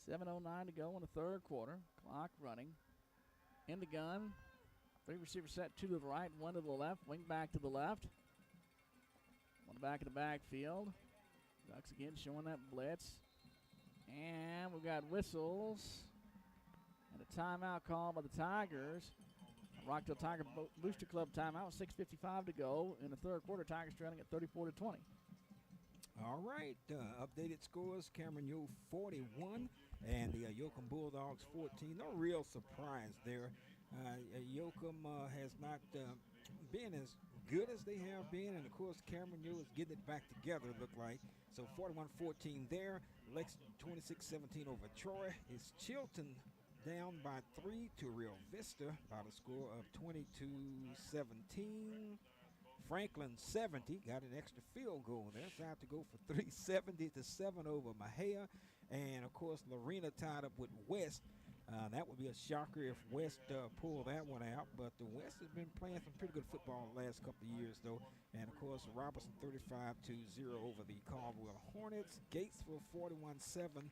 7:09 to go in the third quarter. Clock running. In the gun. 3 receivers set, 2 to the right, 1 to the left. Wing back to the left. 1 back in the backfield. Ducks again showing that blitz. And we've got whistles. And a timeout call by the Tigers. Rockdale Tiger Booster Club timeout. 6:55 to go in the third quarter. Tigers trailing at 34-20. All right, updated scores, Cameron Yo 41 and the Yoakum Bulldogs 14. No real surprise there. Yoakum has not been as good as they have been, and of course Cameron Yo is getting it back together, it looked like. So 41-14 there. Lexington 26-17 over Troy. It's Chilton down by 3 to Rio Vista by the score of 22-17. Franklin 70 got an extra field goal there. It's out to go for 370-7 over Mahia. And of course, Lorena tied up with West. That would be a shocker if West pulled that one out. But the West has been playing some pretty good football the last couple of years, though. And of course, Robertson 35-0 over the Caldwell Hornets. Gatesville 41-7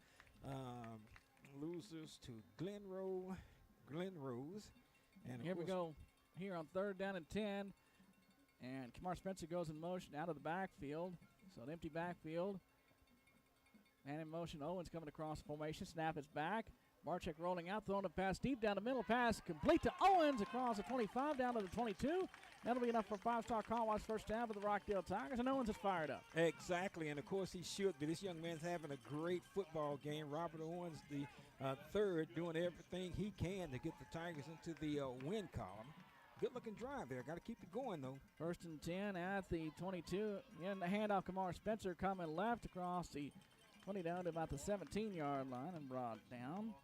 losers to Glenrose. And here we go. Here on 3rd down and 10. And Kamar Spencer goes in motion out of the backfield. So an empty backfield. Man in motion. Owens coming across the formation. Snap is back. Barczyk rolling out, throwing a pass deep down the middle. Pass complete to Owens across the 25 down to the 22. That'll be enough for 5-star Colwash first down for the Rockdale Tigers, and Owens is fired up. Exactly, and of course he should be. This young man's having a great football game. Robert Owens, the third, doing everything he can to get the Tigers into the win column. Good-looking drive there. Got to keep it going, though. 1st and 10 at the 22. In the handoff, Kamar Spencer coming left across the 20 down to about the 17-yard line and brought down.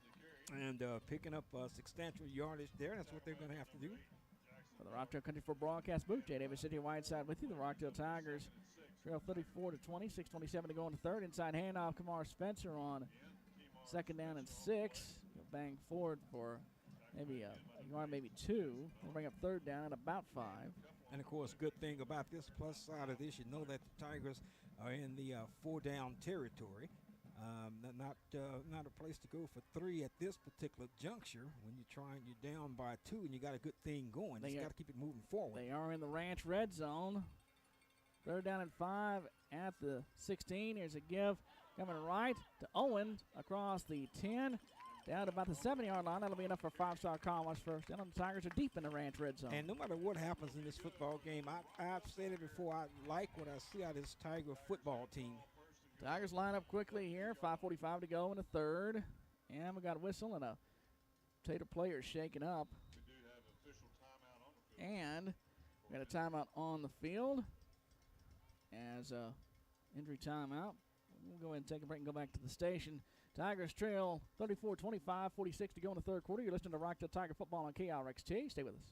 And picking up substantial yardage there. That's what they're going to have to do. For the Rockdale Country for broadcast booth, J. Davis City Whiteside with you. The Rockdale Tigers trail 34-20, 6:27 to go in the third. Inside handoff, Kamar Spencer on 2nd down and 6. He'll bang forward for maybe a yard, maybe 2. We'll bring up 3rd down at about 5. And, of course, good thing about this plus side of this, you know that the Tigers are in the 4-down territory. Not a place to go for 3 at this particular juncture when you're down by 2 and you got a good thing going. You got to keep it moving forward. They are in the Ranch red zone. 3rd down and 5 at the 16. Here's a give coming right to Owens across the 10. Down to about the 7-yard line. That'll be enough for 5-star Colwash first. Then the Tigers are deep in the Ranch red zone. And no matter what happens in this football game, I've said it before, I like what I see out of this Tiger football team. Tigers line up quickly here. 5:45 to go in the third. And we got a whistle and a Tater player shaken up. We do have official timeout on the field. And we got a timeout on the field as a injury timeout. We'll go ahead and take a break and go back to the station. Tigers trail 34-25, 46 to go in the third quarter. You're listening to Rockdale Tiger football on KRXT. Stay with us.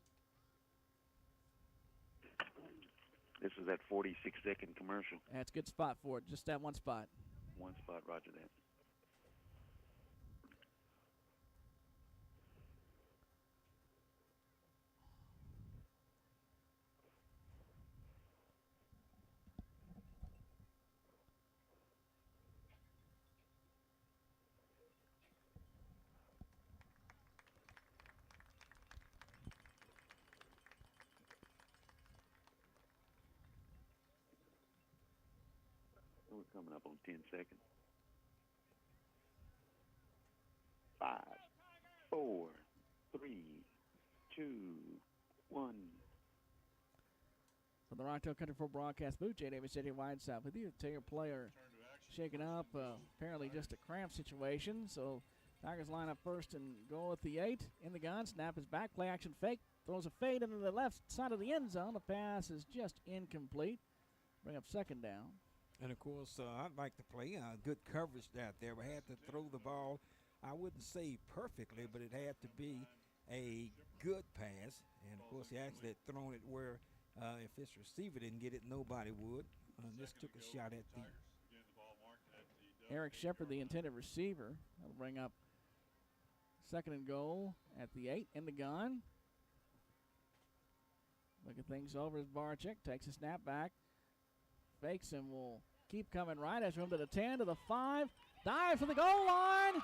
This is that 46-second commercial. That's a good spot for it. Just that one spot. One spot, roger that. We're coming up on 10 seconds. 5, 4, 3, 2, 1. For the Rockdale Country for broadcast booth, J. Davis City Whiteside with you. Taylor player shaken up. Apparently just a cramp situation. So Tigers line up first and go with the 8 in the gun. Snap is back. Play action fake. Throws a fade into the left side of the end zone. The pass is just incomplete. Bring up 2nd down. And, of course, I'd like to play good coverage out there. We had to throw the ball, I wouldn't say perfectly, but it had to be a good pass. And, of course, he actually had thrown it where if his receiver didn't get it, nobody would. Just took a shot at the Eric Shepard, the intended receiver. That'll bring up 2nd and goal at the 8 in the gun. Looking things over as Barczyk takes a snap back. Fakes and will keep coming right. Has room to the 10, to the 5. Dives for the goal line.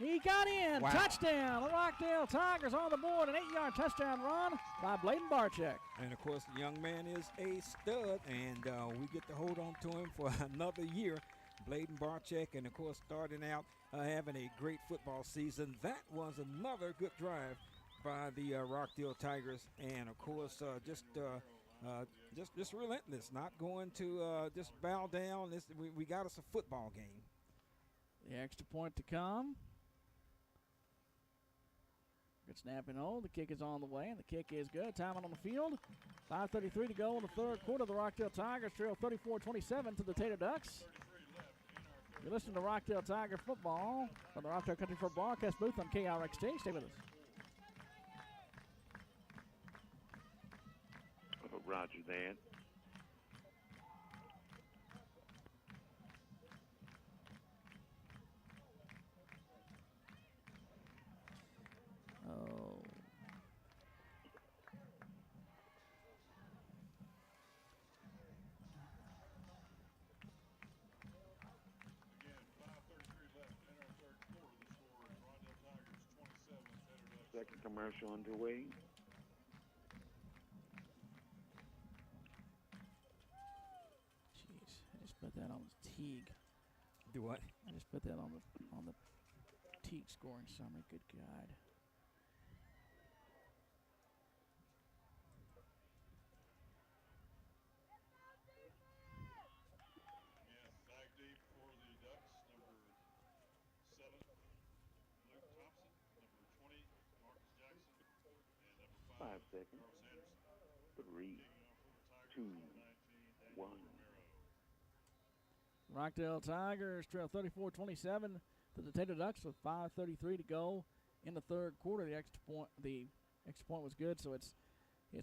He got in. Wow. Touchdown. The Rockdale Tigers on the board. An 8-yard touchdown run by Bladen Barczyk. And, of course, the young man is a stud, and we get to hold on to him for another year. Bladen Barczyk, and, of course, starting out having a great football season. That was another good drive by the Rockdale Tigers. And, of course, just relentless, not going to just bow down. We got us a football game. The extra point to come. Good snap and hold. The kick is on the way, and the kick is good. Time out on the field. 5:33 to go in the third quarter. The Rockdale Tigers trail 34-27 to the Tater Ducks. You're listening to Rockdale Tiger football from the Rockdale Country for broadcast booth on KRXT. Stay with us. Roger that. Oh. Second commercial underway. Jeez, I just put that on the Teague. Do what? I just put that on the Teague scoring summary. Good God. Back deep for the Ducks, number 7, Luke Thompson, number 20, Marcus Jackson, and number 5, 5 seconds. Carl Sanderson. 3, 2, 1. Rockdale Tigers trail 34-27 to the Tater Ducks with 5:33 to go in the third quarter. The extra point was good, so it's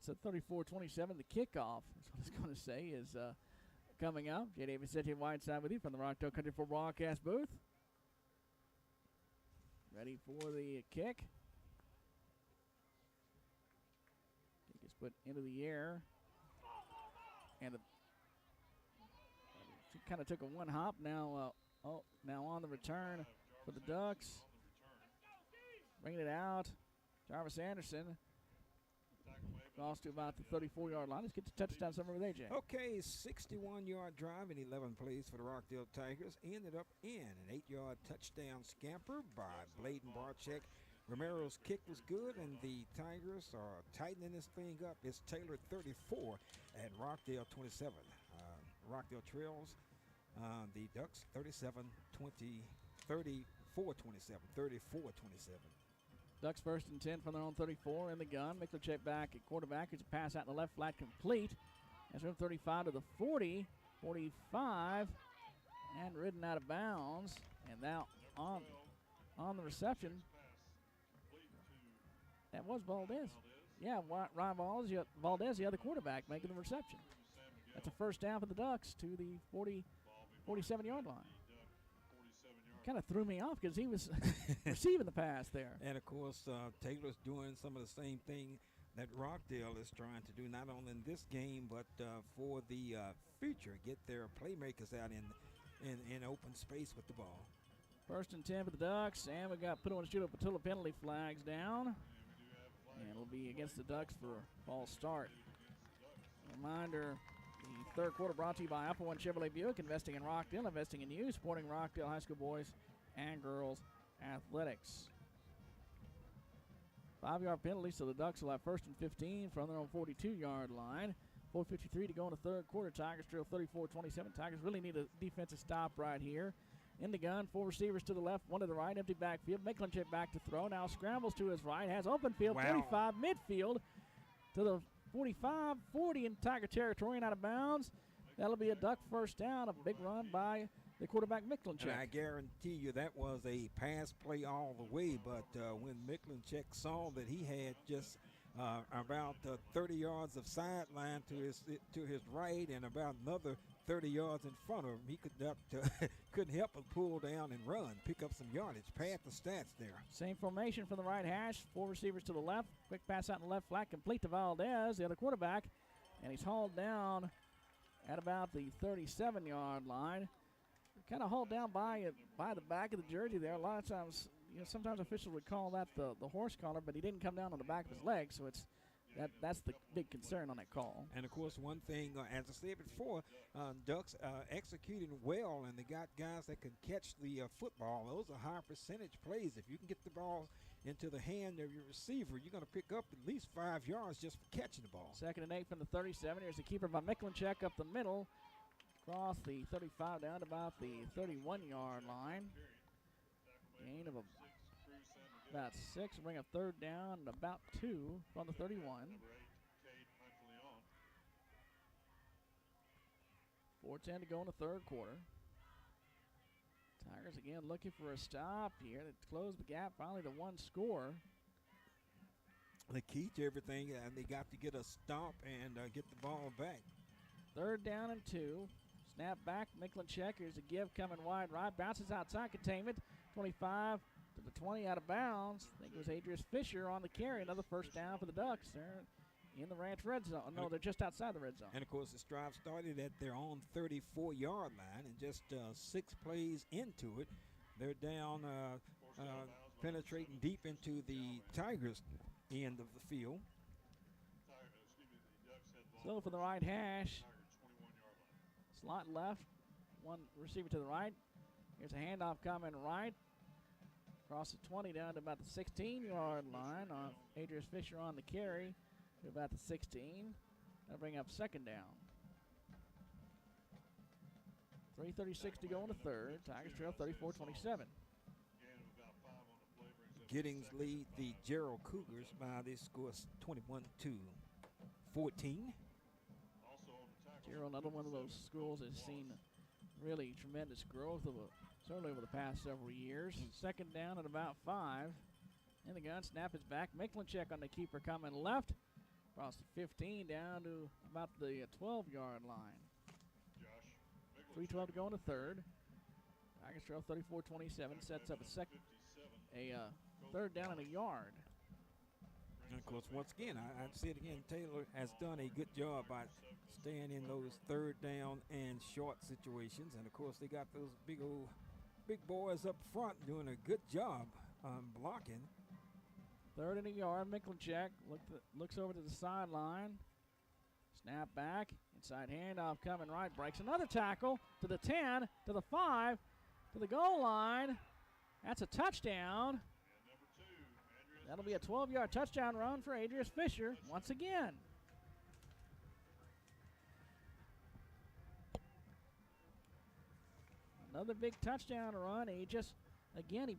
a 34-27. The kickoff, is what I was going to say, is coming up. Jay Davis, J. Whiteside with you from the Rockdale Country for broadcast booth. Ready for the kick. Kick is put into the air, and kind of took a one hop. Now, now on the return for the Ducks. Bringing it out. Jarvis Anderson. Lost to about the 34-yard line. Let's get the touchdown somewhere over there, Jay. Okay, 61-yard drive in 11 plays for the Rockdale Tigers. Ended up in an 8-yard touchdown scamper by Bladen Barczyk. Romero's kick was good, and the Tigers are tightening this thing up. It's Taylor 34 and Rockdale 27. Rockdale trails the Ducks 34-27. Ducks first and 10 from their own 34 in the gun. Miklicek back at quarterback. It's a pass out in the left flat complete. That's from 35 to the 40, 45, and ridden out of bounds. And now on the reception, that was Valdez. Yeah, Ryan Valdez, the other quarterback, making the reception. That's a first down for the Ducks to the 47-yard line. Kind of threw me off because he was receiving the pass there. And, of course, Taylor's doing some of the same thing that Rockdale is trying to do, not only in this game but for the future, get their playmakers out in open space with the ball. First and 10 for the Ducks, and we got put on shoot up until the penalty flags down. And it'll be against the Ducks for a false start. Reminder, the third quarter brought to you by Apple One Chevrolet Buick, investing in Rockdale, investing in you, supporting Rockdale High School boys and girls athletics. 5-yard penalty, so the Ducks will have first and 15 from their own 42-yard line. 4:53 to go in the third quarter. Tigers trail 34-27. Tigers really need a defensive stop right here. In the gun, 4 receivers to the left, 1 to the right, empty backfield. Miklicek back to throw. Now scrambles to his right, has open field, 45 midfield to the 45, 40 in Tiger territory and out of bounds. That'll be a Duck first down, a big run by the quarterback Miklicek. And I guarantee you that was a pass play all the way, but when Miklicek saw that he had just about 30 yards of sideline to his right and about another 30 yards in front of him, he couldn't help but pull down and run, pick up some yardage, pad the stats there. Same formation from the right hash, 4 receivers to the left, quick pass out in the left flat, complete to Valdez, the other quarterback, and he's hauled down at about the 37-yard line. Kind of hauled down by the back of the jersey there. A lot of times, sometimes officials would call that the horse collar, but he didn't come down on the back of his leg, so that's the big concern on that call. And, of course, one thing, as I said before, Ducks executing well, and they got guys that can catch the football. Those are high percentage plays. If you can get the ball into the hand of your receiver, you're going to pick up at least 5 yards just for catching the ball. 2nd and 8 from the 37. Here's the keeper by Miklicek up the middle. Across the 35 down to about the 31-yard line. Gain of About 6. Bring up third down and about 2 from the 31. Number 8, Cade Huntleon. 4:10 to go in the third quarter. Tigers again looking for a stop here to close the gap finally to 1 score. The key to everything, they got to get a stop and get the ball back. Third down and 2. Snap back, Miklinchek. Here's a give coming wide right. Bounces outside containment. 25 to the 20 out of bounds. I think it was Adrius Fisher on the carry. Another first down for the Ducks. They're in the Ranch red zone. No, they're just outside the red zone. And, of course, the drive started at their own 34-yard line, and just 6 plays into it, they're down penetrating deep into the Tigers' end of the field. So for the right hash, slot left, 1 receiver to the right. Here's a handoff coming right. Across the 20 down to about the 16-yard line. Adrius Fisher on the carry to about the 16. That'll bring up second down. 3:36 to go in the third. Tigers trail 34-27. Giddings lead the Gerald Cougars by this score 21-14. Gerald, another one of those schools that's seen really tremendous growth certainly over the past several years. Second down at about 5. In the gun, snap is back. Miklinchek on the keeper coming left. Across the 15 down to about the 12-yard line. 3:12 to go in the third. Tigers trail 34-27. Sets up a third down and a yard. And, of course, once again, I'd say it again, Taylor has done a good job by staying in those third down and short situations. And, of course, they got those big boys up front doing a good job blocking. Third and a yard. Miklinchek looks over to the sideline. Snap back. Inside handoff coming right. Breaks another tackle to the 10, to the 5, to the goal line. That's a touchdown. That'll be a 12-yard touchdown run for Adrius Fisher once again. Another big touchdown run. He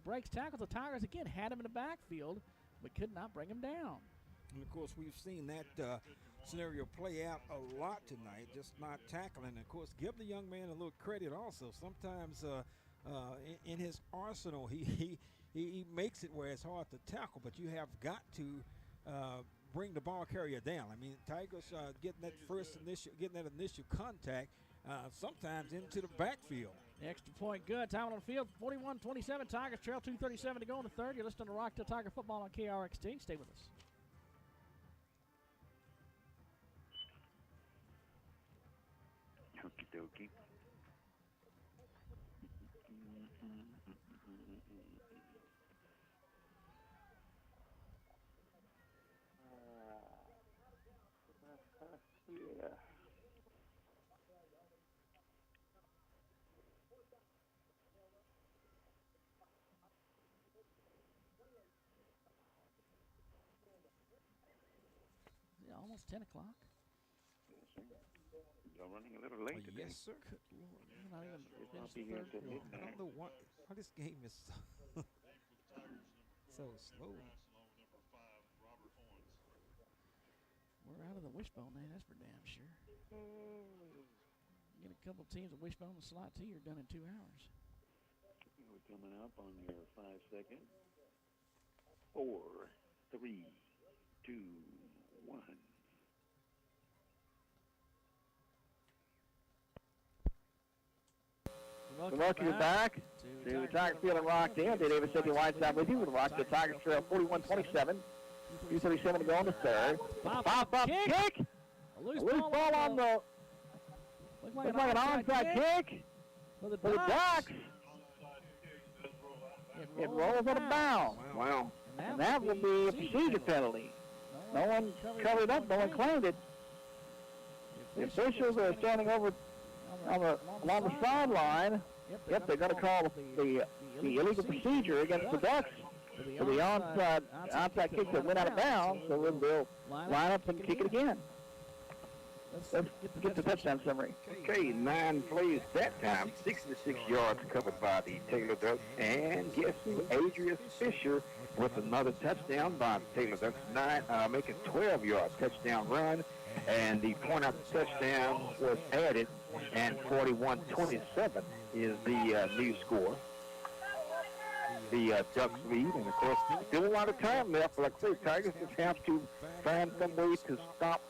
breaks tackles. The Tigers again had him in the backfield, but could not bring him down. And, of course, we've seen that scenario play out a lot tonight, just not tackling. And, of course, give the young man a little credit also. Sometimes in his arsenal, he makes it where it's hard to tackle, but you have got to bring the ball carrier down. I mean, Tigers getting that initial contact sometimes into the backfield. The extra point good. Time on the field, 41-27. Tigers trail 2:37 to go in the third. You're listening to Rockdale Tiger Football on KRXT. Stay with us. Okie dokie. Yeah. Yeah, almost 10 o'clock. You're running a little late today. Yes, sir. Good Lord. We're not even finished be the here third till quarter. I don't know why this game is so slow. We're out of the wishbone now, that's for damn sure. Get a couple teams of wishbone and slot T, you're done in 2 hours. We're coming up on your 5 second. 4, 3, 2, 1. Welcome you back to Tiger Field in Rockdale. Dave Davis, City Whiteside with you with Rockdale Tigers trail 41-27. 2:37 to go in the third. Pop-up kick. A loose ball on the... Looks like an onside kick for the Ducks. It rolls out of bounds. Wow. And that will be a procedure penalty. No one covered it up. No one claimed it. The officials are standing over along the sideline. Yep, they're going to call the illegal procedure against the Ducks for the onside kick that went out of bounds. So they'll line up and kick it again. Let's get the touchdown summary. Okay, 9 plays that time. 66 yards covered by the Taylor Ducks. And guess who? Adrius Fisher with another touchdown by Taylor. That's making 12-yard touchdown run, and the point after touchdown was added, and 41-27 is the new score. The Ducks lead, and of course, still a lot of time left. Like I say, Tigers just have to find some way to stop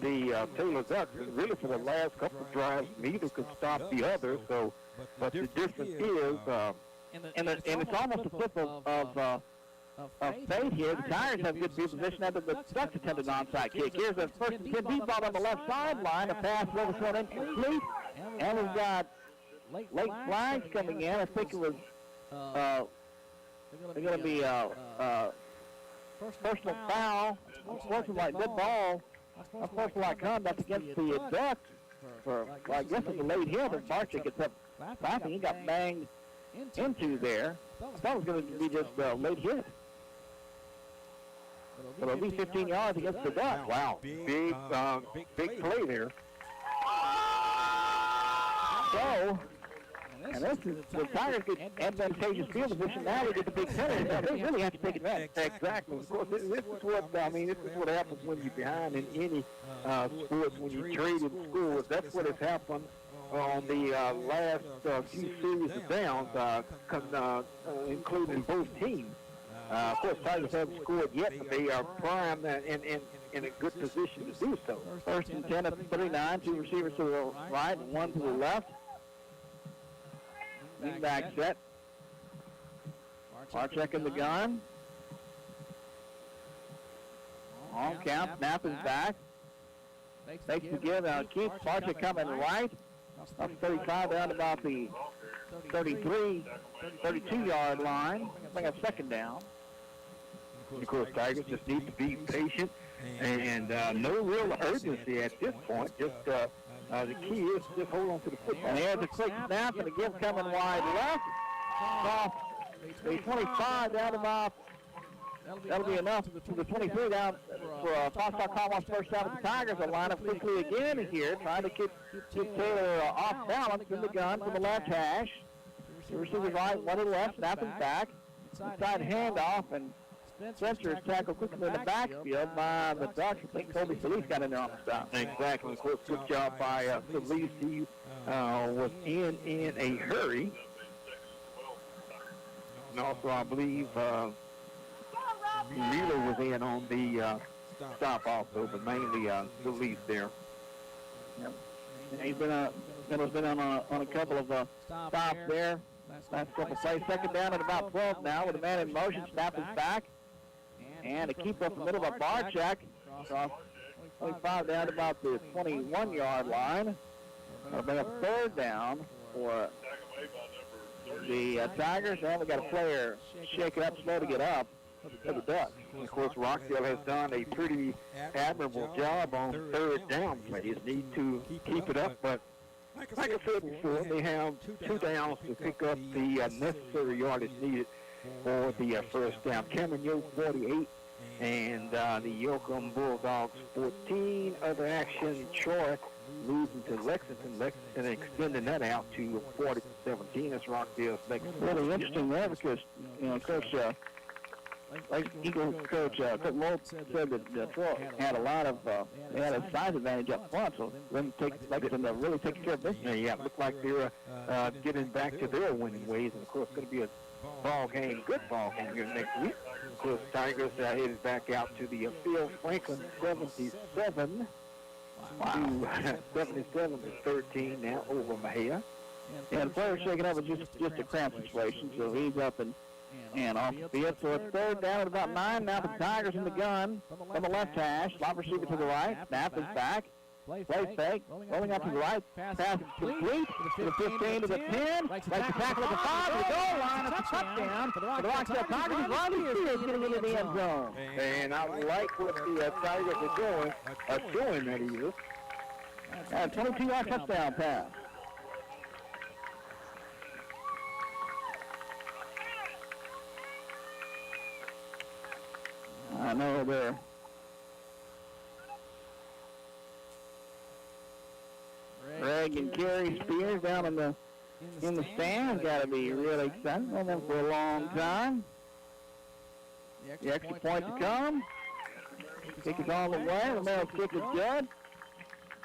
the Taylor Ducks. Really, for the last couple of drives, neither could stop the other. So, but the difference is, and it's almost a flip of fate here. The Tigers have good field position after the Ducks attempted an onside kick. Here's a first and 10 deep ball on the left sideline. A pass was thrown incomplete, and we've got late flags coming in. I think it was. They're going to be personal foul. Unfortunately, like that ball, unsportsmanlike conduct against the Ducks. For I guess it's a late hit, and Barczyk gets up laughing. He got banged into there. I thought it was going to be just a late hit. But it'll be 15 yards against the Ducks. Wow, big play there. So. And this is the Tigers get advantageous field position. Now they get the big penalty. They really have to take advantage. Exactly. Of course, this is what happens when you're behind in any sports, when you trade in scores. That's what has happened on the last few series of downs, including both teams. Of course, Tigers haven't scored yet, but they are primed and in a good position to do so. First and 10 at the 39, two receivers to the right, one to the left. Back set. Barczyk in the gun. On count, snap is back. Makes the give out. Keith Barczyk coming right. Up 35 down about the 32-yard line. Bring a second down. Of course, Tigers just need to be patient and no real urgency at this point. Just the key is just hold on to the football. And here's a quick snap and a give coming wide left. Off the 25 down about. That'll be enough to the 23 down for Fox.com on first down with the Tigers. Will line up quickly again here, trying to keep Taylor off balance in the gun from the left hash. The receiver right, one to the left, snap is back. Inside handoff, and Spencer is tackled quickly in the backfield by the Ducks. I think Kobe Solis got in there on the stop. Exactly. Of course, good job by Solis. He was in a hurry. And also, I believe Mueller was in on the stop also, but mainly Solis there. Yep. He's been on a couple of stops there. Last couple plays. Second down at about 12 now with a man in motion. Snap is back. And a keeper up the middle of a Barczyk. Across 25 down to about the 21-yard line. That'll be a third down for the Tigers. And we got a player shaking up slow to get up for the Ducks. And of course, Rockdale has done a pretty admirable job on third down plays. Need to keep it up, but like I said before, they have two downs to pick up the necessary yardage needed for the first down. Cameron Yoke 48 and the Yoakum Bulldogs 14. Other action, Troy losing to Lexington. Lexington extending that out to 40-17. That's Rockdale's next. Really interesting there because, Coach Eagle Coach Moult said that Troy had a lot of they had a size advantage up front, so them Lexington really taking care of business. Yeah, it looked like they're getting back to their winning ways, and of course it's going to be a good ball game here next week. Of course, Tigers headed back out to the field. Franklin 77 to 77-13 now over Mejia. And the player's shaking up with just a cramp situation, so he's up and off the field. So it's third down at about 9. Now the Tigers in the gun from the left hash. Slot receiver to the right. Snap is back. Play fake. Rolling up to the right. Pass complete to the 15 to the 10. Like the tackle at the 5 to the goal line. It's a touchdown for the Rockdale Tigers. Ronnie Spears getting into the end zone. And I like what the Tigers are doing that either. And 22-yard touchdown pass. I know they're Greg and Kerry Spears down in the stands. Got to be really excited on them for a long time. The extra point to come. Kick is all the way. The male kick is good.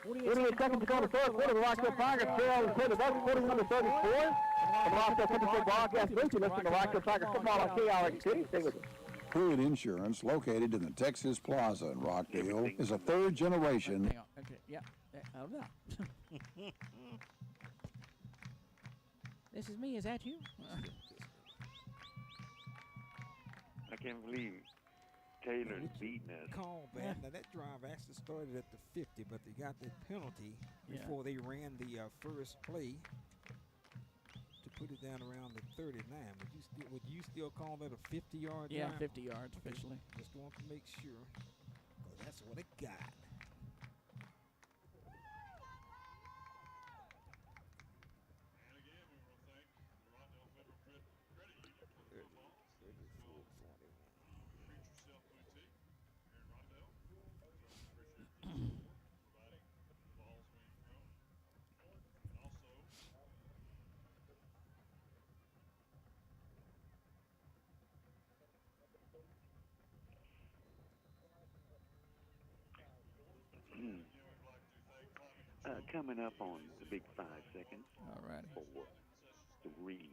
48 seconds to go in the third quarter. The Rockdale Tigers trail the Ducks 41-34. From Rockdale Country Club broadcast booth, you listen to Rockdale Tigers football on KRXT. Stay with us. Pruitt Insurance, located in the Texas Plaza in Rockdale, is a third generation. Hang on. Okay. Yeah. Oh no. This is me. Is that you? I can't believe Taylor's beating us. Call that. Now that drive actually started at the 50, but they got that penalty before they ran the first play to put it down around the 39. Would you still call that a 50-yard drive? Yeah, 50 yards officially. Just want to make sure, because that's what it got. And again, we want to thank the Rockdale Federal Credit Union for the football. Treat Yourself Boutique here in Rockdale. Certainly appreciate the support, providing the balls we throw. And also, coming up on the big 5 seconds. All right. 4, 3,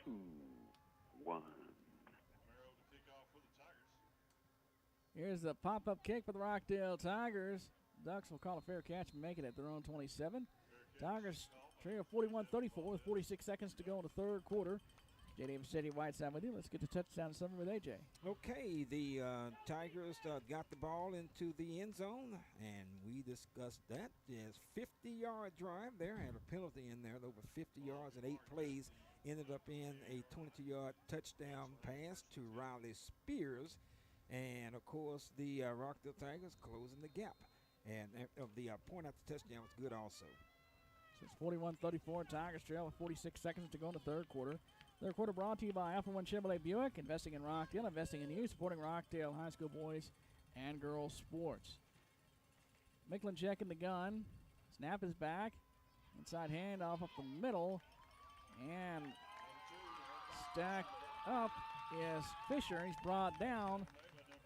2, 1. Mero to kick off for the Tigers. Here's the pop-up kick for the Rockdale Tigers. Ducks will call a fair catch and make it at their own 27. Tigers trail 41-34 with 46 seconds to go in the third quarter. J. Davis City Whiteside with you. Let's get the touchdown summary with AJ. Okay, the Tigers got the ball into the end zone, and we discussed that. There's 50-yard drive there. Had a penalty in there, over 50 yards and 8 plays. Ended up in a 22-yard touchdown pass to Riley Spears. And, of course, the Rockdale Tigers closing the gap. And the point after touchdown was good also. So it's 41-34. Tigers trail with 46 seconds to go in the third quarter. Third quarter brought to you by Alpha One Chevrolet Buick, investing in Rockdale, investing in you, supporting Rockdale High School boys and girls sports. Micklin checking the gun. Snap is back. Inside handoff up the middle. And stacked up is Fisher. He's brought down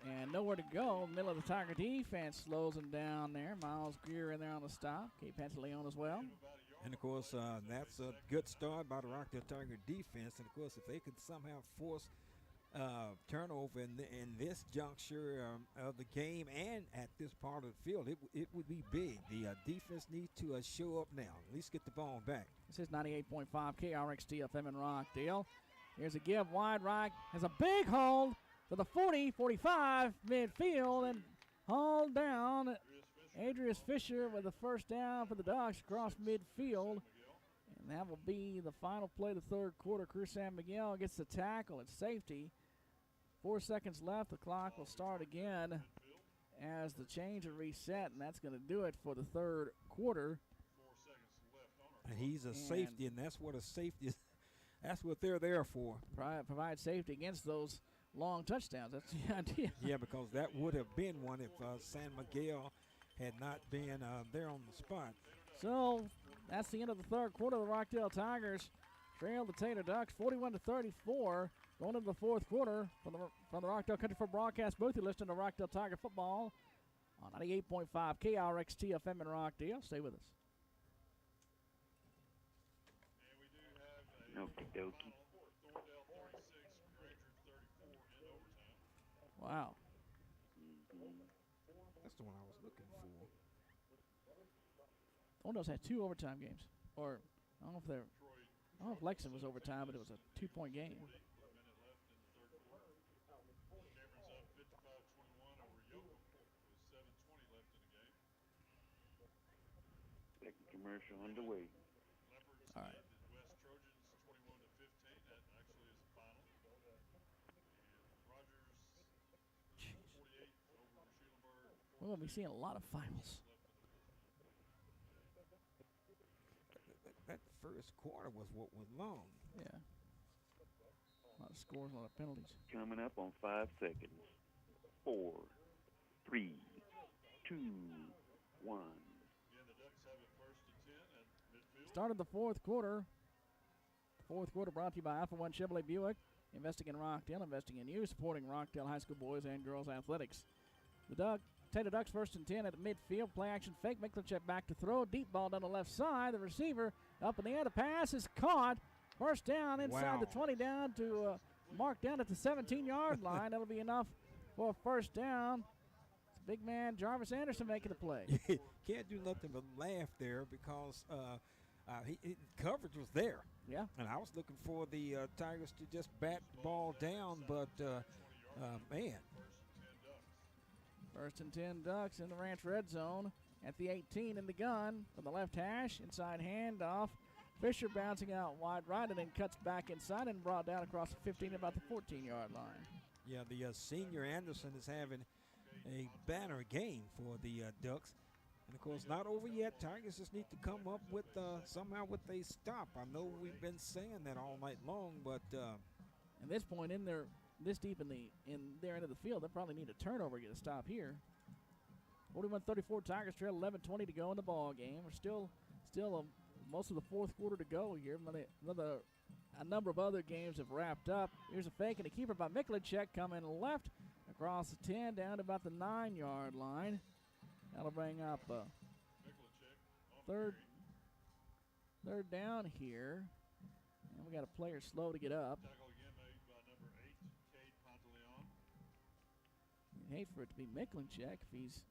and nowhere to go. Middle of the Tiger defense slows him down there. Miles Greer in there on the stop. Kate Pantaleon as well. And, of course, that's a good start by the Rockdale Tiger defense. And, of course, if they could somehow force turnover in this juncture of the game and at this part of the field, it would be big. The defense needs to show up now, at least get the ball back. This is 98.5 KRXT FM in Rockdale. Here's a give wide right. Has a big hold to the 40, 45 midfield and hauled down. Adrius Fisher with the first down for the Ducks across midfield. And that will be the final play of the third quarter. Cruz San Miguel gets the tackle at safety. 4 seconds left. The clock will start again as the change will reset, and that's going to do it for the third quarter. 4 seconds left on our And he's a safety, and that's what a safety is. That's what they're there for. Provide safety against those long touchdowns. That's the idea. Yeah, because that would have been one if San Miguel had not been there on the spot. So that's the end of the third quarter. The Rockdale Tigers trail the Taylor Ducks 41-34. Going into the fourth quarter from the Rockdale Country Club broadcast booth. You're listening to Rockdale Tiger football on 98.5 KRXT FM in Rockdale. Stay with us. And we do have Okie dokie. Thorndale 36, Granger 34 in overtime. Wow. That's the one I was looking for. Thorndale's had 2 overtime games. Or, I don't know if Lexington was overtime, but it was a 2-point game. A minute left in the third quarter. Cameron's up 55-21 over Yoakum with 7:20 left in the game. Second commercial underway. Leopards All right. lead the West Trojans 21-15. That actually is the final. And Rogers 48 over Schulenburg. We're going to be seeing a lot of finals. That first quarter was what was long. Yeah. A lot of scores, a lot of penalties. Coming up on 5 seconds. 4, 3, 2, 1. Again, the Ducks have it first and 10 at midfield. Started the fourth quarter. Fourth quarter brought to you by Alpha One Chevrolet Buick. investing in Rockdale, investing in you, supporting Rockdale High School boys and girls athletics. The Tater Ducks 1st and 10 at the midfield. Play action fake. Miklicek back to throw. Deep ball down the left side. The receiver up in the air. The pass is caught. First down inside the 20 down to mark down at the 17-yard line. That'll be enough for a first down. It's big man Jarvis Anderson making the play. Can't do nothing but laugh there because coverage was there. Yeah. And I was looking for the Tigers to just bat the ball down, but, man. 1st and 10 Ducks in the Ranch red zone at the 18 in the gun from the left hash. Inside handoff. Fisher bouncing out wide right and then cuts back inside and brought down across the 15 about the 14-yard line. Yeah, the senior Anderson is having a banner game for the Ducks. And, of course, not over yet. Tigers just need to come up with somehow with a stop. I know we've been saying that all night long, but at this point in there, this deep in their end of the field, they probably need a turnover to get a stop here. 41-34 Tigers trail, 11:20 to go in the ball game. We're still most of the fourth quarter to go here. A number of other games have wrapped up. Here's a fake and a keeper by Miklicek coming left across the 10 down to about the 9-yard line. That'll bring up third down here. And we got a player slow to get up. You'd hate for it to be Miklicek if he's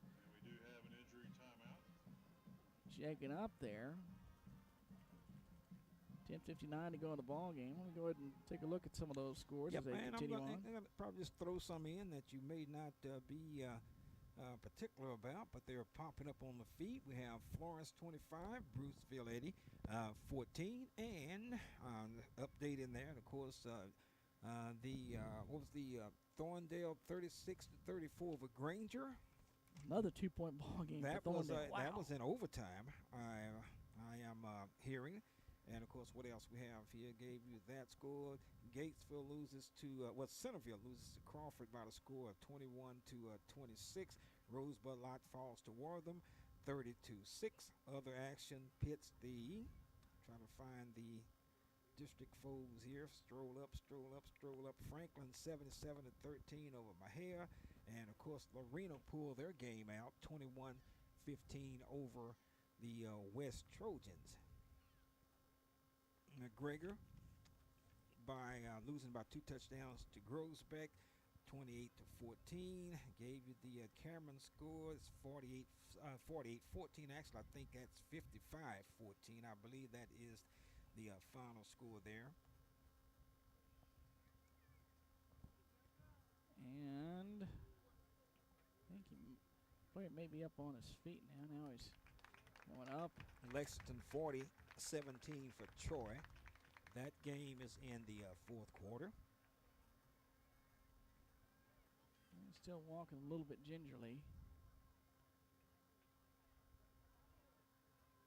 We do have an injury timeout. shaking up there. 10:59 to go in the ball game. Let me go ahead and take a look at some of those scores as they continue on. I'm going to probably just throw some in that you may not be particular about, but they're popping up on the feed. We have Florence 25, Bruceville 80, 14, and update in there. And of course, Thorndale 36-34 over Granger. Another 2-point ball game. That for was Thorndale. Wow. that was in overtime. I am hearing. And, of course, what else we have here? Gave you that score. Gatesville loses to, Centerville loses to Crawford by the score of 21-26. Rosebud Lot falls to Wortham, 30-6. Other action, Pitts trying to find the district foes here. Stroll up. Franklin 77-13 over Mahia. And, of course, Lorena pulled their game out, 21-15 over the West Trojans. McGregor by losing by 2 touchdowns to Grosbeck, 28-14. Gave you the Cameron score. It's 48-14. Actually, I think that's 55-14. I believe that is the final score there. And I think player may be up on his feet now. Now he's going up. Lexington 40-17 for Troy. That game is in the fourth quarter. He's still walking a little bit gingerly.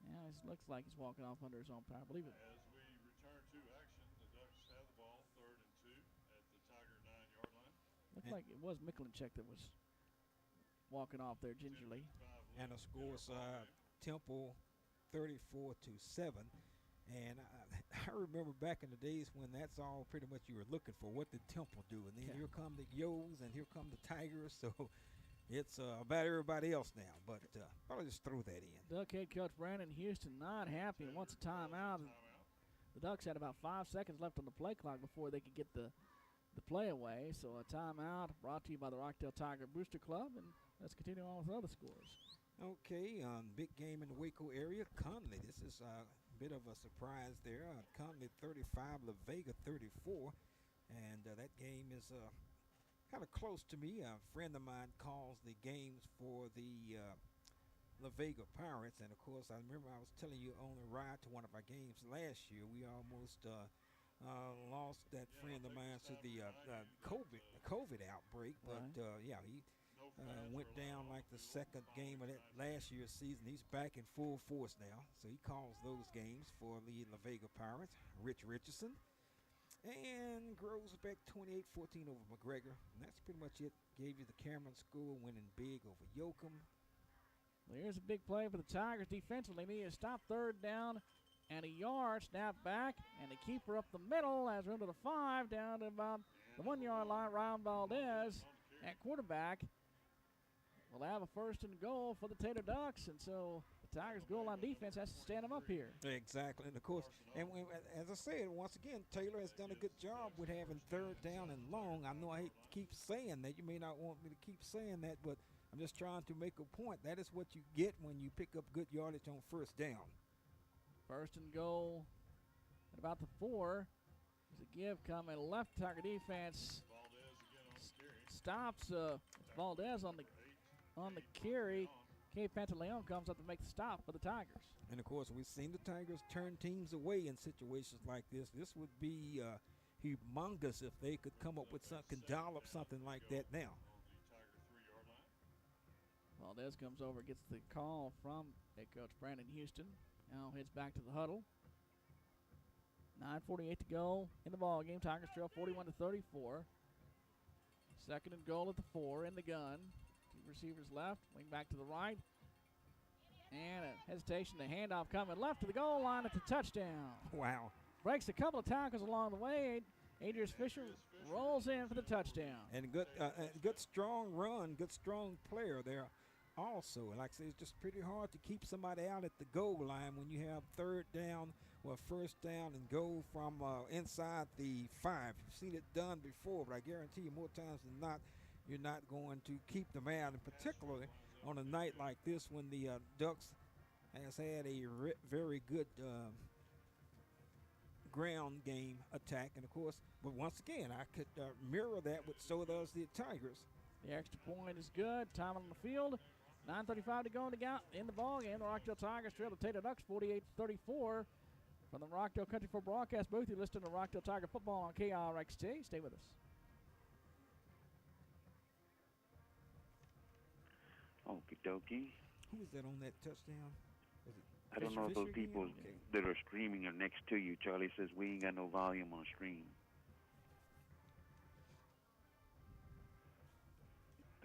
Now it looks like he's walking off under his own power. I believe it. As we return to action, the Ducks have the ball, 3rd and 2 at the Tiger 9-yard line. Looked like it was Miklicek that was walking off there gingerly. And the score's Temple 34-7. And I remember back in the days when that's all pretty much you were looking for. What did Temple do? And then here come the Yos and here come the Tigers. So it's about everybody else now. But I'll just throw that in. Duck head coach Brandon Houston not happy and wants a timeout. The Ducks had about 5 seconds left on the play clock before they could get the play away. So a timeout brought to you by the Rockdale Tiger Booster Club. And let's continue on with other scores. Okay, big game in the Waco area. Conley, this is a bit of a surprise there. Conley 35, La Vega 34. And that game is kind of close to me. A friend of mine calls the games for the La Vega Pirates. And, of course, I remember I was telling you on the ride to one of our games last year, we almost lost that friend of mine to the COVID outbreak. But, he went down like the second game of that last year's season. He's back in full force now. So he calls those games for the La Vega Pirates. Rich Richardson. And Grosbeck 28-14 over McGregor. And that's pretty much it. Gave you the Cameron School winning big over Yoakum. Well, here's a big play for the Tigers defensively. They need to stop 3rd down and a yard. Snap back, and the keeper up the middle has room to the 5, down to about the 1-yard line. Ryan Valdez at quarterback will have a 1st and goal for the Taylor Ducks, and so the Tigers' goal line defense has to stand them up here. Exactly, and of course, as I said, once again, Taylor has done a good job with having 3rd down and long. I know I hate to keep saying that. You may not want me to keep saying that, but I'm just trying to make a point. That is what you get when you pick up good yardage on 1st down. 1st and goal at about the 4. There's a give coming left. Tiger defense stops Valdez on the carry. Cave Pantaleon comes up to make the stop for the Tigers. And, of course, we've seen the Tigers turn teams away in situations like this. This would be humongous if they could come up with something, dial up something like that now. Valdez comes over, gets the call from head coach Brandon Houston. Now heads back to the huddle. 9:48 to go in the ball game. Tigers trail 41-34. 2nd and goal at the 4 in the gun. 2 receivers left, wing back to the right. And a hesitation, the handoff coming left to the goal line at the touchdown. Wow. Breaks a couple of tackles along the way. Adrius Fisher rolls in for the touchdown. And good strong run, good strong player there also. And like I said, it's just pretty hard to keep somebody out at the goal line when you have 3rd down or 1st down and go from inside the 5. You've seen it done before, but I guarantee you more times than not, you're not going to keep them out, and particularly on a night like this when the Ducks has had a very good ground game attack. And, of course, but once again, I could mirror that with so does the Tigers. The extra point is good. Time on the field. 9:35 to go in the ball game. The Rockdale Tigers trail the Taylor Ducks 48-34. From the Rockdale Country for broadcast booth, you're listening to Rockdale Tiger football on KRXT. Stay with us. Okie dokie. Who is that on that touchdown? Was it I don't know if those people that are streaming are next to you. Charlie says we ain't got no volume on stream.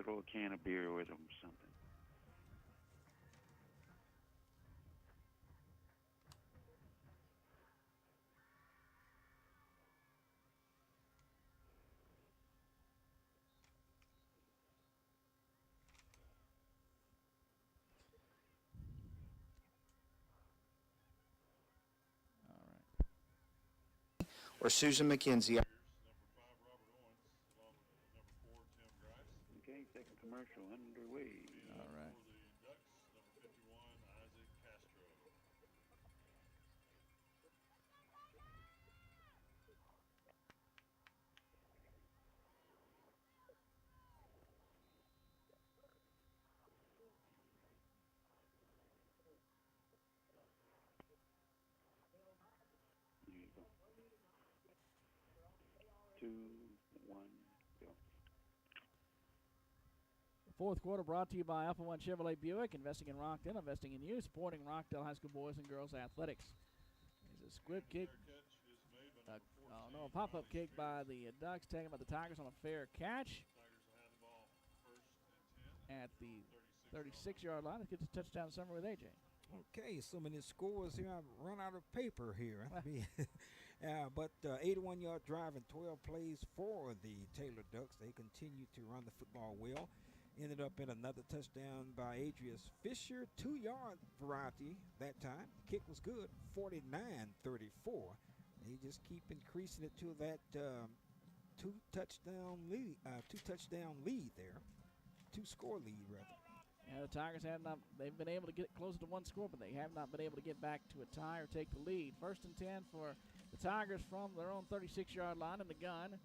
Throw a can of beer with them or something. Or Susan McKenzie. Okay, 2nd commercial underway. All right. There you go. 2, 1, go. The 4th quarter brought to you by Alpha One Chevrolet Buick, investing in Rockdale, investing in you, supporting Rockdale High School boys and girls athletics. There's a squib kick. A pop-up kick by the Ducks, taken by the Tigers on a fair catch. At the 36-yard line, it gets a touchdown summary with AJ. Okay, so many scores here. I've run out of paper here. But 81-yard drive and 12 plays for the Taylor Ducks. They continue to run the football well. Ended up in another touchdown by Adrius Fisher. 2-yard variety that time. Kick was good, 49-34. They just keep increasing it to that two-touchdown lead there. 2-score lead, rather. Yeah, the Tigers they've been able to get closer to 1 score, but they have not been able to get back to a tie or take the lead. 1st and 10 for the Tigers from their own 36-yard line in the gun.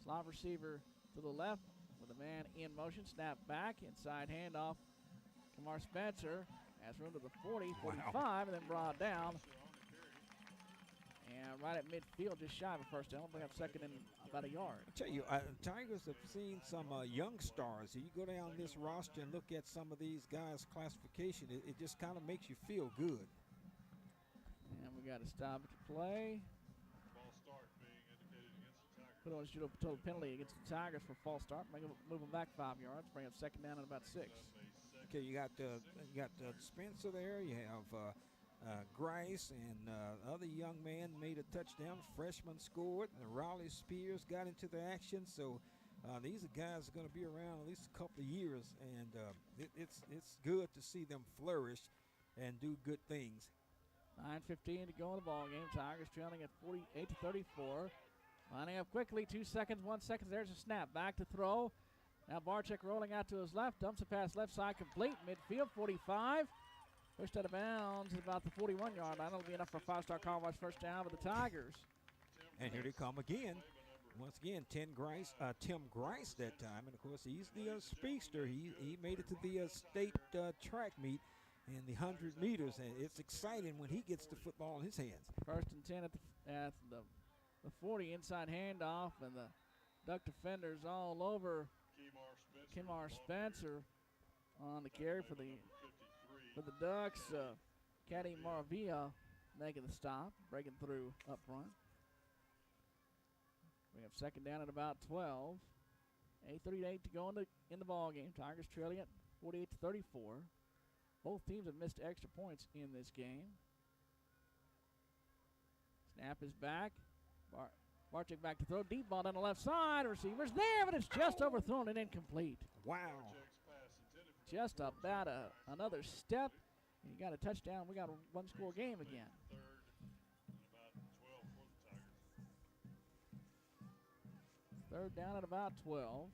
Slot receiver to the left with a man in motion. Snap back, inside handoff. Kamar Spencer has room to the 40, 45, and then brought down. And right at midfield, just shy of a 1st down. Bring up 2nd and about a yard. I tell you, Tigers have seen some young stars. You go down this roster and look at some of these guys' classification, it just kind of makes you feel good. And we got to stop at the play. False start being indicated against the Tigers. Put on a total penalty against the Tigers for false start. Move them back 5 yards. Bring up 2nd down and about 6. Okay, you got Spencer there. You have Grice and other young man made a touchdown. Freshman scored. And Raleigh Spears got into the action. So these are guys that are going to be around at least a couple of years, and it's good to see them flourish and do good things. 9:15 to go in the ball game. Tigers trailing at 48-34. Lining up quickly. 2 seconds, 1 second. There's a snap. Back to throw. Now Barczyk rolling out to his left. Dumps it past left side complete. Midfield 45. Pushed out of bounds at about the 41-yard line. That'll be enough for a 5-star Colorado first down for the Tigers. And here they come again. Once again, Tim Grice that time. And, of course, he's the speedster. He made it to the state track meet in the 100 meters. And it's exciting when he gets the football in his hands. 1st and 10 at the 40. Inside handoff. And the Duck defenders all over Kimar Spencer on the carry for the Ducks. Caddy Maravilla making the stop, breaking through up front. We have 2nd down at about 12. 8:38 to go in the ball game. Tigers trailing at 48-34. Both teams have missed extra points in this game. Snap is back. Barczyk back to throw. Deep ball down the left side. Receiver's there, but it's just overthrown and incomplete. Wow. Just about another step. And you got a touchdown. We got a one-score game again. 3rd down at about 12.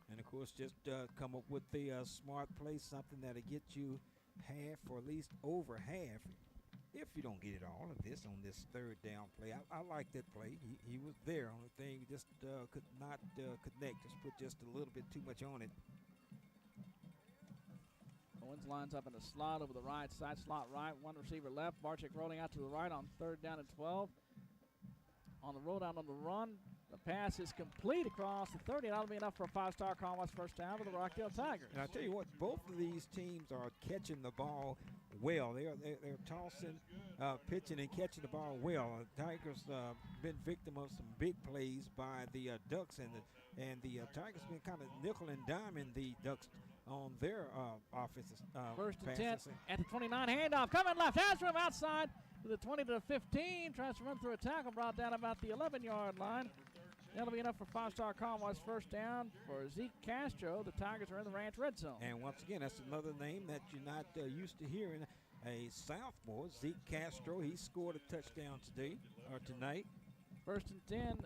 And, of course, just come up with the smart play, something that'll get you half or at least over half. If you don't get it all of this on this 3rd down play, I like that play. He was there. Only thing, just could not connect. Just put just a little bit too much on it. Owens lines up in the slot over the right side. Slot right, one receiver left. Barczyk rolling out to the right on 3rd down and 12. On the roll down on the run. The pass is complete across the 30. That'll be enough for a 5-star Commonwealth first down for the Rockdale Tigers. And I tell you what, both of these teams are catching the ball well. They're tossing, pitching, and catching the ball well. The Tigers been victim of some big plays by the Ducks, and the Tigers been kind of nickel and diming the Ducks on their offenses. 1st and 10 at the 29. Handoff coming left. Has room outside to the 20 to the 15. Tries to run through a tackle. Brought down about the 11-yard line. That'll be enough for 5-star Commonwealth's first down for Zeke Castro. The Tigers are in the Ranch red zone. And once again, that's another name that you're not used to hearing. A sophomore, Zeke Castro. He scored a touchdown tonight. 1st and 10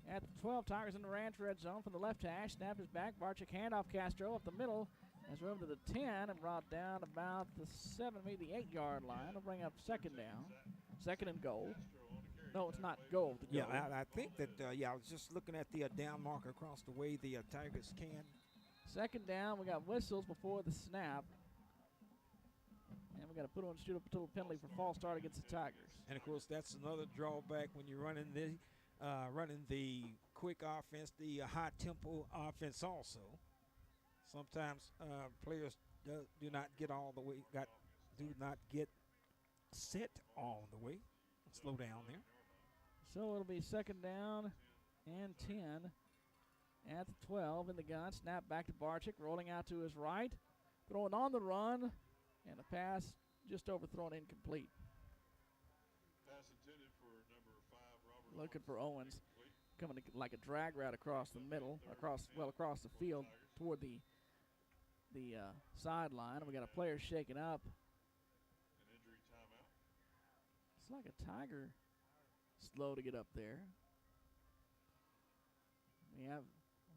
at the 12. Tigers in the Ranch red zone from the left hash. Snap is back. Barczyk handoff Castro up the middle. Has moved to the 10 and brought down about the 7, maybe the 8-yard line. It'll bring up 2nd down. 2nd and goal. No, it's not goal. Yeah, I think that, I was just looking at the down marker across the way the Tigers can. 2nd down. We got whistles before the snap. And we got to put on a total penalty for false start against the Tigers. And, of course, that's another drawback when you're running the quick offense, the high-tempo offense also. Sometimes players do not get all the way, do not get set all the way. Slow down there. So it'll be 2nd down and 10 at the 12 in the gun. Snap back to Barczyk, rolling out to his right. Throwing on the run, and a pass just overthrown, incomplete. Pass intended for number 5, Robert. Looking for Owens, coming like a drag route across the middle, across the field toward the sideline. And we got a player shaking up. An injury timeout. It's like a Tiger slow to get up there. We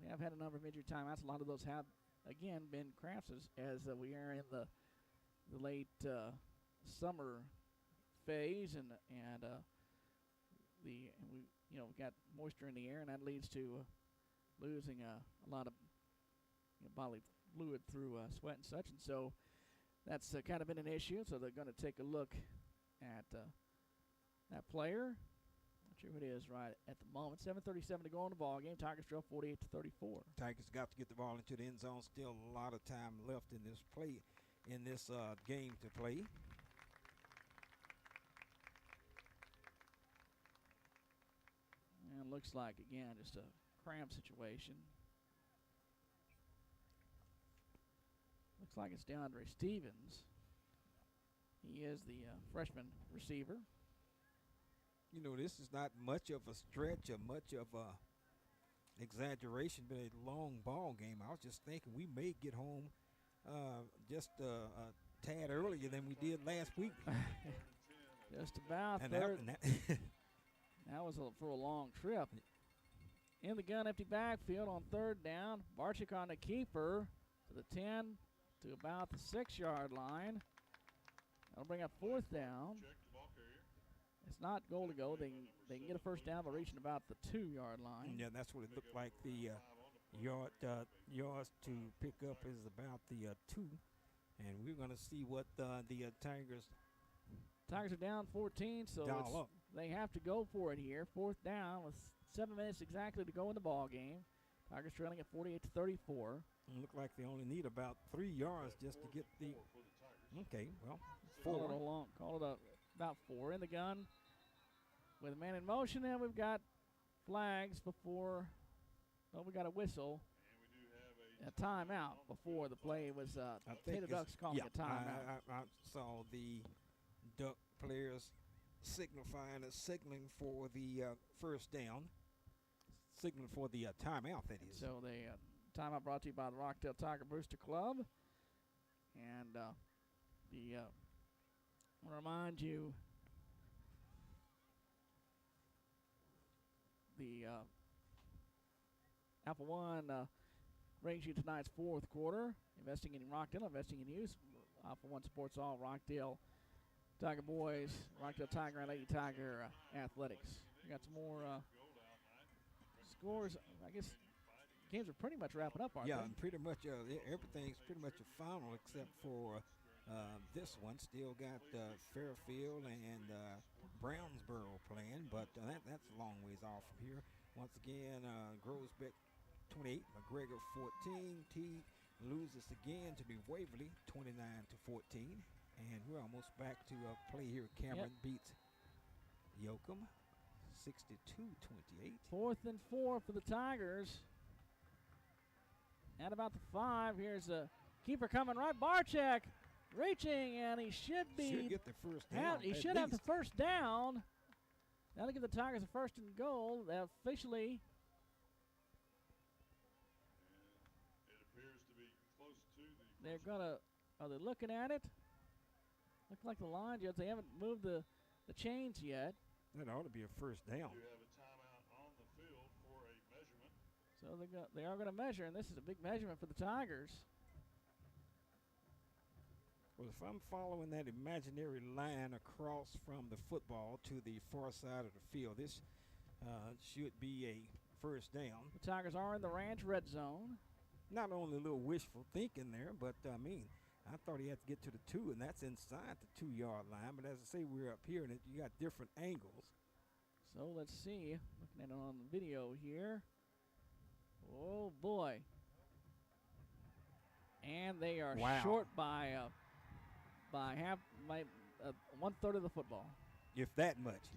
have had a number of injury timeouts. A lot of those have, again, been cramps as we are in the late summer phase, and we got moisture in the air, and that leads to losing a lot of bodily fluid through sweat and such, and so that's kind of been an issue. So they're going to take a look at that player. Not sure who it is right at the moment. 7:37 to go in the ball game. Tigers trail 48-34. Tigers got to get the ball into the end zone. Still a lot of time left in this play, in this game to play. And looks like, again, just a cramp situation. Looks like it's DeAndre Stevens. He is the freshman receiver. You know, this is not much of a stretch or much of a exaggeration, but a long ball game. I was just thinking we may get home just a tad earlier than we did last week. Just about. And Third. that was for a long trip. In the gun, empty backfield on third down. Barczyk on the keeper to the 10 to about the 6-yard line. That'll bring up fourth down. It's not goal to go. They can get a first down by reaching about the 2-yard line. Yeah, that's what it looked like. The yards to pick up is about the 2. And we're going to see what the Tigers are down 14, so they have to go for it here. Fourth down with 7 minutes exactly to go in the ball game. Tigers trailing at 48-34. It looked like they only need about 3 yards just to get the. Okay, well, 4. Call it about 4 in the gun with a man in motion, and we've got flags before. Well, we got a whistle. A timeout before the play was Taylor Ducks calling a timeout. I saw the Duck players signaling for the first down, signaling for the timeout, that is. So the timeout brought to you by the Rockdale Tiger Booster Club. And I want to remind you the Alpha One brings you tonight's fourth quarter. Investing in Rockdale, investing in you. Alpha One supports all Rockdale Tiger boys, Rockdale Tiger and Lady Tiger athletics. We got some more scores. I guess games are pretty much wrapping up, aren't they? Yeah, and pretty much everything's pretty much a final except for this one. Still got Fairfield and Brownsboro playing, but that's a long ways off from here. Once again, Grosbeck 28, McGregor 14. T loses again to New Waverly 29-14. And we're almost back to play here. Cameron beats Yoakum 62-28. 4th and 4 for the Tigers. At about the 5, here's a keeper coming right. Barczyk reaching, and he should get the first down. He should have the first down. That'll give the Tigers a first and goal. They officially. It appears to be close to the. They're gonna. Are they looking at it? Look like the line judge. They haven't moved the chains yet. That ought to be a first down. You have a timeout on the field for a measurement. So they are going to measure, and this is a big measurement for the Tigers. Well, if I'm following that imaginary line across from the football to the far side of the field, this should be a first down. The Tigers are in the Ranch red zone. Not only a little wishful thinking there, but I thought he had to get to the 2, and that's inside the 2-yard line. But as I say, we're up here, and you got different angles. So let's see. Looking at it on the video here. Oh, boy. And they are short by 1/3 of the football. If that much.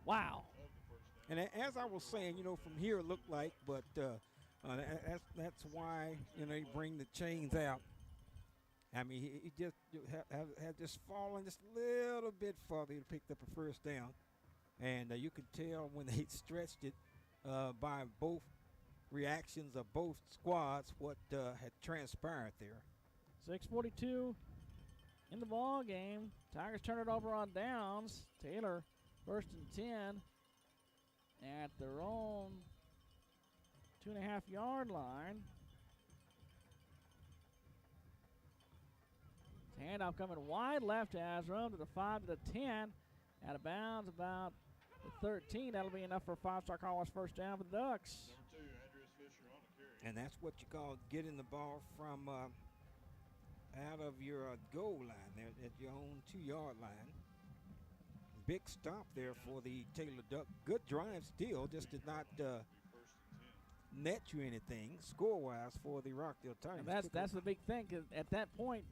Wow. And as I was saying, from here it looked like, but that's why, you bring the chains out. I mean, he just had just fallen just a little bit further. He picked up a first down. And you could tell when they stretched it by both reactions of both squads what had transpired there. 6:42 in the ball game. Tigers turn it over on downs. Taylor, 1st and 10 at their own 2.5-yard line. Handoff coming wide left as room to the 5 to the 10. Out of bounds about the 13. That'll be enough for a 5-star Colorado first down for the Ducks. Number 2, Andreas Fisher on the carry. And that's what you call getting the ball from out of your goal line there at your own 2-yard line. Big stop there for the Taylor Duck. Good drive still, just did not net you anything score-wise for the Rockdale Tigers. And that's the big thing, because at that point,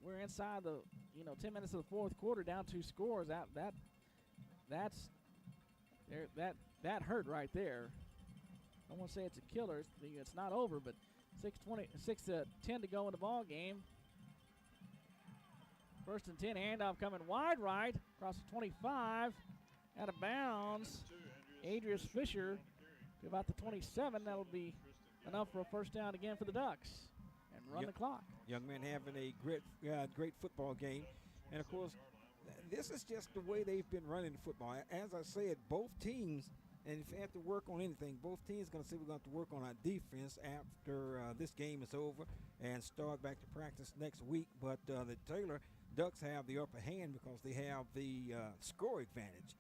we're inside the 10 minutes of the fourth quarter, down 2 scores. That hurt right there. I won't say it's a killer. It's not over, but 6:10 to go in the ball game. 1st and 10, handoff coming wide right across the 25, out of bounds. Adrius Fisher to about the 27. That'll be enough for a first down again for the Ducks and run the clock. Young men having a great football game, and of course, this is just the way they've been running football. As I said, both teams. And if you have to work on anything, both teams going to say we're going to have to work on our defense after this game is over and start back to practice next week. But the Taylor Ducks have the upper hand because they have the score advantage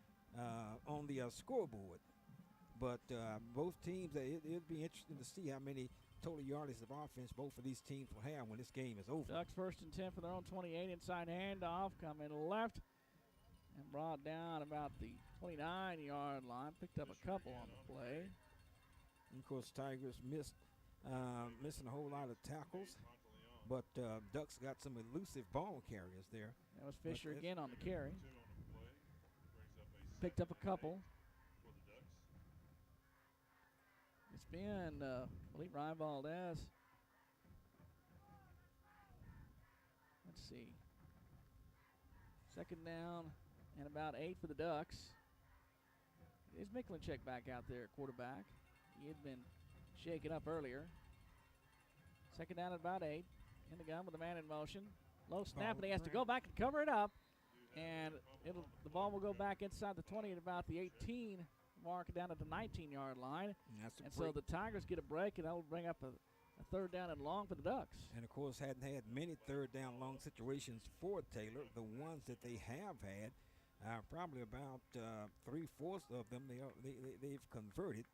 on the scoreboard. But both teams, it'll be interesting to see how many total yardage of offense both of these teams will have when this game is over. Ducks 1st and 10 for their own 28, inside handoff, coming left. And brought down about the 29-yard line. Picked up a couple on the play. And of course, Tigers missing a whole lot of tackles. But Ducks got some elusive ball carriers there. That was Fisher again on the carry. Picked up a couple. It's been, I believe, Ryan Valdez. Let's see. 2nd down and about 8 for the Ducks. Is Miklinchek back out there at quarterback? He had been shaken up earlier. 2nd down at about 8. In the gun with a man in motion. Low snap, and he has to go back and cover it up. And the ball will go back inside the 20 at about the 18 mark, down at the 19-yard line. And so the Tigers get a break, and that will bring up a 3rd down and long for the Ducks. And, of course, hadn't had many 3rd down long situations for Taylor. The ones that they have had, probably about 3/4 of them they've converted.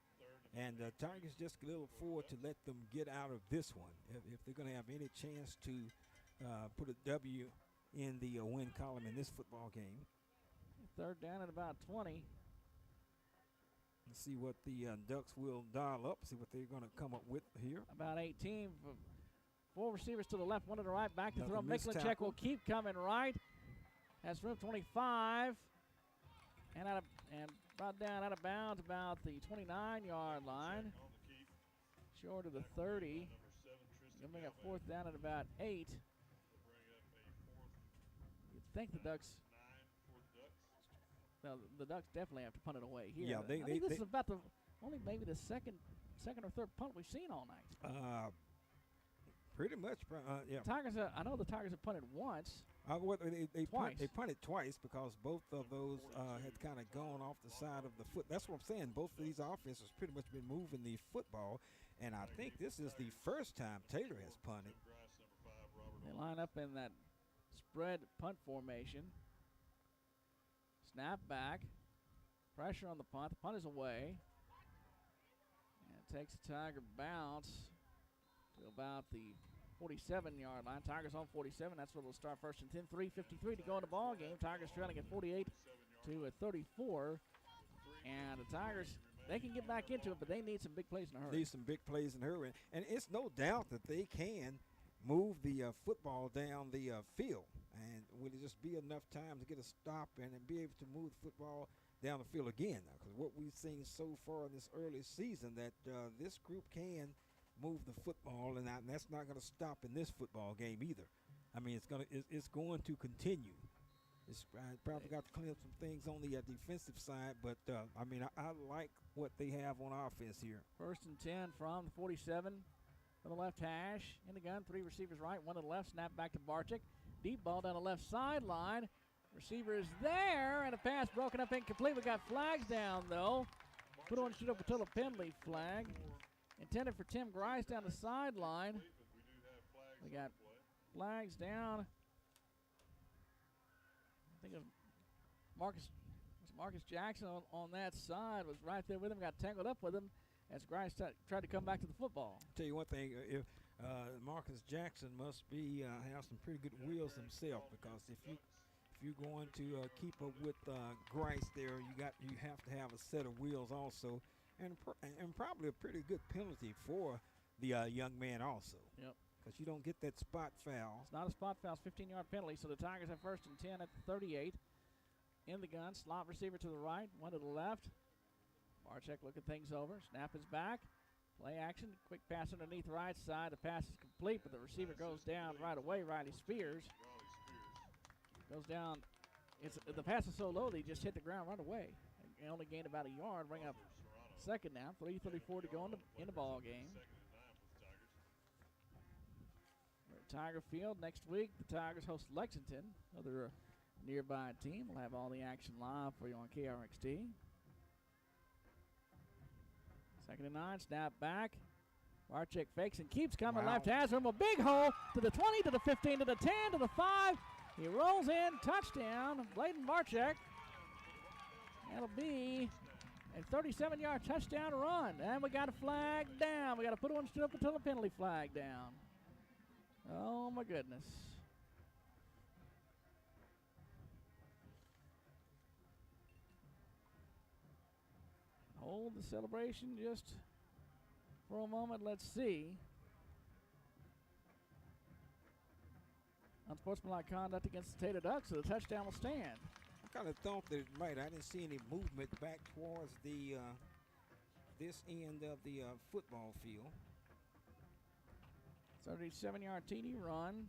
And Tigers just a little forward to let them get out of this one. If they're going to have any chance to put a W in the win column in this football game. 3rd down at about 20. Let's see what the Ducks will dial up, see what they're going to come up with here. About 18. 4 receivers to the left, 1 to the right. Back to throw. Miklinchek will keep coming right. Has room 25. And brought down out of bounds about the 29-yard line. Short of the 30. Going to bring a 4th down at about 8. You'd think the Ducks. Well, the Ducks definitely have to punt it away here. Yeah, this is about the only maybe the second or third punt we've seen all night. Pretty much, yeah. Tigers. I know the Tigers have punted once. They twice. They punted twice because both of those had kind of gone off the side of the foot. That's what I'm saying. Both of these offenses pretty much been moving the football, and I think this is the first time Taylor has punted. They line up in that spread punt formation. Snap back. Pressure on the punt. The punt is away. And it takes a Tiger bounce to about the 47-yard line. Tigers on 47. That's where they'll start 1st and 10. 3:53 to go in the ball game. Tigers trailing at 48 to 34. And the Tigers, they can get back into it, but they need some big plays in a hurry. Need some big plays in a hurry. And it's no doubt that they can move the football down the field. And will it just be enough time to get a stop and be able to move the football down the field again? Because what we've seen so far in this early season, that this group can move the football, and that's not going to stop in this football game either. I mean, it's going to continue. I probably got to clean up some things on the defensive side, but I mean, I like what they have on offense here. 1st and 10 from the 47 for the left hash. In the gun, 3 receivers right, 1 to the left. Snap back to Barczyk. Deep ball down the left sideline. Receiver is there, and a pass broken up incomplete. We got flags down, though. Put on shoot up until a penalty flag. Intended for Tim Grice down the sideline. We got flags down. I think it was Marcus Jackson on that side, was right there with him, got tangled up with him as Grice tried to come back to the football. I'll tell you one thing, if Marcus Jackson must be have some pretty good wheels himself, because if you're going to keep up with Grice there, you have to have a set of wheels also, and probably a pretty good penalty for the young man also. Yep. Because you don't get that spot foul. It's not a spot foul, it's 15-yard penalty. So the Tigers have 1st and 10 at the 38. In the gun, slot receiver to the right, 1 to the left. Barczyk looking things over. Snap is back. Play action, quick pass underneath right side. The pass is complete, but the receiver goes down right away. Riley Spears goes down. The pass is so low that he just hit the ground right away. He only gained about a yard. Bring up second down. 3:34 to go in the ball game. We're at Tiger Field next week. The Tigers host Lexington, another nearby team. We'll have all the action live for you on KRXT. 2nd and 9, snap back. Barczyk fakes and keeps coming. Left has room. A big hole to the 20, to the 15, to the 10, to the 5. He rolls in. Touchdown. Bladen Barczyk. That'll be a 37-yard touchdown run. And we got a flag down. We got to put one stood up until the penalty flag down. Oh, my goodness. Hold the celebration just for a moment. Let's see. Unsportsmanlike conduct against the Tater Ducks, so the touchdown will stand. I kind of thought that it might. I didn't see any movement back towards the this end of the football field. 37-yard TD run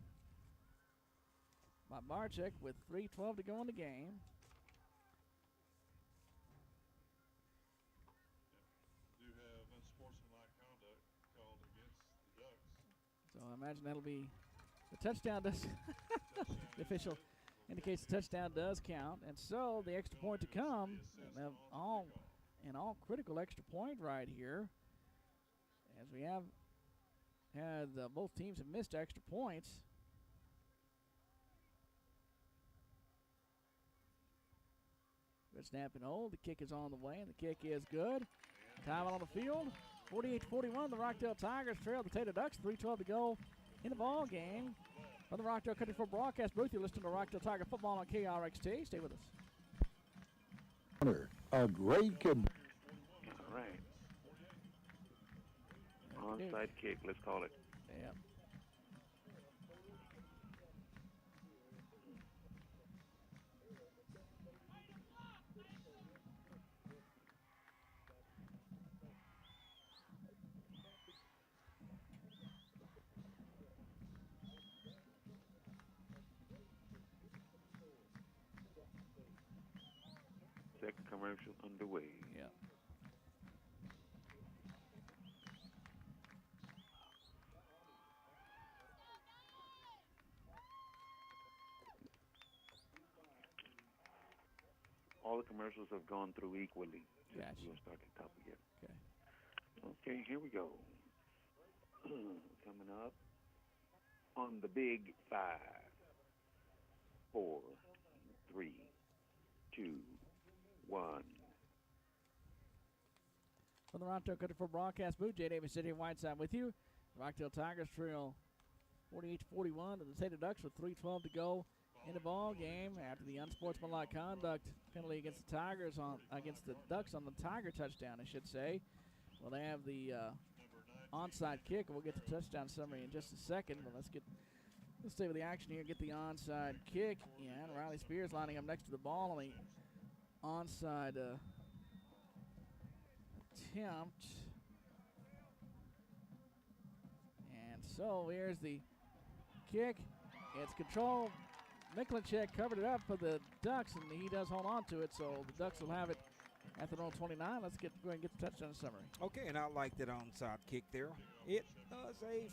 by Barczyk with 3:12 to go in the game. Do have unsportsmanlike conduct called against the Ducks. So I imagine that'll be the touchdown. Does the official indicates the touchdown does count, and so the extra point to come, and all critical extra point right here, as we have had both teams have missed extra points. Good snap and hold. The kick is on the way, and the kick is good. Time on the field. 48-41. The Rockdale Tigers trail the Tater Ducks. 3:12 to go in the ball game. From the Rockdale Country for broadcast booth, you're listening to Rockdale Tiger football on KRXT. Stay with us. A great kid. All right. Onside kick, let's call it. Yep. Second commercial underway. Yep. All the commercials have gone through equally. Gotcha. We'll start at the top again. Okay. Okay, here we go. Coming up on the big 5, 4, 3, 2, 1. From the Rockdale Country for broadcast booth, Jay Davis, City Whiteside with you. Rockdale Tigers trail 48-41 to the Tater Ducks with 3:12 to go in the ball game after the unsportsmanlike conduct penalty against the Tigers against the Ducks on the Tiger touchdown, I should say. Well, they have the onside kick, and we'll get the touchdown summary in just a second. But let's stay with the action here. Get the onside kick, and Riley Spears lining up next to the ball on the onside attempt. And so here's the kick. It's controlled. Miklinchek covered it up for the Ducks, and he does hold on to it, so the Ducks will have it at their own 29. Let's go ahead and get the touchdown summary. Okay, and I like that onside kick there. It was a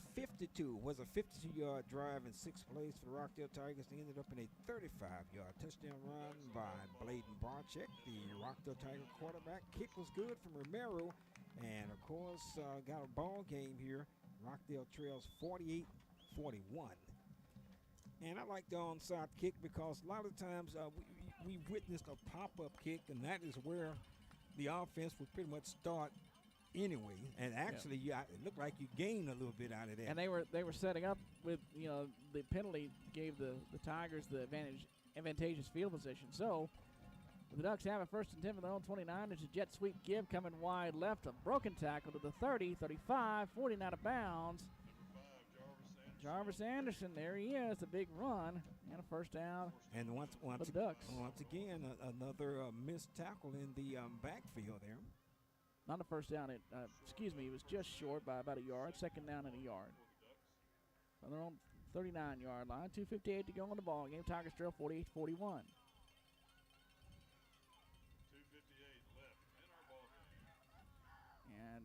52-yard drive in 6 plays for the Rockdale Tigers. They ended up in a 35-yard touchdown run by Bladen Barczyk, the Rockdale Tiger quarterback. Kick was good from Romero, and of course got a ball game here. Rockdale trails 48-41. And I like the onside kick because a lot of times we witnessed a pop-up kick, and that is where the offense would pretty much start anyway. And actually, it looked like you gained a little bit out of that. And they were setting up with, the penalty gave the Tigers the advantageous field position. So the Ducks have a 1st and 10 from their own 29. There's a jet sweep give coming wide left, a broken tackle to the 30, 35, 49 out of bounds. Jarvis Anderson, there he is, a big run and a 1st down. And once for the Ducks. Once again, another missed tackle in the backfield there. not a first down. It was just short by about a yard. Second down and a yard. On their own 39-yard line. 2:58 to go in the ball game. Tigers trail 48-41. 2:58 left in our ball game. And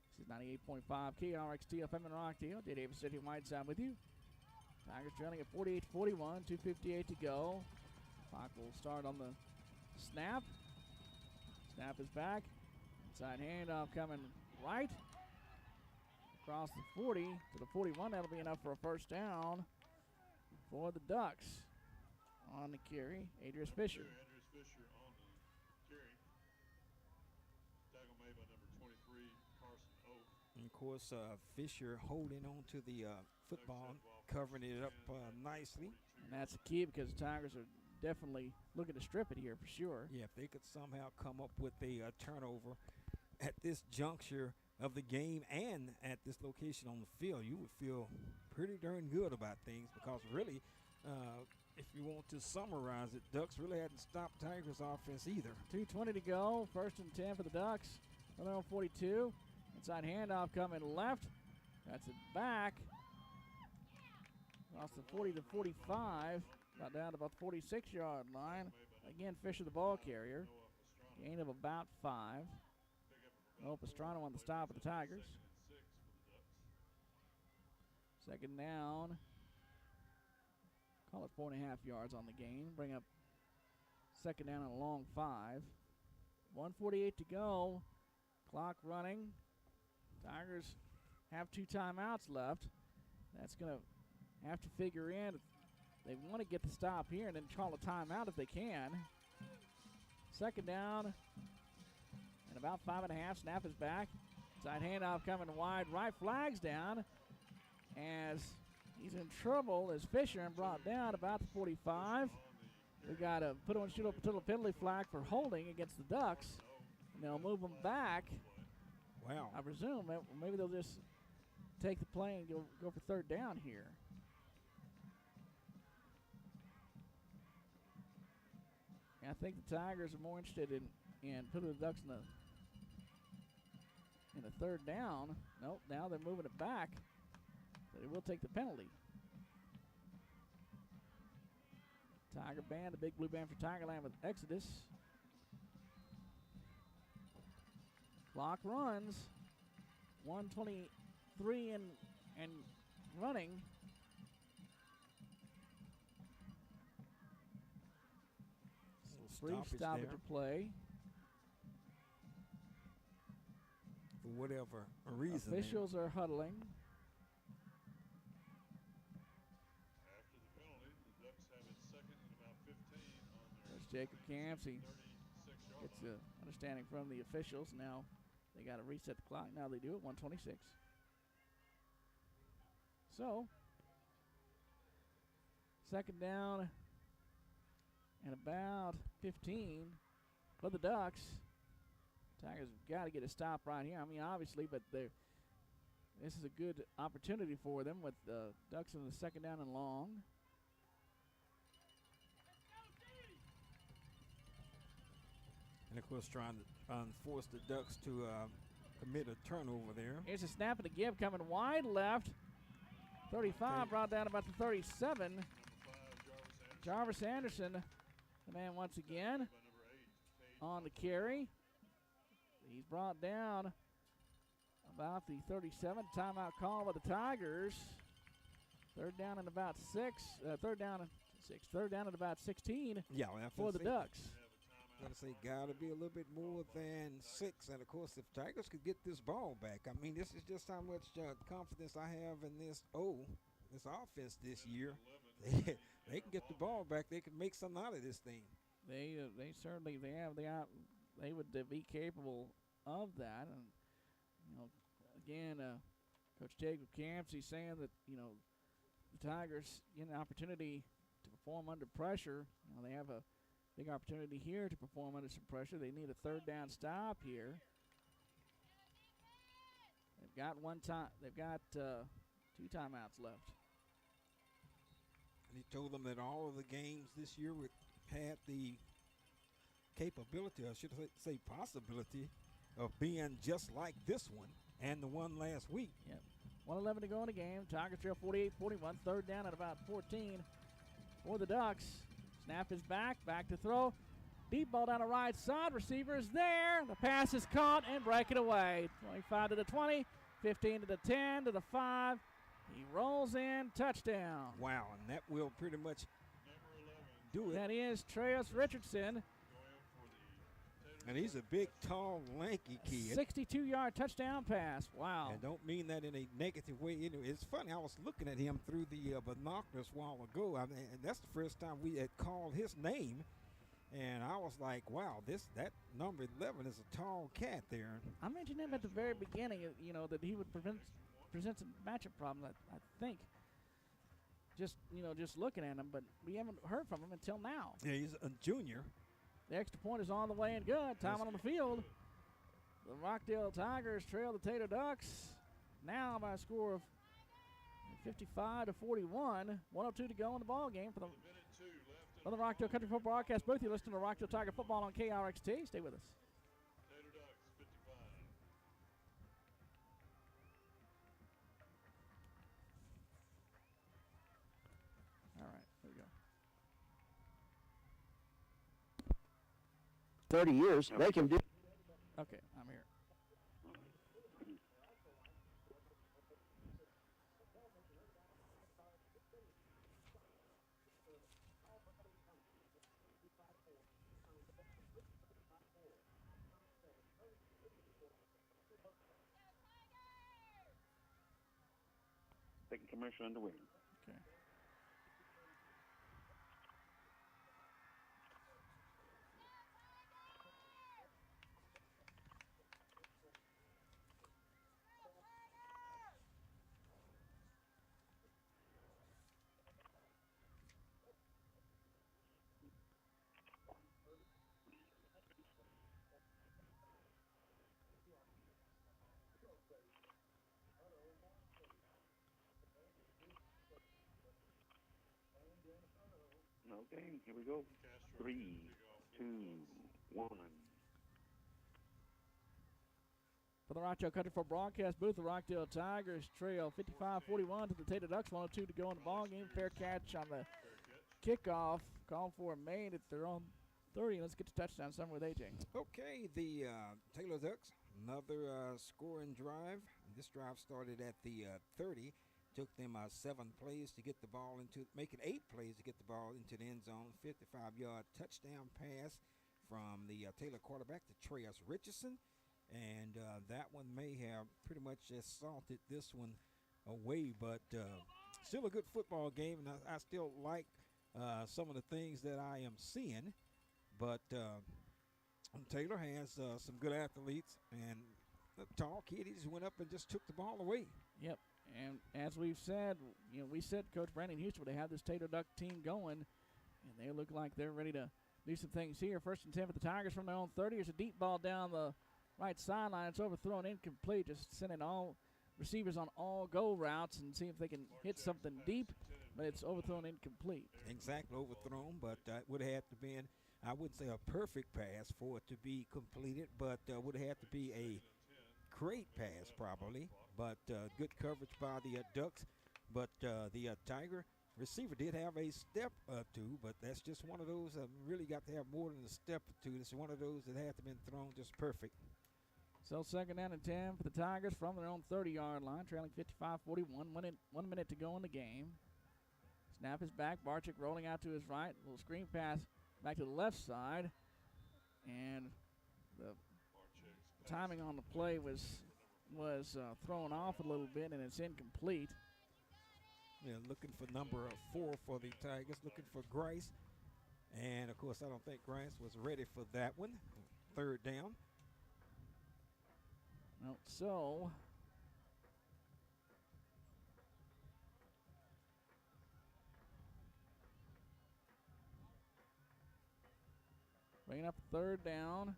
this is 98.5 KRXT FM in Rockdale. Jay Davis City Whiteside with you. Tigers trailing at 48-41. 2:58 to go. Clock will start on the snap. Snap is back. Inside handoff coming right. Across the 40 to the 41. That'll be enough for a first down for the Ducks. On the carry, Adrius Fisher. Adrius Fisher on the carry. Tackle made by number 23, Carson Oak. And of course, Fisher holding on to the football, covering it up nicely. And that's the key because the Tigers are definitely looking to strip it here for sure. Yeah, if they could somehow come up with a turnover at this juncture of the game and at this location on the field, you would feel pretty darn good about things because really, if you want to summarize it, Ducks really hadn't stopped Tigers' offense either. 2:20 to go. First and 10 for the Ducks. On their own 42. Inside handoff coming left. That's it back. Across the 40 to 45. Got down to about the 46-yard line. Again, Fisher the ball carrier. Gain of about 5. Noah Pastrano on the stop of the Tigers. Second down. Call it 4.5 yards on the gain. Bring up second down on a long 5. 1:48 to go. Clock running. Tigers have 2 timeouts left. That's going to have to figure in. They want to get the stop here and then call a timeout if they can. Second down. And about 5.5. Snap is back. Side handoff coming wide right. Flags down as he's in trouble as Fisher and brought down about the 45. We got to put on shoot up until a penalty flag for holding against the Ducks. And they'll move them back. Wow. I presume maybe they'll just take the play and go for third down here. And I think the Tigers are more interested in putting the Ducks in the third down. Nope, now they're moving it back. But they will take the penalty. Tiger Band, the big blue band for Tigerland with Exodus. Clock runs. 1:23 and running. Brief stoppage of play. For whatever reason. Officials are huddling. After the penalty, the Ducks have it second and about 15 on their There's Jacob Camps. He 36-yard gets line. the understanding from the officials. Now they got to reset the clock. Now they do it. 1:26. So, second down and about 15 for the Ducks. Tigers have got to get a stop right here. I mean, obviously, but this is a good opportunity for them with the Ducks in the second down and long. And, of course, trying to force the Ducks to commit a turnover there. Here's a snap and a give coming wide left. 35 brought down about the 37. Jarvis Anderson, the man once again on the carry. He's brought down about the 37. Timeout call by the Tigers. Third down and about 6. Third down and about 16 for the Ducks. I was going to say, got to be a little bit more than 6. And, of course, if Tigers could get this ball back, I mean, this is just how much confidence I have in this offense this year. They can get the ball back. They can make something out of this thing. They certainly they would be capable of that. And, you know, again, Coach Jacob Camps, he's saying that, you know, the Tigers get an opportunity to perform under pressure. You know, they have a big opportunity here to perform under some pressure. They need a third down stop here. They've got two timeouts left. And he told them that all of the games this year had the capability, or should I say possibility, of being just like this one and the one last week. Yep. 1:11 to go in the game. Tigers trail 48-41. Third down at about 14 for the Ducks. Snap is back to throw. Deep ball down the right side. Receiver is there. The pass is caught and break it away. 25 to the 20, 15 to the 10 to the 5. He rolls in. Touchdown. Wow, and that will pretty much do it. That is Treus Richardson. And he's a big, tall, lanky kid. 62-yard touchdown pass. Wow. And don't mean that in a negative way. It's funny. I was looking at him through the binoculars a while ago, and that's the first time we had called his name. And I was like, wow, that number 11 is a tall cat there. I mentioned him at the very beginning, that he would present some matchup problems, I think. Just looking at him, but we haven't heard from him until now. Yeah, he's a junior. The extra point is on the way and good. Time on the field. The Rockdale Tigers trail the Taylor Ducks now by a score of 55-41. 1:02 to go in the ball game for the Rockdale Country Football Broadcast booth. You're listening to Rockdale Tiger Football on KRXT. Stay with us. Taylor Ducks 55. All right, here we go. 30 years, they can do. Okay, I'm here. Second commercial underway. Okay. Okay, here we go. 3, 2, 1. For the Rockdale Country Football Broadcast booth, the Rockdale Tigers trail 55-41 to the Taylor Ducks. 1:02 to go in the ball game. Fair catch on the kickoff. Call for a made at their own 30. Let's get to touchdown somewhere with AJ. Okay, the Taylor Ducks, another scoring drive. This drive started at the 30. Took them 7 plays to get the ball make it 8 plays to get the ball into the end zone. 55-yard touchdown pass from the Taylor quarterback to Treus Richardson. And that one may have pretty much just salted this one away, but still a good football game, and I still like some of the things that I am seeing. But Taylor has some good athletes, and the tall kid, he just went up and just took the ball away. Yep. And as we've said, we said Coach Brandon Houston, they have this Taylor Duck team going, and they look like they're ready to do some things here. 1st and 10 for the Tigers from their own 30. Here's a deep ball down the right sideline. It's overthrown, incomplete. Just sending all receivers on all go routes and see if they can hit something deep, but it's overthrown, incomplete. Exactly, overthrown, but it would have had to been, I wouldn't say a perfect pass for it to be completed, but would have had to be a great pass probably. But good coverage by the Ducks. But the Tiger receiver did have a step or two, but that's just one of those that really got to have more than a step or two. It's one of those that had to have been thrown just perfect. So 2nd down and 10 for the Tigers from their own 30-yard line, trailing 55-41. 1 minute to go in the game. Snap is back. Barczyk rolling out to his right. Little screen pass back to the left side. And the timing on the play was thrown off a little bit, and it's incomplete. Yeah, looking for number 4 for the Tigers, looking for Grice. And, of course, I don't think Grice was ready for that one. 3rd down. Well, so bringing up 3rd down.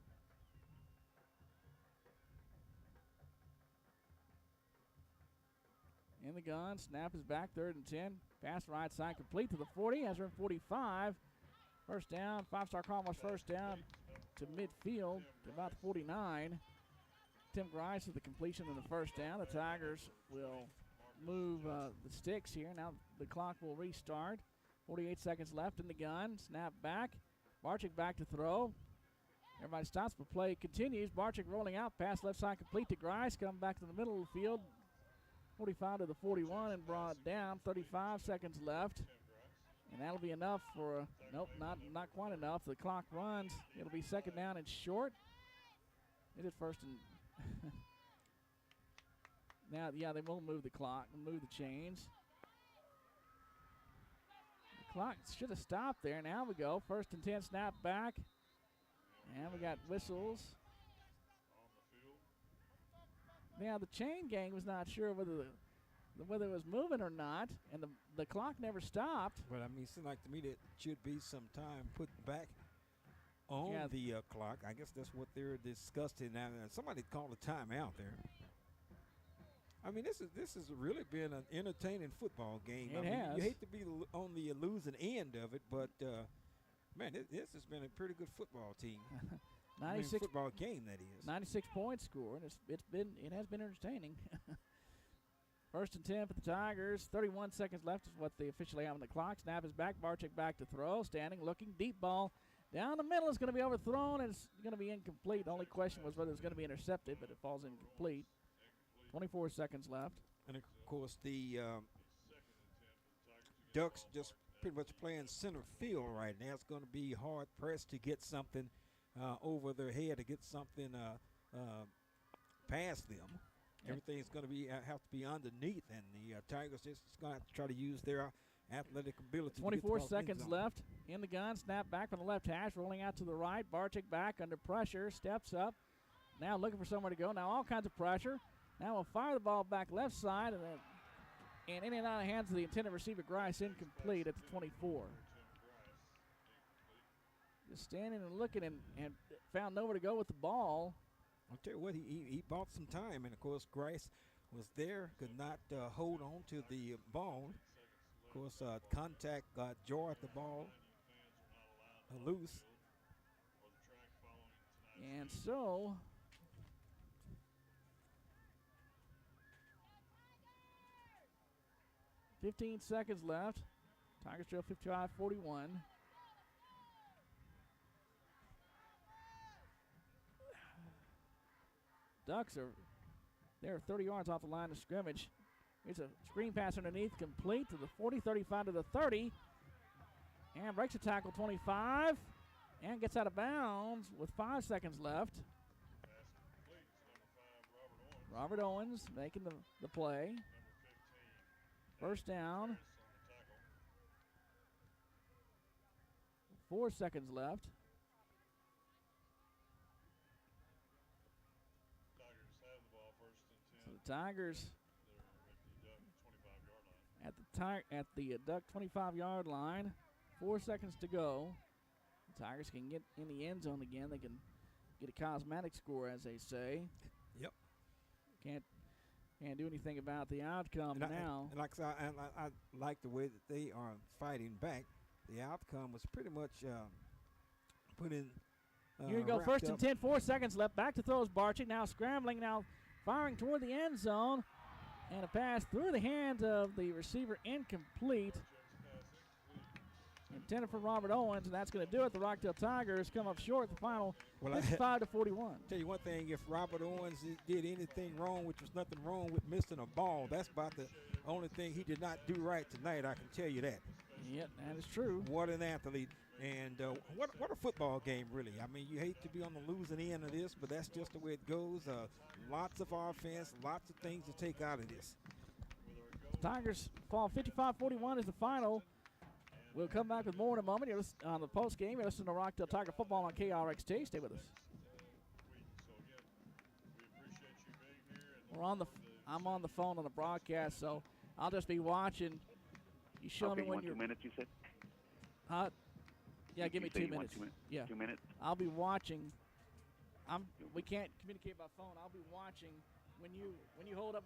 In the gun, snap is back, 3rd and 10. Pass right side complete to the 40, has room 45. 1st down, 5-star Cromwell's 1st down to midfield, to about 49. Tim Grice with the completion and the first down. The Tigers will move the sticks here. Now the clock will restart. 48 seconds left in the gun. Snap back. Barczyk back to throw. Everybody stops, but play continues. Barczyk rolling out. Pass left side complete to Grice. Come back to the middle of the field. 45 to the 41 and brought down. 35 seconds left. And that'll be enough for nope, not quite enough. The clock runs. It'll be second down and short. Is it first and now, yeah, they will move the clock, move the chains. The clock should have stopped there. Now we go. First and 10, snap back. And we got whistles. Now, the chain gang was not sure whether it was moving or not, and the clock never stopped. But, I mean, it seems like to me that should be some time put back on the clock. I guess that's what they're discussing now. Somebody called a timeout there. I mean, this has really been an entertaining football game. It has. You hate to be on the losing end of it, but man, this has been a pretty good football team. 96 football game, that is. 96 points scored. It has been entertaining. First and 10 for the Tigers. 31 seconds left is what they officially have on the clock. Snap is back. Barczyk back to throw. Standing, looking, deep ball. Down the middle is going to be overthrown, and it's going to be incomplete. The only question was whether it was going to be intercepted, but it falls incomplete. 24 seconds left. And, of course, the Ducks just pretty much playing center field right now. It's going to be hard-pressed to get something over their head, to get something past them. Everything's going to have to be underneath, and the Tigers just going to have to try to use their athletic ability. 24 seconds left in the gun. Snap back from the left hash, rolling out to the right. Barczyk back under pressure, steps up. Now looking for somewhere to go. Now all kinds of pressure. Now we'll fire the ball back left side, and in and out of the hands of the intended receiver, Grice, incomplete at the 24. Just standing and looking and found nowhere to go with the ball. I'll tell you what, he bought some time, and of course Grice was there, could not hold on to the ball. Of course, contact jarred the ball loose. And so, $15 seconds left. Tigers trail 55-41. Ducks they're 30 yards off the line of scrimmage. It's a screen pass underneath, complete to the 40, 35 to the 30. And breaks a tackle, 25. And gets out of bounds with 5 seconds left. Robert Owens making the play. First down. 4 seconds left. So the Tigers at the Duck 25-yard line. 4 seconds to go. The Tigers can get in the end zone again. They can get a cosmetic score, as they say. Yep. Can't do anything about the outcome now. And like I like the way that they are fighting back. The outcome was pretty much put in. Here you go, first and 10, 4 seconds left. Back to throws Barczyk, now scrambling, now firing toward the end zone. And a pass through the hands of the receiver, incomplete. Intended for Robert Owens, and that's going to do it. The Rockdale Tigers come up short the final 55-41. Tell you one thing, if Robert Owens did anything wrong, which was nothing wrong with missing a ball, that's about the only thing he did not do right tonight, I can tell you that. Yep, that is true. What an athlete. And what a football game, really. I mean, you hate to be on the losing end of this, but that's just the way it goes. Lots of offense, lots of things to take out of this. Tigers fall 55-41 is the final. We'll come back with more in a moment. You're on the post game. You're listening to Rockdale Tiger Football on KRXT. Stay with us. I'm on the phone on the broadcast, so I'll just be watching. You show me when you're. 2 minutes, you said? Yeah, give me 2 minutes. 2 minutes. Yeah. 2 minutes. I'll be watching. We can't communicate by phone. I'll be watching when you hold up